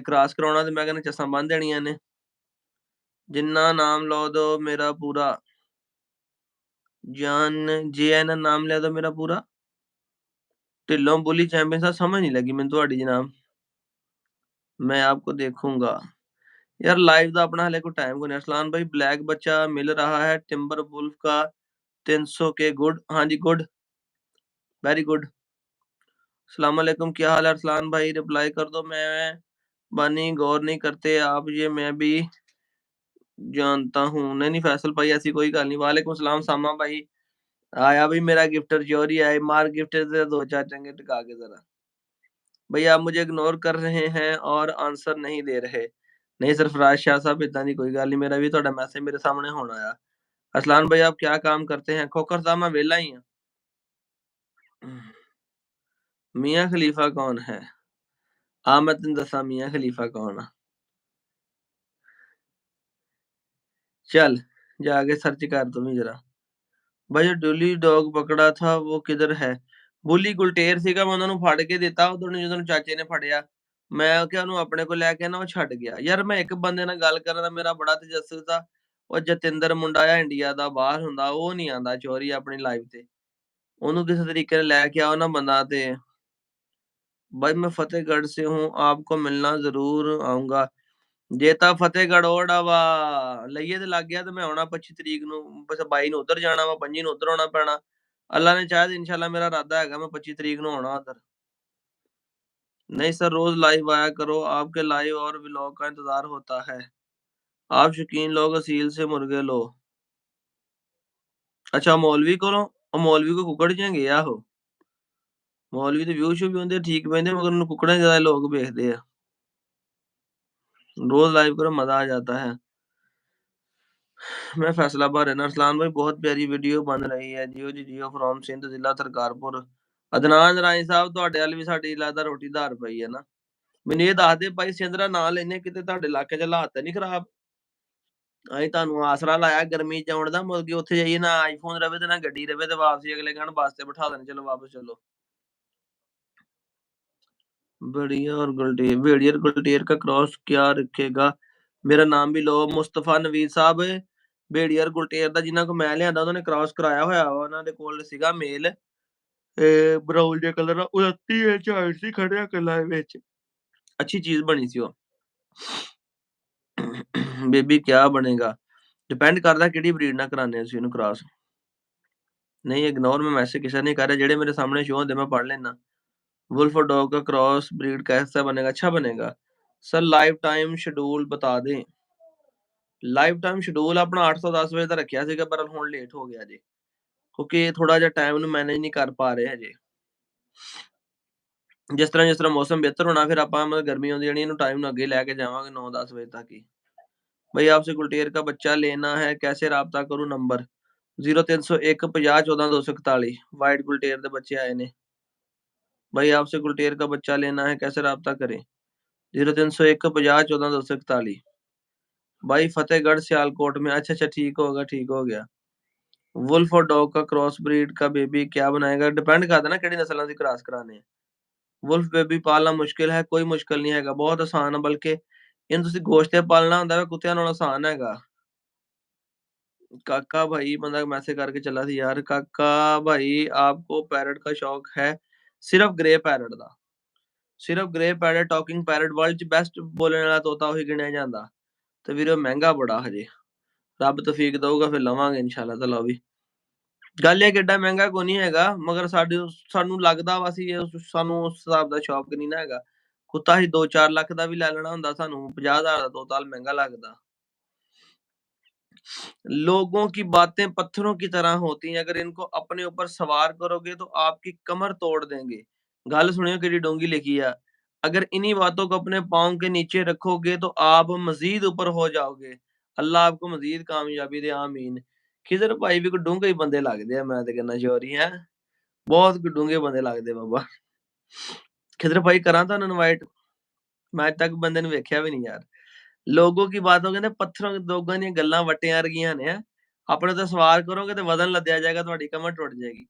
A: ਕ੍ਰਾਸ ਕਰਾਉਣਾ ਤੇ ਮੈਂ ਕਹਿੰਦਾ ਚੱਸਾਂ ਬੰਨ ਦੇਣੀਆਂ ਨੇ ਜਿੰਨਾ ਨਾਮ ਲਓ ਦੋ ਮੇਰਾ ਪੂਰਾ जान जेएन नाम लिया था मेरा पूरा ढिल्लों बुली चैंपियन साहब समझ नहीं लगी मैंने ਤੁਹਾਡੀ जनाब मैं आपको देखूंगा यार लाइव ਦਾ अपना हले को टाइम को नहीं अरसलान भाई ब्लैक बच्चा मिल रहा है टिम्बर वुल्फ का 300 के गुड हाँ जी गुड वेरी गुड अस्सलाम वालेकुम क्या हाल है अरसलान भाई रिप्लाई कर दो मैं बानी गौर नहीं करते आप ये मैं भी जानता हूँ नहीं नहीं फैसल भाई ऐसी कोई गल नहीं वालेकुम सलाम सामा भाई आया भी मेरा गिफ्टर चोरी आए मार गिफ्टर से दो चार चंगे टिका के जरा भई आप मुझे इग्नोर कर रहे हैं और आंसर नहीं दे रहे। नहीं सरफराज शाह साहब इदां दी कोई गल नहीं मेरा भी ਤੁਹਾਡਾ मैसेज मेरे सामने हुण आया। असलान भाई आप क्या काम करते हैं? खोखर साहब मैं वेला ही हां। मियां खलीफा कौन है? आ मैं तैनूं दस्सां मियां खलीफा कौन आ। चल जाके सर्च कर तू भी जरा। भाई जो डुली डॉग पकड़ा था वो किधर है? ਬੁਲੀ ਗੁਲਟੇਰ ਸੀਗਾ ਮੈਂ ਉਹਨਾਂ ਨੂੰ ਫੜ ਕੇ ਦਿੱਤਾ ਉਦੋਂ ਨੂੰ ਜਦੋਂ ਚਾਚੇ ਨੇ ਫੜਿਆ ਮੈਂ ਕਿਹਾ ਉਹਨੂੰ ਆਪਣੇ ਕੋਲ ਲੈ ਕੇ ਨਾ ਉਹ ਛੱਡ ਗਿਆ ਯਾਰ ਮੈਂ ਇੱਕ ਬੰਦੇ ਨਾਲ ਗੱਲ ਕਰਨ ਦਾ ਮੇਰਾ ਬੜਾ ਤਜੱਸੁਸ ਆ ਉਹ ਜਤਿੰਦਰ ਮੁੰਡਾ ਆ ਇੰਡੀਆ ਦਾ ਬਾਹਰ ਹੁੰਦਾ ਉਹ ਨਹੀਂ ਆਂਦਾ ਚੋਰੀ ਆਪਣੀ ਲਾਈਫ ਤੇ ਉਹਨੂੰ ਕਿਸੇ ਤਰੀਕੇ ਨਾਲ ਲੈ ਕੇ ਆਓ ਨਾ ਬੰਦਾ ਤੇ भाई मैं फतेहगढ़ से हूँ आपको मिलना जरूर आऊंगा ਜੇ ਤਾਂ ਫਤਿਹਗੜ੍ਹ ਓੜਾ ਵਾ ਲਈਏ ਤੇ ਲੱਗ ਗਿਆ ਤੇ ਮੈਂ ਆਉਣਾ 25 ਤਰੀਕ ਨੂੰ ਬਸ 22 ਨੂੰ ਉਧਰ ਜਾਣਾ ਵਾ 25 ਨੂੰ ਉਧਰ ਆਉਣਾ ਪੈਣਾ ਅੱਲਾ ने चाहे तो इंशाल्लाह मेरा इरादा है मैं 25 तरीक ਨੂੰ ਆਉਣਾ उधर नहीं सर रोज लाइव आया करो आपके लाइव और व्लॉग का इंतजार होता है आप शौकीन लोग असील से मुर्गे लो अच्छा मौलवी को मौलवी को कुकड़ जाएंगे आहो मौलवी तो व्यू शू भी होंगे ठीक बहते मगर उन्हें कुकड़े ज्यादा लोग देखते हैं रोज लाइव करो मजा आ जाता है मैं फैसलाबाद रहना अरसलान भाई बहुत प्यारी वीडियो बन रही है जियो जी जियो फ्रॉम सिंध जिला सरकारपुर ਅਦਨਾਨ ਰਾਏ ਸਾਹਿਬ ਤੁਹਾਡੇ ਵੱਲ ਵੀ ਸਾਡੀ ਲੱਗਦਾ ਰੋਟੀ ਧਾਰ ਪਈ ਹੈ ਨਾ ਮੈਨੂੰ ਇਹ ਦੱਸ ਦੇ ਭਾਈ ਸਿੰਦਰਾ ਨਾਂ ਲੈਨੇ ਕਿਤੇ ਤੁਹਾਡੇ ਇਲਾਕੇ 'ਚ ਹਾਲਾਤ ਤਾਂ ਨਹੀਂ ਖਰਾਬ ਅਸੀਂ ਤੁਹਾਨੂੰ ਆਸਰਾ ਲਾਇਆ ਗਰਮੀ 'ਚ ਆਉਣ ਦਾ ਮੁੜ ਕੇ ਉੱਥੇ ਜਾਈਏ ਨਾ ਆਈਫੋਨ ਰਵੇ ਤੇ ਨਾ ਗੱਡੀ ਰਵੇ ਤੇ ਵਾਪਸੀ ਅਗਲੇ ਕਹਿਣ ਬੱਸ ਤੇ ਬਿਠਾ ਦੇਣ ਚਲੋ ਵਾਪਸ ਚਲੋ बढ़िया और गुलटेर भेड़िया गुलटेर का क्रॉस क्या रखेगा मेरा नाम भी लो ਮੁਸਤਫਾ ਨਵੀਦ ਸਾਹਿਬ ਭੇੜੀਆ ਗੁਲਟੇਰ ਦਾ ਜਿਨ੍ਹਾਂ ਕੋ ਮੈਂ ਲਿਆਂਦਾ ਉਹਨਾਂ ਨੇ ਕ੍ਰਾਸ ਕਰਾਇਆ ਹੋਇਆ ਵਾ ਉਹਨਾਂ ਦੇ ਕੋਲ ਸੀਗਾ ਮੇਲ ਬਰਾਊਨ ਜਿਹਾ ਕਲਰ ਦਾ 29 ਇੰਚ ਹਾਈਟ ਸੀ ਖੜਿਆ ਕੱਲਾ ਵਿੱਚ ਅੱਛੀ ਚੀਜ਼ ਬਣੀ ਸੀ ਉਹ ਬੇਬੀ ਕਿਆ ਬਣੇਗਾ ਡਿਪੈਂਡ ਕਰਦਾ ਕਿਹੜੀ ਬਰੀਡ ਨਾਲ ਕਰਾਉਂਦੇ ਤੁਸੀਂ ਇਹਨੂੰ ਕ੍ਰਾਸ ਨਹੀਂ ਇਗਨੋਰ ਮੈਂ ਮੈਸੇਜ ਕਿਸੇ ਨੇ ਕਰ ਰਿਹਾ ਜਿਹੜੇ ਮੇਰੇ ਸਾਹਮਣੇ ਸ਼ੋ ਹੁੰਦੇ ਮੈਂ पढ़ लेना वुल्फ और डॉग का क्रॉस ब्रीड कैसा बनेगा अच्छा बनेगा सर लाइफ टाइम शेड्यूल बता दें ਲਾਈਫ ਟਾਈਮ ਸ਼ਡਿਊਲ ਆਪਣਾ 8 ਤੋਂ 10 ਵਜੇ ਦਾ ਰੱਖਿਆ ਸੀਗਾ ਪਰ ਹੁਣ ਲੇਟ ਹੋ ਗਿਆ ਜੀ ਕਿਉਂਕਿ ਥੋੜਾ ਜਿਹਾ ਟਾਈਮ ਨੂੰ ਮੈਨੇਜ ਨਹੀਂ ਕਰ ਪਾ ਰਹੇ ਹਜੇ ਜਿਸ ਤਰ੍ਹਾਂ ਮੌਸਮ ਬਿਹਤਰ ਹੋਣਾ ਫਿਰ ਆਪਾਂ ਮਤਲਬ ਗਰਮੀ ਆਉਂਦੀ ਜਾਣੀ ਇਹਨੂੰ ਟਾਈਮ ਨੂੰ ਅੱਗੇ ਲੈ ਕੇ ਜਾਵਾਂਗੇ 9-10 ਵਜੇ तक ही भाई आपसे गुलटेर का बच्चा लेना है कैसे राब्ता करूं नंबर 0301 50 14 241 वाइट गुलटेर के बच्चे आए ने भाई आपसे गुलटेर का बच्चा लेना है कैसे राब्ता करें 0301 50 14 241 भाई फतेहगढ़ सियालकोट में अच्छा अच्छा ठीक हो गया वुल्फ और डॉग का क्रॉस ब्रीड का बेबी क्या बनाएगा डिपेंड करता ना किहड़ी नस्ल की क्रॉस कराने वुल्फ बेबी पालना मुश्किल है कोई मुश्किल नहीं है बहुत आसान है बल्कि ਇਹਨੂੰ ਤੁਸੀਂ ਗੋਸ਼ਤ ਤੇ ਪਾਲਣਾ ਹੁੰਦਾ ਵਾ, ਕੁੱਤਿਆਂ ਨਾਲੋਂ ਆਸਾਨ ਹੈਗਾ। काका भाई बंदा मैसेज करके चला थी यार, काका भाई आपको पैरट का शौक है? सिर्फ ग्रे पैरट दा, सिर्फ grey parrot, talking parrot world च बेस्ट बोलने वाला तोता ਉਹੀ ਗਿਣਿਆ ਜਾਂਦਾ। ਤੇ ਵੀਰੇ ਉਹ ਮਹਿੰਗਾ ਬੜਾ ਹਜੇ, ਰੱਬ ਤੌਫੀਕ ਦਊਗਾ ਫਿਰ ਲਵਾਂਗੇ ਇਨਸ਼ਾਅੱਲਾ ਤਾਲਾ ਉਹ ਵੀ। ਗੱਲ ਇਹ ਕਿ ਏਡਾ ਮਹਿੰਗਾ ਕੋਈ ਨਹੀਂ ਹੈਗਾ, ਮਗਰ ਸਾਨੂੰ ਲੱਗਦਾ ਵਾ ਅਸੀਂ ਸਾਨੂੰ ਉਸ ਹਿਸਾਬ ਦਾ ਸ਼ੌਕ ਨਹੀਂ ਨਾ ਹੈਗਾ। ਕੁੱਤਾ ਅਸੀਂ 2-4 ਲੱਖ ਦਾ ਵੀ ਲੈ ਲੈਣਾ ਹੁੰਦਾ, ਸਾਨੂੰ 50,000 ਦਾ ਤੋਤਾ ਮਹਿੰਗਾ ਲੱਗਦਾ। लोगों की बातें पत्थरों की तरह होती हैं, अगर इनको अपने ऊपर सवार करोगे तो आपकी कमर तोड़ देंगे। गल सुनियो कितनी डूंगी लिखी है। अगर इन्हीं बातों को अपने पाँव के नीचे रखोगे तो आप मजीद ऊपर हो जाओगे। अल्लाह आपको मजीद कामयाबी दे, आमीन। खिजर भाई भी कोई डूंगे ही बंदे लगदे आ, मैं ते कहना चोरी है, बहुत कोई डूंगे बंदे लगदे बाबा। खिजर भाई करा तुहानू इनवाइट, मैं अज तक बंदे नू वेख्या भी नहीं यार। ਲੋਗੋ ਕੀ ਬਾਤੋਂ ਕਹਿੰਦੇ ਪੱਥਰਾਂ ਲੋਕਾਂ ਦੀਆਂ ਗੱਲਾਂ ਵੱਟਿਆਂ ਵਰਗੀਆਂ ਨੇ। ਆਪਣੇ ਤੇ ਸਵਾਰ ਕਰੋਗੇ ਤੇ ਵਜ਼ਨ ਲੱਦਿਆ ਜਾਏਗਾ, ਤੁਹਾਡੀ ਕਮਰ ਟੁੱਟ ਜਾਏਗੀ।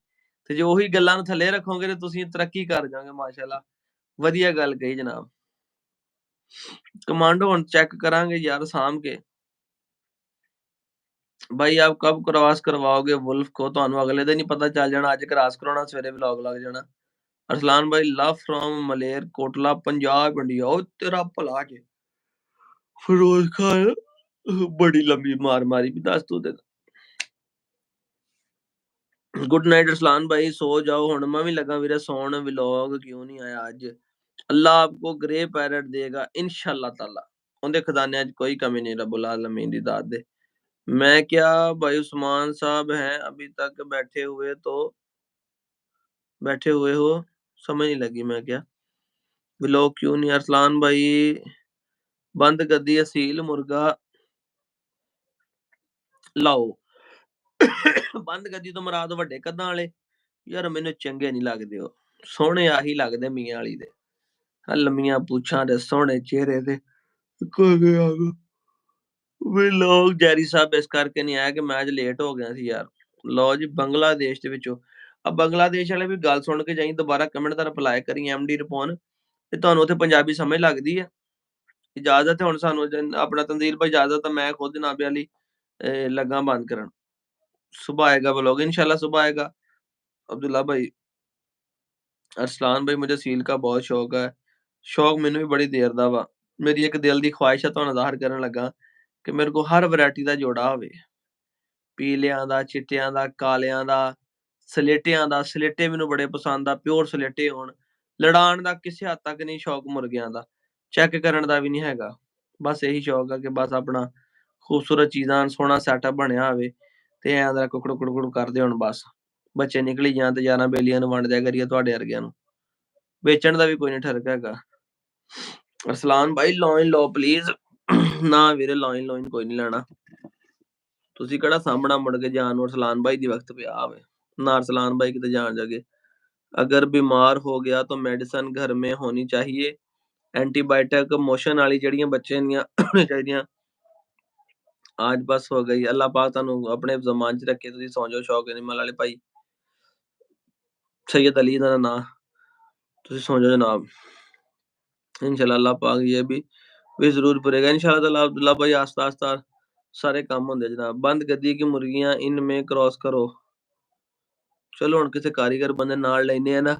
A: ਤੇ ਜੇ ਉਹੀ ਗੱਲਾਂ ਨੂੰ ਥੱਲੇ ਰੱਖੋਗੇ ਤੇ ਤੁਸੀਂ ਤਰੱਕੀ ਕਰ ਜਾਓਗੇ ਮਾਸ਼ਾਅੱਲਾ। ਵਧੀਆ ਗੱਲ ਕਹੀ ਜਨਾਬ। ਕਮਾਂਡੋ ਹੁਣ ਚੈੱਕ ਕਰਾਂਗੇ ਯਾਰ ਸਾਂਭ ਕੇ। भाई आप कब क्रॉस करवाओगे वुल्फ को? ਤੁਹਾਨੂੰ ਅਗਲੇ ਦਿਨ ਹੀ ਪਤਾ ਚੱਲ ਜਾਣਾ, ਅੱਜ ਕ੍ਰਾਸ ਕਰਾਉਣਾ ਸਵੇਰੇ ਵਲੌਗ ਲੱਗ ਜਾਣਾ। ਅਰਸਲਾਨ ਭਾਈ ਲਵ from Maler Kotla Punjab India. ਉਹ ਤੇਰਾ ਭਲਾ ਜੇ ਫਿਰੋਜ਼ ਖਾਨ ਬੜੀ ਲੰਬੀ ਮਾਰ ਮਾਰੀ ਵੀ ਦੱਸ ਤੂੰ ਤੇ। गुड नाइट अरसलान भाई, सो जाओ हुण, मैं भी लगा वीरे सौण। व्लॉग क्यों नहीं आया आज? अल्लाह आपको ग्रे पैरट देगा इंशाअल्लाह ताला, उनके खजाने च कोई कमी नहीं रब्बुल आलमीन दी दात दे। मैं क्या भाई उस्मान साहब हैं अभी तक बैठे हुए हो, समझ नहीं लगी। मैं क्या व्लॉग क्यों नहीं? अरसलान भाई बंद गद्दी असील मुर्गा लाओ। ਬੰਦ ਗੱਦੀ ਤੋਂ ਮਰਾਦ ਵੱਡੇ ਕੱਦਾਂ ਵਾਲੇ ਯਾਰ, ਮੈਨੂੰ ਚੰਗੇ ਨਹੀਂ ਲੱਗਦੇ ਉਹ। ਸੋਹਣੇ ਆਹੀ ਲੱਗਦੇ ਮੀਆਂ ਵਾਲੀ ਦੇ, ਲੰਮੀਆਂ ਪੂਛਾਂ ਦੇ ਸੋਹਣੇ ਚਿਹਰੇ ਤੇ। ਵੀ ਲੋਕ ਜੈਰੀ ਸਾਹਿਬ ਇਸ ਕਰਕੇ ਨਹੀਂ ਆਇਆ ਕਿ ਮੈਂ ਅੱਜ ਲੇਟ ਹੋ ਗਿਆ ਸੀ ਯਾਰ। ਲਓ ਜੀ ਬੰਗਲਾਦੇਸ਼ ਦੇ ਵਿੱਚੋਂ ਆ ਬੰਗਲਾਦੇਸ਼ ਵਾਲੇ ਵੀ ਗੱਲ ਸੁਣ ਕੇ ਜਾਈ, ਦੁਬਾਰਾ ਕਮੈਂਟ ਦਾ ਰਿਪਲਾਈ ਕਰੀ ਐਮਡੀ ਰਿਪੋਨ ਤੇ ਤੁਹਾਨੂੰ ਉੱਥੇ ਪੰਜਾਬੀ ਸਮਝ ਲੱਗਦੀ ਹੈ। ਇਜਾਜ਼ਤ ਹੈ ਹੁਣ ਸਾਨੂੰ ਆਪਣਾ ਤਨਜ਼ੀਲ ਭਾਈ ਇਜਾਜ਼ਤ ਹੈ, ਮੈਂ खुद जनाब वाली लगा बंद करन। सुबह आएगा व्लॉग इंशाल्लाह, सुबह आएगा। अब्दुल्ला भाई अरसलान भाई मुझे सील का बहुत शौक है। शौक ਮੈਨੂੰ ਵੀ ਬੜੀ ਦੇਰ ਦਾ ਵਾ। ਮੇਰੀ ਇੱਕ ਦਿਲ ਦੀ ਖੁਆਇਸ਼ ਹੈ ਤੁਹਾਨੂੰ ਜ਼ਾਹਿਰ ਕਰਨ ਲੱਗਾ ਕਿ ਮੇਰੇ ਕੋਲ ਹਰ ਵੈਰਾਈਟੀ ਦਾ ਜੋੜਾ ਹੋਵੇ। ਪੀਲਿਆਂ ਦਾ, ਚਿੱਟਿਆਂ ਦਾ, ਕਾਲਿਆਂ ਦਾ, ਸਲੇਟਿਆਂ ਦਾ। ਸਲੇਟੇ ਮੈਨੂੰ ਬੜੇ ਪਸੰਦ ਆ, ਪਿਓਰ ਸਲੇਟੇ ਹੋਣ। ਲੜਾਉਣ ਦਾ ਕਿਸੇ ਹੱਦ ਤੱਕ ਨਹੀਂ ਸ਼ੌਕ, ਮੁਰਗਿਆਂ ਦਾ ਚੈੱਕ ਕਰਨ ਦਾ ਵੀ ਨਹੀਂ ਹੈਗਾ। ਬਸ ਇਹੀ ਸ਼ੌਕ ਆ ਕਿ ਬਸ ਆਪਣਾ ਖੂਬਸੂਰਤ ਚੀਜ਼ਾਂ, ਸੋਹਣਾ ਸੈਟਅਪ ਬਣਿਆ ਹੋਵੇ ਤੇ ਐਂ ਦਾ ਕੁਕੜੂ ਕੁਕੜੂ ਕਰਦੇ ਹੋਣ ਬਸ। ਬੱਚੇ ਨਿਕਲੀ ਜਾਣ ਤੇ ਯਾਰਾਂ ਬੇਲੀਆਂ ਨੂੰ ਵੰਡ ਦਿਆ ਕਰੀਏ ਤੁਹਾਡੇ ਵਰਗਿਆਂ ਨੂੰ। ਵੇਚਣ ਦਾ ਵੀ ਕੋਈ ਨਹੀਂ ਠਰਕ ਹੈਗਾ। ਅਰਸਲਾਨ ਭਾਈ ਲੋਇਨ ਲਓ ਪਲੀਜ਼। ਨਾ ਵੀਰੇ ਲੋਇਨ ਕੋਈ ਨਹੀਂ ਲੈਣਾ। ਤੁਸੀਂ ਕਿਹੜਾ ਸਾਹਮਣਾ ਮੁੜ ਕੇ ਜਾਣ ਨੂੰ ਅਰਸਲਾਨ ਭਾਈ ਦੀ ਵਕਤ ਪਿਆ ਹੋਵੇ। ਨਾ अरसलान भाई किते जान जगे। अगर बीमार हो गया तो मेडिसिन घर में होनी चाहिए। एंटीबायोटिक मोशन वाली जड़ियां बच्चे दियां होनी चाहिए। आज बस हो गई। अल्लाह पाक तुहानू अपने ज़मान च रखे, तुसीं सौ जाओ शौक एनिमल वाले भाई। सैयद अली दा नां, तुसीं सौ जाओ जनाब। इंशाल्लाह अल्लाह पाक ये भी ज़रूर पूरेगा इंशाल्लाह ताला। अब्दुल्ला भाई आस्ता-आस्ता सारे काम होंदे जनाब। बंद गद्दी की मुर्गियां इनमें क्रॉस करो। चलो हुण किसे कारीगर बंदे नाल लैने आ ना।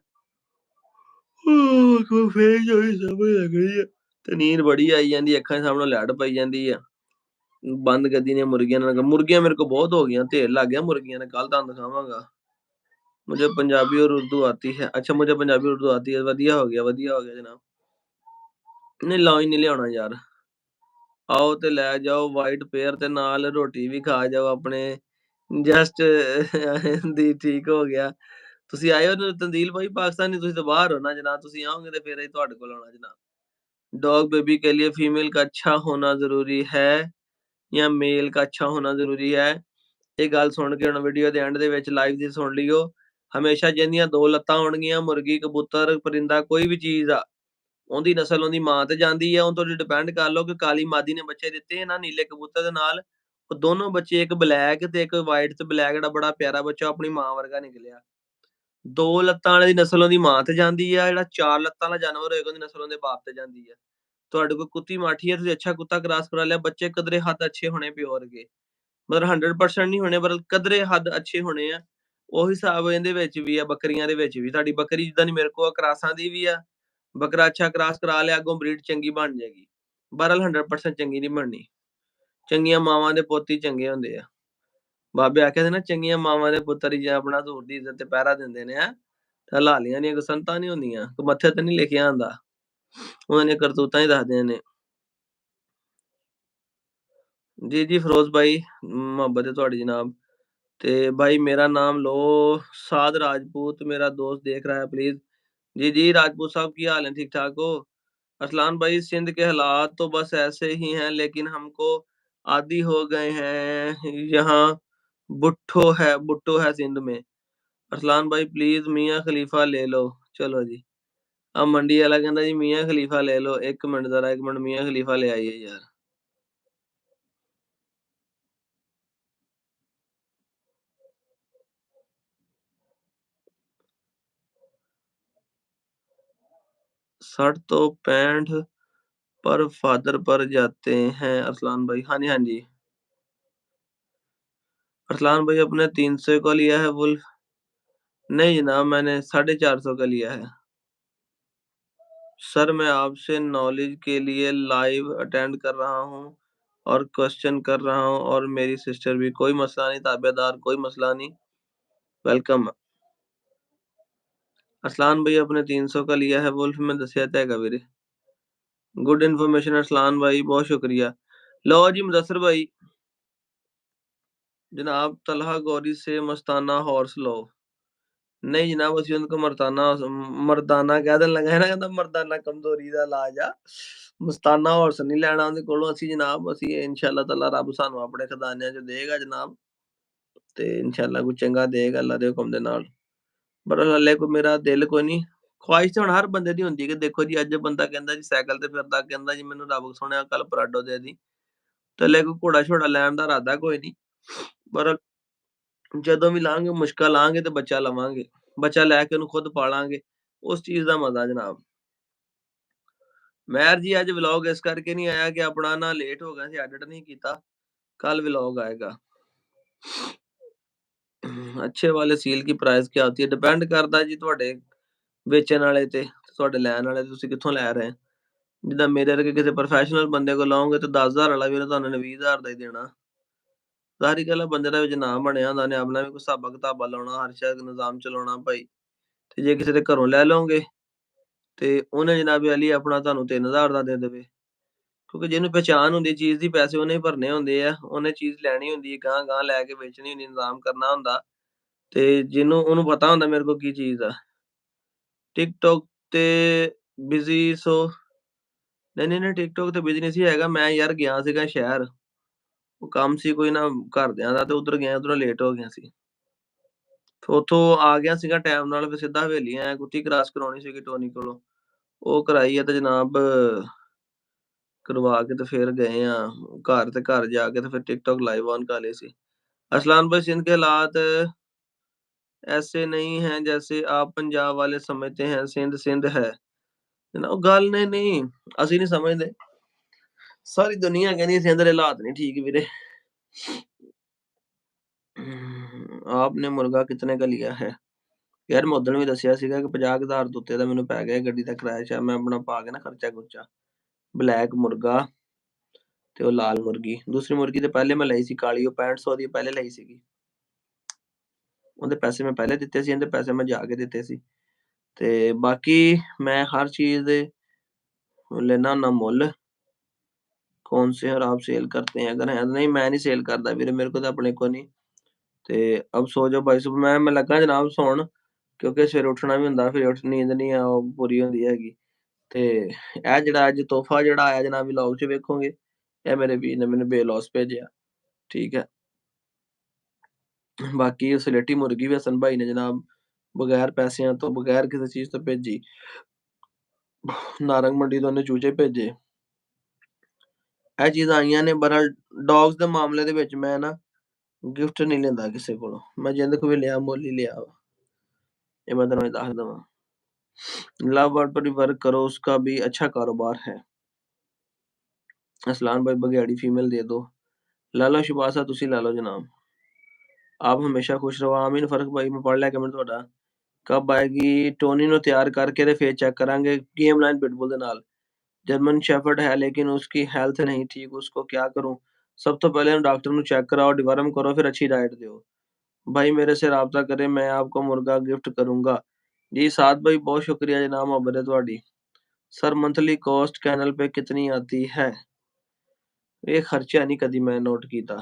A: फिर जोई समझ लग रही है ते नींद बड़ी आई जांदी, अखां दे सामने लैट पई जांदी है। बंद गद्दी ਦੀਆਂ मुर्गियां ਨਾਲ मुर्गियां मेरे को बहुत हो गईयां, ढेर लग गया मुर्गियां ਦਾ। कल तुहानू दिखावांगा। मुझे पंजाबी और उर्दू आती है। अच्छा मुझे पंजाबी उर्दू आती है। वधिया हो गया जनाब। नहीं लॉइन नहीं लियाउणा यार। आओ ते लै जाओ वाइट पेयर ते नाल रोटी भी खा जाओ अपने। जस्ट ਦੀ ठीक हो गया। ਤੁਸੀਂ ਆਏ ਹੋ ਤੰਦੀਲ ਭਾਈ पाकिस्तानी, ਤੁਸੀਂ ਤਾਂ ਬਾਹਰ ਹੋ ਨਾ जनाब। ਤੁਸੀਂ ਆਓਗੇ ਤੇ ਫਿਰ ਅਸੀਂ ਤੁਹਾਡੇ ਕੋਲ ਆਉਣਾ जनाब। डॉग बेबी के लिए फीमेल का अच्छा होना ज़रूरी है या मेल का अच्छा होना ज़रूरी है? ਇਹ ਗੱਲ ਸੁਣ ਕੇ ਹੁਣ ਵੀਡੀਓ ਦੇ ਐਂਡ ਦੇ ਵਿੱਚ ਲਾਈਵ ਦੀ ਸੁਣ ਲਿਓ। ਹਮੇਸ਼ਾ ਜਿਹਦੀਆਂ 2 ਲੱਤਾਂ ਹੋਣਗੀਆਂ, ਮੁਰਗੀ, ਕਬੂਤਰ, ਪਰਿੰਦਾ, ਕੋਈ ਵੀ ਚੀਜ਼ ਆ, ਉਹਦੀ ਨਸਲ ਉਹਦੀ ਮਾਂ ਤੇ ਜਾਂਦੀ ਹੈ। ਉਹ ਤੁਸੀਂ ਡਿਪੈਂਡ ਕਰ ਲਓ ਕਿ ਕਾਲੀ ਮਾਦੀ ਨੇ ਬੱਚੇ ਦਿੱਤੇ ਨਾ ਨੀਲੇ ਕਬੂਤਰ ਦੇ ਨਾਲ। ਉਹ ਦੋਨੋਂ ਬੱਚੇ, ਇੱਕ ਬਲੈਕ ਤੇ ਇੱਕ ਵਾਈਟ ਤੇ ਬਲੈਕ, ਜਿਹੜਾ ਬੜਾ ਪਿਆਰਾ ਬੱਚਾ ਆਪਣੀ ਮਾਂ ਵਰਗਾ ਨਿਕਲਿਆ। 2 ਲੱਤਾਂ ਵਾਲੇ ਦੀ ਨਸਲ ਉਹਦੀ ਮਾਂ ਤੇ ਜਾਂਦੀ ਆ, ਜਿਹੜਾ 4 ਲੱਤਾਂ ਵਾਲਾ ਜਾਨਵਰ ਹੋਏਗਾ ਉਹਦੀ ਨਸਲ ਉਹਦੇ ਬਾਪ ਤੇ ਜਾਂਦੀ ਆ। ਤੁਹਾਡੇ ਕੋਲ ਕੁੱਤੀ ਮਾਠੀ ਹੈ, ਤੁਸੀਂ ਅੱਛਾ ਕੁੱਤਾ ਕ੍ਰਾਸ ਕਰਾ ਲਿਆ, ਬੱਚੇ ਕਦਰੇ ਹੱਦ ਅੱਛੇ ਹੋਣੇ ਪਿਓ ਵਰਗੇ। ਮਤਲਬ 100% ਨਹੀਂ ਹੋਣੇ, ਪਰ ਕਦਰੇ ਹੱਦ ਅੱਛੇ ਹੋਣੇ ਆ। ਉਹੀ ਹਿਸਾਬ ਇਹਦੇ ਵਿੱਚ ਵੀ ਆ, ਬੱਕਰੀਆਂ ਦੇ ਵਿੱਚ ਵੀ। ਤੁਹਾਡੀ ਬੱਕਰੀ ਜਿੱਦਾਂ ਦੀ ਮੇਰੇ ਕੋਲ ਕ੍ਰਾਸਾਂ ਦੀ ਵੀ ਆ, ਬੱਕਰਾ ਅੱਛਾ ਕ੍ਰਾਸ ਕਰਾ ਲਿਆ, ਅੱਗੋਂ ਬਰੀਡ ਚੰਗੀ ਬਣ ਜਾਏਗੀ। ਬਹਰਹਾਲ 100% ਚੰਗੀ ਨਹੀਂ ਬਣਨੀ। ਚੰਗੀਆਂ ਮਾਵਾਂ ਦੇ ਪੁੱਤ ਹੀ ਚੰਗੇ ਹੁੰਦੇ ਆ। ਬਾਬੇ ਆਖਿਆ ਸੀ ਨਾ, ਚੰਗੀਆਂ ਮਾਵਾਂ ਦੇ ਪੁੱਤਰ ਹੀ ਜੇ ਆਪਣਾ ਹਜ਼ੂਰ ਦੀ ਇੱਜ਼ਤ ਤੇ ਪਹਿਰਾ ਦਿੰਦੇ ਨੇ ਆ, ਤਾਂ ਹਲਾਲੀਆਂ ਦੀਆਂ ਸੰਤਾਂ ਨਹੀਂ ਹੁੰਦੀਆਂ, ਮੱਥੇ ਤੇ ਨਹੀਂ ਲਿਖਿਆ ਹੁੰਦਾ, ਉਹਨਾਂ ਦੀਆਂ ਕਰਤੂਤਾਂ ਹੀ ਦੱਸਦੀਆਂ ਨੇ। ਜੀ ਜੀ ਫਿਰੋਜ਼ ਭਾਈ, ਮੁਹੱਬਤ ਹੈ ਤੁਹਾਡੀ ਜਨਾਬ। ਤੇ भाई मेरा नाम लो, साद राजपूत मेरा दोस्त देख रहा है प्लीज। जी जी राजपूत साहब, की हाल है, ठीक ठाक हो? अरसलान भाई, सिंध के हालात तो बस ऐसे ही हैं, लेकिन हमको आदी हो गए हैं। यहाँ भुट्टो है सिंध में। अरसलान भाई प्लीज मियाँ खलीफा ले लो। चलो जी, अब मंडी वाला कहता जी मियाँ खलीफा ले लो। एक मिनट जरा, एक मिनट, मियाँ खलीफा ले आइए यार। शर्ट तो 65 पर फादर पर जाते हैं अरसलान भाई। हाँ जी, हाँ जी। अरसलान भाई अपने 300 का लिया है वुल्फ? नहीं जनाब, मैंने 450 का लिया है। सर मैं आपसे नॉलेज के लिए लाइव अटेंड कर रहा हूँ और क्वेश्चन कर रहा हूँ, और मेरी सिस्टर भी। कोई मसला नहीं ताबेदार, कोई मसला नहीं, वेलकम। अरसलान भाई अपने 300 का लिया है वुल्फ में दसिया तैगा वीरे। गुड इन्फॉर्मेशन अरसलान भाई, बहुत शुक्रिया। लो जी मुदस्सर भाई, जनाब तलहा गौरी से मस्ताना हॉर्स लो। नहीं जनाब, ਅਸੀਂ ਉਹਨੂੰ ਮਰਦਾਨਾ ਕਹਿ ਦੇਣ ਲੱਗਾ ਹੈ ਨਾ, ਕਹਿੰਦਾ ਮਰਦਾਨਾ ਕਮਜ਼ੋਰੀ ਦਾ ਇਲਾਜ ਆ। ਮਸਤਾਨਾ ਹੌਰਸ ਨਹੀਂ ਲੈਣਾ ਉਹਦੇ ਕੋਲੋਂ ਅਸੀਂ ਜਨਾਬ। ਅਸੀਂ ਇਨਸ਼ਾਅੱਲਾ ਤਾਲਾ, ਰੱਬ ਸਾਨੂੰ ਆਪਣੇ ਖਜ਼ਾਨਿਆਂ 'ਚ ਦੇਗਾ ਜਨਾਬ, ਤੇ ਇਨਸ਼ਾਅੱਲਾ ਕੋਈ ਚੰਗਾ ਦੇਗਾ ਅੱਲਾ ਦੇ ਹੁਕਮ ਦੇ ਨਾਲ। ਪਰ ਹਲੇ ਕੋਈ ਮੇਰਾ ਦਿਲ ਕੋਈ ਨਹੀਂ। ਖੁਆਇਸ਼ ਤਾਂ ਹੁਣ ਹਰ ਬੰਦੇ ਦੀ ਹੁੰਦੀ ਹੈ ਕਿ ਦੇਖੋ ਜੀ, ਅੱਜ ਬੰਦਾ ਕਹਿੰਦਾ ਜੀ ਸਾਈਕਲ ਤੇ ਫਿਰਦਾ, ਕਹਿੰਦਾ ਜੀ ਮੈਨੂੰ ਰੱਬ ਸੋਹਣਿਆ ਕੱਲ ਪਰਾਡੋ ਦੇ ਦੀ, ਤੇ ਹਲੇ ਕੋਈ ਘੋੜਾ ਛੋੜਾ ਲੈਣ ਦਾ ਇਰਾਦਾ ਕੋਈ ਨਹੀਂ। ਪਰ ਜਦੋਂ ਵੀ ਲਾਂਗੇ ਮੁਸ਼ਕਲ ਲਾਂਗੇ ਤੇ ਬੱਚਾ ਲਵਾਂਗੇ, ਬੱਚਾ ਲੈ ਕੇ ਉਹਨੂੰ ਖੁਦ ਪਾਲਾਂਗੇ, ਉਸ ਚੀਜ਼ ਦਾ ਮਜ਼ਾ ਜਨਾਬ। ਮਹਿਰ ਜੀ ਅੱਜ ਵਲੌਗ ਇਸ ਕਰਕੇ ਨਹੀਂ ਆਇਆ ਕਿ ਆਪਣਾ ਨਾ ਲੇਟ ਹੋ ਗਿਆ ਸੀ, ਐਡਿਟ ਨਹੀਂ ਕੀਤਾ। ਕੱਲ ਵਲੌਗ ਆਏਗਾ। ਅੱਛੇ ਵਾਲੇ ਸੀਲ ਕੀ ਪ੍ਰਾਈਸ ਕੀ ਆਤੀ ਹੈ? ਡਿਪੈਂਡ ਕਰਦਾ ਜੀ ਤੁਹਾਡੇ ਵੇਚਣ ਵਾਲੇ ਤੇ ਤੁਹਾਡੇ ਲੈਣ ਵਾਲੇ, ਤੁਸੀਂ ਕਿੱਥੋਂ ਲੈ ਰਹੇ। ਜਿੱਦਾਂ ਮੇਰੇ ਵਰਗੇ ਕਿਸੇ ਪ੍ਰੋਫੈਸ਼ਨਲ ਬੰਦੇ ਕੋਲ ਲਾਓਗੇ ਤਾਂ 10,000 ਵਾਲਾ ਵੀ ਤੁਹਾਨੂੰ 20,000 ਦਾ ਹੀ ਦੇਣਾ। ਜ਼ਾਹਿਰ ਗੱਲ ਆ, ਬੰਦੇ ਦਾ ਵਿੱਚ ਨਾਮ ਬਣਿਆ ਹੁੰਦਾ, ਉਹਨੇ ਆਪਣਾ ਵੀ ਕੋਈ ਹਿਸਾਬਾ ਕਿਤਾਬਾ ਲਾਉਣਾ, ਹਰ ਸ਼ਾਇਦ ਨਿਜ਼ਾਮ ਚਲਾਉਣਾ ਭਾਈ। ਤੇ ਜੇ ਕਿਸੇ ਦੇ ਘਰੋਂ ਲੈ ਲਓਗੇ ਤੇ ਉਹਨੇ ਜਨਾਬੇ ਅਲੀ ਆਪਣਾ ਤੁਹਾਨੂੰ 3,000 ਦਾ ਦੇ ਦੇਵੇ, ਕਿਉਂਕਿ ਜਿਹਨੂੰ ਪਹਿਚਾਣ ਹੁੰਦੀ ਚੀਜ਼ ਦੀ, ਪੈਸੇ ਉਹਨੇ ਭਰਨੇ ਹੁੰਦੇ ਆ, ਉਹਨੇ ਚੀਜ਼ ਲੈਣੀ ਹੁੰਦੀ ਹੈ, ਗਾਂਹ ਲੈ ਕੇ ਵੇਚਣੀ ਹੁੰਦੀ, ਨਿਜ਼ਾਮ ਕਰਨਾ ਹੁੰਦਾ, ਤੇ ਜਿਹਨੂੰ ਉਹਨੂੰ ਪਤਾ ਹੁੰਦਾ ਮੇਰੇ ਕੋਲ ਕੀ ਚੀਜ਼ ਆ। ਟਿਕਟੋਕ ਤੇ ਬਿਜ਼ੀ ਸੋ ਨਹੀਂ ਟਿਕਟੋਕ ਤੇ ਬਿਜ਼ੀ ਨਹੀਂ ਸੀ ਹੈਗਾ ਮੈਂ ਯਾਰ, ਗਿਆ ਸੀਗਾ ਸ਼ਹਿਰ, ਉਹ ਕੰਮ ਸੀ ਕੋਈ ਨਾ ਘਰਦਿਆਂ ਦਾ, ਤੇ ਉੱਧਰ ਗਿਆ, ਉੱਧਰੋਂ ਲੇਟ ਹੋ ਗਿਆ ਸੀ। ਉੱਥੋਂ ਆ ਗਿਆ ਸੀਗਾ ਟਾਈਮ ਨਾਲ, ਫਿਰ ਸਿੱਧਾ ਹਵੇਲੀ ਆਇਆ, ਕੁੱਤੀ ਕ੍ਰਾਸ ਕਰਾਉਣੀ ਸੀਗੀ ਟੋਨੀ ਕੋਲੋਂ, ਉਹ ਕਰਾਈ ਆ ਤੇ ਜਨਾਬ ਕਰਵਾ ਕੇ ਤੇ ਫਿਰ ਗਏ ਆ ਘਰ, ਤੇ ਘਰ ਜਾ ਕੇ ਤੇ ਫਿਰ टिकटॉक लाइव ऑन कर ली सी। असलान भाई सिंध के हालात ऐसे नहीं हैं जैसे आप पंजाब वाले समझते हैं, सिंध सिंध है ना। ਉਹ ਗੱਲ ਨਹੀਂ ਅਸੀਂ ਨਹੀਂ ਸਮਝਦੇ, ਸਾਰੀ ਦੁਨੀਆ ਕਹਿੰਦੀ ਸਿੰਧ ਦੇ ਹਾਲਾਤ ਨਹੀਂ ਠੀਕ ਵੀਰੇ। आपने मुर्गा कितने का लिया है? ਯਾਰ ਮੈਂ ਉਦਣ ਵੀ ਦੱਸਿਆ ਸੀਗਾ ਕਿ 50,000 ਦੇ ਉੱਤੇ ਦਾ ਮੈਨੂੰ ਪੈ ਗਿਆ ਗੱਡੀ ਦਾ ਕਿਰਾਇਆ ਸ਼ਾਇਦ, ਮੈਂ ਆਪਣਾ ਪਾ ਕੇ ਨਾ ਖਰਚਾ ਖੁਰਚਾ। ਬਲੈਕ ਮੁਰਗਾ ਤੇ ਉਹ ਲਾਲ ਮੁਰਗੀ। ਦੂਸਰੀ ਮੁਰਗੀ ਤੇ ਪਹਿਲੇ ਮੈਂ ਲਈ ਸੀ ਕਾਲੀ, ਉਹ 6500 ਦੀ ਪਹਿਲੇ ਲਈ ਸੀਗੀ। ਉਹਦੇ ਪੈਸੇ ਮੈਂ ਪਹਿਲੇ ਦਿੱਤੇ ਸੀ, ਇਹਦੇ ਪੈਸੇ ਮੈਂ ਜਾ ਕੇ ਦਿੱਤੇ ਸੀ। ਤੇ ਬਾਕੀ ਮੈਂ ਹਰ ਚੀਜ਼ ਦੇ ਲੈਣਾ ਹੁੰਦਾ ਮੁੱਲ। ਕੌਣ ਸੇ और आप सेल करते हैं? अगर है नहीं मैं नहीं सेल ਕਰਦਾ ਵੀਰੇ, ਮੇਰੇ ਕੋਲ ਤਾਂ ਆਪਣੇ ਕੋਲ ਨਹੀਂ। ਤੇ ਅਬ ਸੋ ਜਾਓ ਭਾਈ ਸਾਹਿਬ, ਮੈਂ ਲੱਗਾ ਜਨਾਬ ਸੌਣ, ਕਿਉਂਕਿ ਸਵੇਰੇ ਉੱਠਣਾ ਵੀ ਹੁੰਦਾ, ਫਿਰ ਨੀਂਦ ਨਹੀਂ ਉਹ ਪੂਰੀ ਹੁੰਦੀ ਹੈਗੀ। ਤੇ ਇਹ ਜਿਹੜਾ ਅੱਜ ਤੋਹਫ਼ਾ ਜਿਹੜਾ ਆਇਆ ਜਨਾਬ ਵਲੌਗ 'ਚ ਵੇਖੋਗੇ, ਇਹ ਮੇਰੇ ਵੀਰ ਨੇ ਮੈਨੂੰ ਬੇਲੌਸ ਭੇਜਿਆ, ਠੀਕ ਹੈ। ਬਾਕੀ ਉਹ ਸਲੇਟੀ ਮੁਰਗੀ ਵੀ ਹਸਨ ਭਾਈ ਨੇ ਜਨਾਬ ਬਗੈਰ ਪੈਸਿਆਂ ਤੋਂ, ਬਗੈਰ ਕਿਸੇ ਚੀਜ਼ ਤੋਂ ਭੇਜੀ। ਨਾਰੰਗ ਮੰਡੀ ਤੋਂ ਉਹਨੇ ਚੂਚੇ ਭੇਜੇ। ਇਹ ਚੀਜ਼ਾਂ ਆਈਆਂ ਨੇ। ਬਹਰਹਾਲ ਡੋਗਸ ਦੇ ਮਾਮਲੇ ਦੇ ਵਿੱਚ ਮੈਂ ਨਾ ਗਿਫਟ ਨਹੀਂ ਲੈਂਦਾ ਕਿਸੇ ਕੋਲੋਂ, ਮੈਂ ਜਿੰਦ ਕੋ ਵੀ ਲਿਆ ਮੁੱਲ ਹੀ ਲਿਆ ਵਾ, ਇਹ ਮੈਂ ਤੈਨੂੰ ਦੱਸ ਦੇਵਾਂ। लव बर्ड पर भी वर्क करो, उसका भी अच्छा कारोबार है। असलान भाई बघेड़ी फीमेल दे दो। ला लो शुबासा तुसी ला लो जनाब। आप हमेशा खुश रहो। आमीन। फर्क भाई मैं पढ़ लिया कमेंट ਤੁਹਾਡਾ। कब आएगी टोनी ਨੂੰ ਤਿਆਰ ਕਰਕੇ ਤੇ ਫੇਰ ਚੈੱਕ ਕਰਾਂਗੇ ਗੇਮ ਲਾਈਨ ਪਿਟਬੁਲ ਦੇ ਨਾਲ। जर्मन शेफर्ड है लेकिन उसकी हेल्थ नहीं ठीक, उसको क्या करूं? सब तो पहले डॉक्टर ਨੂੰ चेक कराओ, डिवर्म करो, फिर अच्छी डाइट दो। भाई मेरे से राब्ता करें, मैं आपको मुर्गा गिफ्ट करूंगा। जी साद भाई बहुत शुक्रिया जनाब, मोहब्बत है ਤੁਹਾਡੀ। सर मंथली कॉस्ट कैनल पे कितनी आती है? ਇਹ ਖਰਚਾ ਨਹੀਂ ਕਦੀ ਮੈਂ ਨੋਟ ਕੀਤਾ।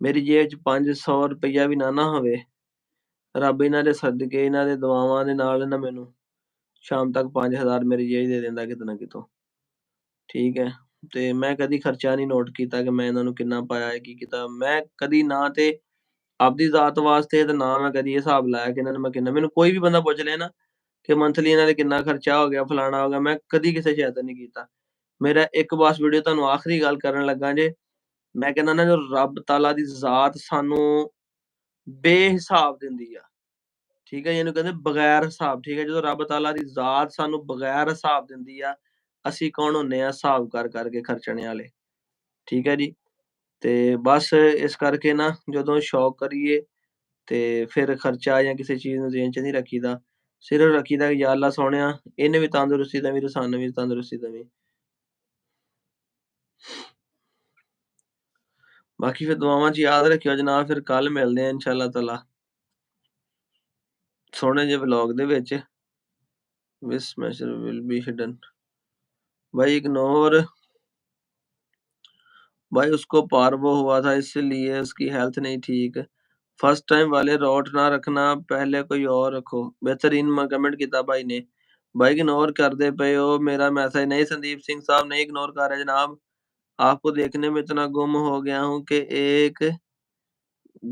A: ਮੇਰੀ ਜੇਬ 'ਚ 500 ਰੁਪਈਆ ਵੀ ਨਾ ਹੋਵੇ। ਰੱਬ ਇਹਨਾਂ ਦੇ ਸਦਕੇ, ਇਹਨਾਂ ਦੇ ਦੁਆਵਾਂ ਦੇ ਨਾਲ ਨਾ ਮੈਨੂੰ ਸ਼ਾਮ ਤੱਕ 5000 ਮੇਰੀ ਜੇਬ ਦੇ ਦਿੰਦਾ ਕਿਤੇ ਨਾ ਕਿਤੋਂ। ਠੀਕ ਹੈ, ਤੇ ਮੈਂ ਕਦੀ ਖਰਚਾ ਨਹੀਂ ਨੋਟ ਕੀਤਾ ਕਿ ਮੈਂ ਇਹਨਾਂ ਨੂੰ ਕਿੰਨਾ ਪਾਇਆ ਹੈ, ਕੀ ਕੀਤਾ। ਮੈਂ ਕਦੀ ਨਾ ਤੇ ਆਪਦੀ ਜ਼ਾਤ ਵਾਸਤੇ ਤੇ ਨਾ ਮੈਂ ਕਦੀ ਇਹ ਹਿਸਾਬ ਲਾਇਆ ਕਿ ਇਹਨਾਂ ਨੂੰ ਮੈਂ ਕਿੰਨਾ, ਮੈਨੂੰ ਕੋਈ ਵੀ ਬੰਦਾ ਪੁੱਛ ਲੇ ਨਾ ਕਿ ਮੰਥਲੀ ਇਹਨਾਂ ਦੇ ਕਿੰਨਾ ਖਰਚਾ ਹੋ ਗਿਆ, ਫਲਾਣਾ ਹੋ ਗਿਆ, ਮੈਂ ਕਦੀ ਕਿਸੇ ਸ਼ਾਇਦ ਨਹੀਂ ਕੀਤਾ। ਮੇਰਾ ਇੱਕ ਬਸ ਵੀਡੀਓ ਤੁਹਾਨੂੰ ਆਖਰੀ ਗੱਲ ਕਰਨ ਲੱਗਾ ਜੇ, ਮੈਂ ਕਹਿੰਦਾ ਨਾ ਜੋ ਰੱਬ ਤਾਲਾ ਦੀ ਜ਼ਾਤ ਸਾਨੂੰ ਬੇਹਿਸਾਬ ਦਿੰਦੀ ਆ, ਠੀਕ ਹੈ, ਇਹਨੂੰ ਕਹਿੰਦੇ ਬਗੈਰ ਹਿਸਾਬ। ਠੀਕ ਹੈ, ਜਦੋਂ ਰੱਬ ਤਾਲਾ ਦੀ ਜ਼ਾਤ ਸਾਨੂੰ ਬਗੈਰ ਹਿਸਾਬ ਦਿੰਦੀ ਆ, ਅਸੀਂ ਕੌਣ ਹੁੰਨੇ ਆ ਹਿਸਾਬ ਕਰ ਕਰਕੇ ਖਰਚਣੇ ਵਾਲੇ। ਠੀਕ ਹੈ ਜੀ, ਤੇ ਬਸ ਇਸ ਕਰਕੇ ਨਾ ਜਦੋਂ ਸ਼ੌਕ ਕਰੀਏ ਤੇ ਫਿਰ ਖਰਚਾ ਜਾਂ ਕਿਸੇ ਚੀਜ਼ ਨੂੰ ਦੇਣ 'ਚ ਨਹੀਂ ਰੱਖੀਦਾ, ਸਿਰਫ ਰੱਖੀਦਾ ਕਿ ਯਾ ਅੱਲਾ ਸੋਹਣਿਆ ਇਹਨੂੰ ਵੀ ਤੰਦਰੁਸਤੀ ਦੇਵੀਂ ਤੇ ਸਾਨੂੰ ਵੀ ਤੰਦਰੁਸਤੀ ਦੇਵੀਂ। ਬਾਕੀ ਫਿਰ ਦੁਆਵਾਂ 'ਚ ਯਾਦ ਰੱਖਿਓ ਜਨਾਬ, ਫਿਰ ਕੱਲ ਮਿਲਦੇ ਆ ਇਨਸ਼ਾ ਅੱਲਾ ਤਾਲਾ ਸੋਹਣੇ ਜਿਹੇ ਵਲੌਗ ਦੇ ਵਿੱਚ। This measure will be hidden। भाई इग्नोर, भाई उसको पार्वो हुआ था इसलिए उसकी हेल्थ नहीं ठीक। फर्स्ट टाइम वाले रोट ना रखना, पहले कोई और रखो। बेहतरीन कमेंट किया भाई ने। भाई इग्नोर कर दे पे हो मेरा मैसेज। नहीं संदीप सिंह साहब नहीं इग्नोर कर रहे जनाब, आपको देखने में इतना गुम हो गया हूँ कि एक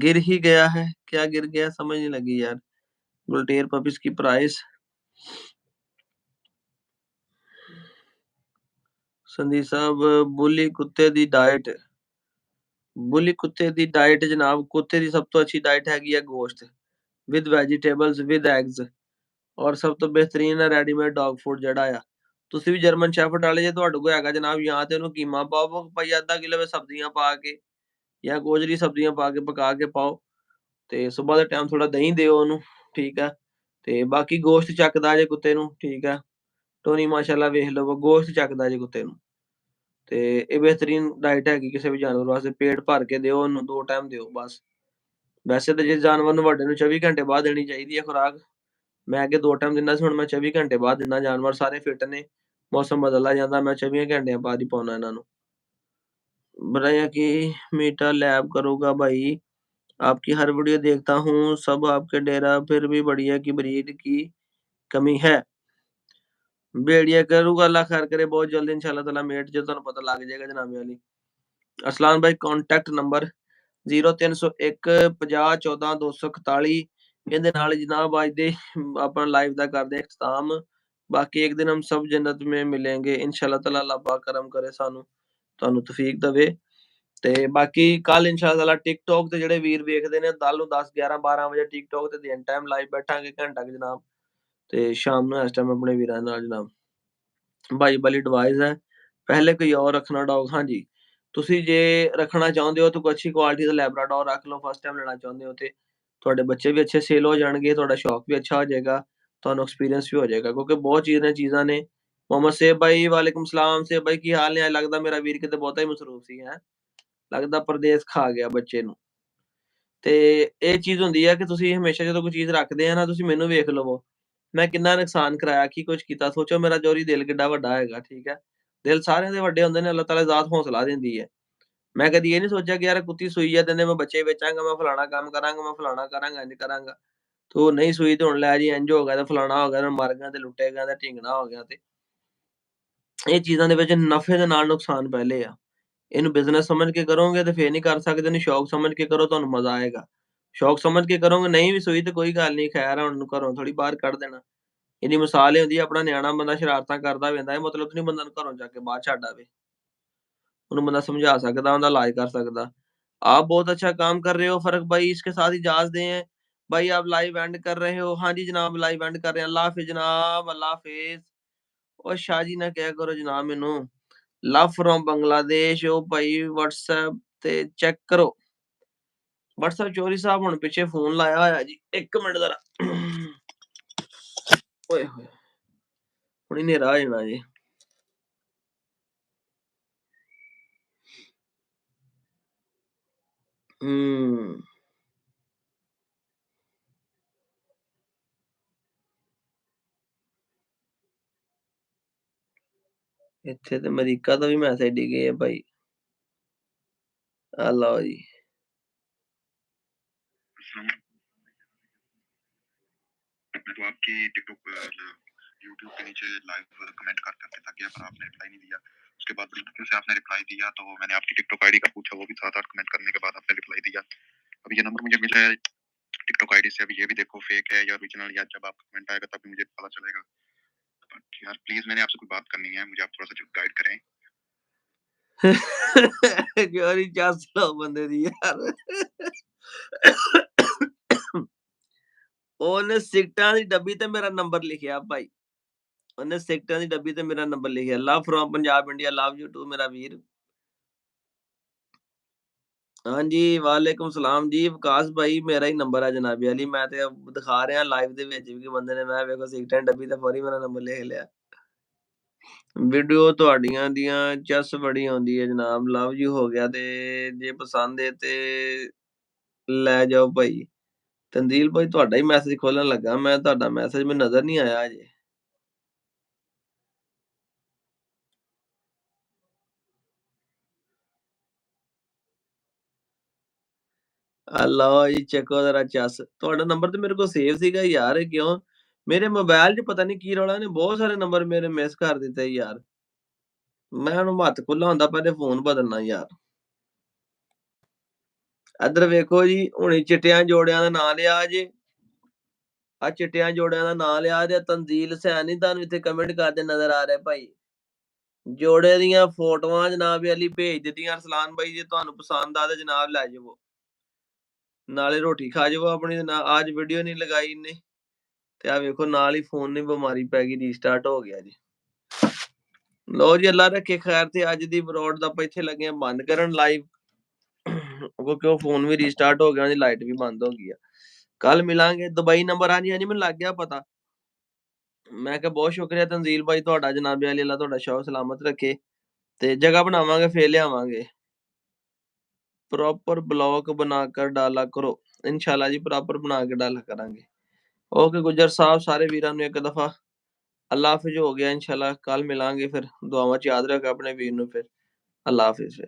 A: गिर ही गया है। क्या गिर गया समझ नहीं लगी यार। गुलटेर पपीज की प्राइस। संदीप साहब बुली कुत्ते दी डाइट, बुली कुत्ते दी डाइट जनाब, कुत्ते दी सब तो अच्छी डाइट हैगी है गोश्त विद ਵੈਜੀਟੇਬਲਸ ਵਿਦ ਐਗਸ, ਔਰ ਸਭ ਤੋਂ ਬਿਹਤਰੀਨ ਹੈ ਰੈਡੀਮੇਡ ਡੌਗ ਫੂਡ ਜਿਹੜਾ ਆ। ਤੁਸੀਂ ਵੀ ਜਰਮਨ ਸ਼ੈਫਰਡ ਵਾਲੇ ਜੇ ਤੁਹਾਡੇ ਕੋਲ ਹੈਗਾ ਜਨਾਬ, ਜਾਂ ਤੇ ਉਹਨੂੰ ਕੀਮਾ ਪਾਓ ਭਾਈ ਅੱਧਾ ਕਿਲੋ ਵਿੱਚ ਸਬਜ਼ੀਆਂ ਪਾ ਕੇ, ਜਾਂ ਗੋਜਰੀ ਸਬਜ਼ੀਆਂ ਪਾ ਕੇ ਪਕਾ ਕੇ ਪਾਓ, ਤੇ ਸਵੇਰ ਦੇ ਟਾਈਮ ਥੋੜਾ ਦਹੀਂ ਦਿਓ ਉਹਨੂੰ। ਠੀਕ ਆ, ਤੇ ਬਾਕੀ ਗੋਸ਼ਤ ਚੱਕਦਾ ਜੇ ਕੁੱਤੇ ਨੂੰ। ਠੀਕ ਆ, ਟੋਨੀ ਮਾਸ਼ਾਅੱਲਾ ਵੇਖ ਲਓ ਗੋਸ਼ਤ ਚੱਕਦਾ ਜੇ ਕੁੱਤੇ ਨੂੰ, ਤੇ ਇਹ ਬਿਹਤਰੀਨ ਡਾਈਟ ਹੈਗੀ ਕਿਸੇ ਵੀ ਜਾਨਵਰ ਵਾਸਤੇ। ਪੇਟ ਭਰ ਕੇ ਦਿਓ ਉਹਨੂੰ, 2 ਟਾਈਮ ਦਿਓ ਬਸ। ਵੈਸੇ ਤਾਂ ਜੇ ਜਾਨਵਰ ਨੂੰ ਵੱਡੇ ਨੂੰ 24 ਘੰਟੇ ਬਾਅਦ ਦੇਣੀ ਚਾਹੀਦੀ ਹੈ ਖੁਰਾਕ। ਮੈਂ ਅੱਗੇ 2 ਟਾਈਮ ਦਿੰਦਾ ਸੀ, ਹੁਣ ਮੈਂ 24 ਘੰਟੇ ਬਾਅਦ ਦਿੰਦਾ। ਜਾਨਵਰ ਸਾਰੇ ਫਿੱਟ ਨੇ, ਮੌਸਮ ਬਦਲਦਾ ਜਾਂਦਾ, ਮੈਂ 24 ਘੰਟਿਆਂ ਬਾਅਦ ही पाऊँगा ਇਹਨਾਂ ਨੂੰ। बताइए कि मीठा लैब करूँगा भाई, आपकी हर वीडियो देखता हूँ, सब आपके डेरा, फिर भी बढ़िया की ब्रीड की कमी है। भेड़िया करूँगा, अल्लाह खैर करे बहुत जल्द इंशाअल्लाह ताला मेट जो ਤੁਹਾਨੂੰ ਪਤਾ ਲੱਗ ਜਾਏਗਾ ਜਨਾਬੇ ਵਾਲੀ। ਅਸਲਾਨ ਭਾਈ ਕੰਟੈਕਟ ਨੰਬਰ 0301 50 14 241। ਇਹਦੇ ਨਾਲ जनाब आज ਦੇ अपना लाइव ਦਾ ਕਰਦੇ ਇਖਤਾਮ। बाकी एक दिन हम सब जन्नत में मिलेंगे इंशाअल्लाह ताला। अल्लाह पाक करम करे ਸਾਨੂੰ ਤੁਹਾਨੂੰ ਤੌਫੀਕ ਦੇਵੇ। ਤੇ ਬਾਕੀ ਕੱਲ ਇਨਸ਼ਾਅੱਲਾ ਤਾਲਾ ਟਿਕਟੌਕ ਤੇ ਜਿਹੜੇ ਵੀਰ ਵੇਖਦੇ ਨੇ ਕੱਲ ਨੂੰ 10 11 12 ਵਜੇ ਟਿਕਟੌਕ ਤੇ ਦਿਨ ਟਾਈਮ ਲਾਈਵ ਬੈਠਾਂਗੇ ਘੰਟਾ ਕੁ ਜਨਾਬ, ਤੇ ਸ਼ਾਮ ਨੂੰ ਇਸ ਟਾਈਮ ਆਪਣੇ ਵੀਰਾਂ ਨਾਲ ਜਨਾਬ। ਭਾਈ ਵਾਲੀ ਐਡਵਾਈਸ ਹੈ ਪਹਿਲੇ ਕੋਈ और ਰੱਖਣਾ ਡੌਗ। ਹਾਂਜੀ, ਤੁਸੀਂ ਜੇ ਰੱਖਣਾ ਚਾਹੁੰਦੇ ਹੋ ਤਾਂ ਕੋਈ ਅੱਛੀ ਕੁਆਲਿਟੀ ਦਾ ਲੈਬਰਾਡੋਰ ਰੱਖ ਲਓ। ਫਸਟ ਟਾਈਮ ਲੈਣਾ ਚਾਹੁੰਦੇ ਹੋ ਤੇ ਤੁਹਾਡੇ ਬੱਚੇ ਵੀ ਅੱਛੇ ਸੇਲ ਹੋ ਜਾਣਗੇ, ਤੁਹਾਡਾ ਸ਼ੌਕ ਵੀ ਅੱਛਾ ਹੋ ਜਾਏਗਾ, ਤੁਹਾਨੂੰ ਐਕਸਪੀਰੀਅੰਸ ਵੀ ਹੋ ਜਾਏਗਾ, ਕਿਉਂਕਿ ਬਹੁਤ ਚੀਜ਼ਾਂ ਨੇ। मोहम्मद सेब भाई वालेकुम सलाम। सेब भाई की हाल ने? लगदा मेरा वीर किते बहुता ही मसरूफ सी है, लगदा परदेस खा ਗਿਆ ਬੱਚੇ ਨੂੰ। ਤੇ ਇਹ ਚੀਜ਼ ਹੁੰਦੀ ਹੈ ਕਿ ਤੁਸੀਂ ਹਮੇਸ਼ਾ ਜਦੋਂ ਕੋਈ ਚੀਜ਼ ਰੱਖਦੇ ਆ ਨਾ, ਤੁਸੀਂ ਮੈਨੂੰ ਵੇਖ ਲਵੋ ਮੈਂ ਕਿੰਨਾ ਨੁਕਸਾਨ ਕਰਾਇਆ, ਕੀ ਕੁਛ ਕੀਤਾ। ਸੋਚੋ ਮੇਰਾ ਜੋਰੀ ਦਿਲ ਕਿੱਡਾ ਵੱਡਾ ਹੈਗਾ। ਠੀਕ ਹੈ, ਦਿਲ ਸਾਰਿਆਂ ਦੇ ਵੱਡੇ ਹੁੰਦੇ ਨੇ, ਅੱਲਾਹ ਤਾਲਾ ਜ਼ਾਤ ਹੌਸਲਾ ਦਿੰਦੀ ਹੈ। ਮੈਂ ਕਦੀ ਇਹ ਨਹੀਂ ਸੋਚਿਆ ਕਿ ਯਾਰ ਕੁੱਤੀ ਸੂਈ ਆ ਤੇ ਮੈਂ ਬੱਚੇ ਵੇਚਾਂਗਾ, ਮੈਂ ਫਲਾਣਾ ਕੰਮ ਕਰਾਂਗਾ, ਮੈਂ ਫਲਾਣਾ ਕਰਾਂਗਾ, ਇੰਝ ਕਰਾਂਗਾ। ਤੇ ਉਹ ਨਹੀਂ ਸੂਈ ਤੇ ਹੁਣ ਲੈ ਜੀ ਇੰਝ ਹੋ ਗਿਆ ਤੇ ਫਲਾਣਾ ਹੋ ਗਿਆ ਤੇ ਮਰ ਗਿਆ ਤੇ ਲੁੱਟੇ ਗਿਆ ਤੇ ਢੀਂਗਣਾ ਹੋ ਗਿਆ। ਤੇ ਇਹ ਚੀਜ਼ਾਂ ਦੇ ਵਿੱਚ ਨਫ਼ੇ ਦੇ ਨਾਲ ਨੁਕਸਾਨ ਪਹਿਲੇ ਆ। ਇਹਨੂੰ ਬਿਜ਼ਨਸ ਸਮਝ ਕੇ ਕਰੋਗੇ ਤੇ ਫੇਰ ਨਹੀਂ ਕਰ ਸਕਦੇ, ਇਹਨੂੰ ਸ਼ੌਕ ਸਮਝ ਕੇ ਕਰੋ ਤੁਹਾਨੂੰ ਮਜ਼ਾ ਆਏਗਾ। ਸ਼ੌਕ ਸਮਝ ਕੇ ਕਰੋਗੇ ਨਹੀਂ ਵੀ ਸੂਈ ਤੇ ਕੋਈ ਗੱਲ ਨਹੀਂ, ਖੈਰ ਆ, ਹੁਣ ਨੂੰ ਘਰੋਂ ਥੋੜੀ ਬਾਹਰ ਕੱਢ ਦੇਣਾ। ਇਹਦੀ ਮਿਸਾਲ ਇਹ ਹੁੰਦੀ ਹੈ ਆਪਣਾ ਨਿਆਣਾ ਬੰਦਾ ਸ਼ਰਾਰਤਾਂ ਕਰਦਾ ਵੀ ਹੁੰਦਾ, ਇਹ ਮਤਲਬ ਨਹੀਂ ਬੰਦਾ ਨੂੰ ਘਰੋਂ ਜਾ ਕੇ ਬਾਹਰ ਛੱਡ ਆਵੇ। ਉਹਨੂੰ ਬੰਦਾ ਸਮਝਾ ਸਕਦਾ, ਉਹਦਾ इलाज कर सकता। आप बहुत अच्छा काम कर रहे हो फर्क भाई, इसके साथ इजाज़त दें भाई, आप लाइव एंड कर रहे हो। हाँ जी जनाब लाइव एंड कर रहे हैं। अल्लाह हाफिज़ जनाब, अल्लाह हाफिज़। और शाह जी ना कहा करो जनाब मैनू, ਲਵ ਫਰੋਮ ਬੰਗਲਾਦੇਸ਼। ਉਹ ਭਾਈ WhatsApp ਤੇ ਚੈੱਕ ਕਰੋ। WhatsApp ਚੋਰੀ ਸਾਹਿਬ ਹੁਣ ਪਿੱਛੇ ਫੋਨ ਲਾਇਆ ਹੋਇਆ ਜੀ। 1 ਮਿੰਟ ਜ਼ਰਾ। ਓਏ ਹੋਏ, ਹੁਣੀ ਹਨੇਰਾ ਹੋ ਜਾਣਾ ਜੀ। ਇੱਥੇ ਤੇ ਅਮਰੀਕਾ ਤੋਂ ਵੀ ਮੈਸੇਜ ਡਿੱਗੇ ਆ ਭਾਈ। ਆ ਲਓ ਜੀ। मैं तो आपकी टिकटॉक यूट्यूब के नीचे लाइव कमेंट कर करके था कि पर आपने रिप्लाई नहीं दिया। उसके बाद से आपने रिप्लाई दिया तो मैंने आपकी टिकटॉक आईडी का पूछा, वो भी 7-8 कमेंट करने के बाद आपने रिप्लाई दिया। अब ये नंबर मुझे मिला है टिकटॉक आईडी से। अब ये भी देखो फेक है या ओरिजिनल, या जब आपका कमेंट आएगा तब मुझे पता चलेगा। बट यार प्लीज मैंने आपसे कोई बात करनी है, मुझे आप थोड़ा सा गाइड करें। चोरी चास लो बंदे दी यार। ਉਹਨੇ ਸਿਗਟਾਂ ਦੀ ਡੱਬੀ ਤੇ ਮੇਰਾ ਨੰਬਰ ਲਿਖਿਆ ਭਾਈ। ਉਹਨੇ ਸਿਗਟਾਂ ਦੀ ਡੱਬੀ ਤੇ ਮੇਰਾ ਨੰਬਰ ਲਿਖਿਆ। Love from Punjab India, love you too ਮੇਰਾ ਵੀਰ। ਹਾਂਜੀ ਵਾਲੇਕੁਮ ਸਲਾਮ ਜੀ ਵਿਕਾਸ ਭਾਈ, ਮੇਰਾ ਹੀ ਨੰਬਰ ਹੈ ਜਨਾਬੀ ਅਲੀ। ਮੈਂ ਤੇ ਦਿਖਾ ਰਿਹਾ ਲਾਈਵ ਦੇ ਵਿੱਚ ਵੀ ਕਿ ਬੰਦੇ ਨੇ, ਮੈਂ ਵੇਖੋ ਸਿਗਟਾਂ ਦੀ ਡੱਬੀ ਤੇ ਫੌਰੀ ਮੇਰਾ ਨੰਬਰ ਲਿਖ ਲਿਆ। ਵੀਡੀਓ ਤੁਹਾਡੀਆਂ ਦੀਆਂ ਚਸ ਬੜੀ ਆਉਂਦੀ ਹੈ ਜਨਾਬ। ਲਵ ਯੂ ਹੋ ਗਿਆ ਤੇ ਜੇ ਪਸੰਦ ਹੈ ਤੇ ਲੈ ਜਾਓ ਭਾਈ। ਤੰਦੀਲ ਭਾਈ ਤੁਹਾਡਾ ਹੀ ਮੈਸੇਜ ਖੋਲਣ ਲੱਗਾ ਮੈਂ, ਤੁਹਾਡਾ ਮੈਸੇਜ ਮੈਨੂੰ ਨਜ਼ਰ ਨਹੀਂ ਆਇਆ ਅਜੇ। ਆ ਲਓ ਜੀ ਚੱਕੋ ਜ਼ਰਾ ਚਸ। ਤੁਹਾਡਾ ਨੰਬਰ ਤੇ ਮੇਰੇ ਕੋਲ ਸੇਵ ਸੀਗਾ ਯਾਰ, ਕਿਉਂ ਮੇਰੇ ਮੋਬਾਈਲ 'ਚ ਪਤਾ ਨਹੀਂ ਕੀ ਰੌਲਾ, ਇਹਨੇ ਬਹੁਤ ਸਾਰੇ ਨੰਬਰ ਮੇਰੇ ਮਿਸ ਕਰ ਦਿੱਤੇ ਯਾਰ। ਮੈਂ ਹੁਣ ਹੱਥ ਖੁੱਲਾ ਹੁੰਦਾ ਪਹਿਲੇ ਫੋਨ ਬਦਲਣਾ ਯਾਰ। ਇੱਧਰ ਵੇਖੋ ਜੀ, ਹੁਣੀ ਚਿੱਟਿਆਂ ਜੋੜਿਆਂ ਦਾ ਨਾਂ ਲਿਆ ਜੇ। ਆ ਚਿੱਟਿਆਂ ਜੋੜਿਆਂ ਦਾ ਨਾਂ ਲਿਆ ਤੇ ਤਨਜ਼ੀਲ ਹੁਸੈਨ ਤੁਹਾਨੂੰ ਇੱਥੇ ਕਮੈਂਟ ਕਰਦੇ ਨਜ਼ਰ ਆ ਰਿਹਾ ਭਾਈ। ਜੋੜੇ ਦੀਆਂ ਫੋਟੋਆਂ ਜਨਾਬ ਅਲੀ ਭੇਜ ਦਿੱਤੀਆਂ ਅਰਸਲਾਨ ਭਾਈ, ਜੇ ਤੁਹਾਨੂੰ ਪਸੰਦ ਆ ਤੇ ਜਨਾਬ ਲੈ ਜਾਵੋ, ਨਾਲੇ ਰੋਟੀ ਖਾ ਜਾਵੋ ਆਪਣੀ। ਅੱਜ ਵੀਡੀਓ ਨਹੀਂ ਲਗਾਈ ਇਹਨੇ ਤੇ ਆ ਵੇਖੋ ਨਾਲ ਹੀ ਫੋਨ ਨੇ ਬਿਮਾਰੀ ਪੈ ਗਈ, ਰੀਸਟਾਰਟ ਹੋ ਗਿਆ ਜੀ। ਲਓ ਜੀ ਅੱਲਾ ਰੱਖੇ ਖੈਰ। ਤੇ ਅੱਜ ਦੀ ਬਰੋਡ ਦਾ ਆਪਾਂ ਇੱਥੇ ਲੱਗੇ ਆ ਬੰਦ ਕਰਨ ਲਾਈਵ, ਕਿਉਂਕਿ ਉਹ ਫੋਨ ਵੀ ਰੀਸਟਾਰਟ ਹੋ ਗਿਆ, ਉਹਦੀ ਲਾਈਟ ਵੀ ਬੰਦ ਹੋ ਗਈ ਆ। ਕੱਲ ਮਿਲਾਂਗੇ। ਦੁਬਈ ਨੰਬਰ ਹਾਂਜੀ ਹਾਂਜੀ ਮੈਨੂੰ ਲੱਗ ਗਿਆ ਪਤਾ। ਮੈਂ ਕਿਹਾ ਬਹੁਤ ਸ਼ੁਕਰੀਆ ਤਨਜ਼ੀਲ ਭਾਈ ਤੁਹਾਡਾ, ਜਨਾਬ ਅਲੀ ਅੱਲਾ ਤੁਹਾਡਾ ਸ਼ੌਕ ਸਲਾਮਤ ਰੱਖੇ। ਤੇ ਜਗ੍ਹਾ ਬਣਾਵਾਂਗੇ ਫੇਰ ਲਿਆਵਾਂਗੇ। ਪ੍ਰੋਪਰ ਬਲੌਕ ਬਣਾ ਕਰ ਡਾਲਾ ਕਰੋ। ਇਨਸ਼ਾਅੱਲਾ ਜੀ ਪ੍ਰੋਪਰ ਬਣਾ ਕੇ ਡਾਲਾ ਕਰਾਂਗੇ। ਓਕੇ ਗੁੱਜਰ ਸਾਹਿਬ, ਸਾਰੇ ਵੀਰਾਂ ਨੂੰ ਇੱਕ ਦਫਾ ਅੱਲਾ ਹਾਫਿਜ਼ ਹੋ ਗਿਆ। ਇਨਸ਼ਾਅੱਲਾ ਕੱਲ ਮਿਲਾਂਗੇ ਫਿਰ। ਦੁਆਵਾਂ 'ਚ ਯਾਦ ਰੱਖ ਆਪਣੇ ਵੀਰ ਨੂੰ ਫਿਰ। ਅੱਲਾ ਹਾਫਿਜ਼।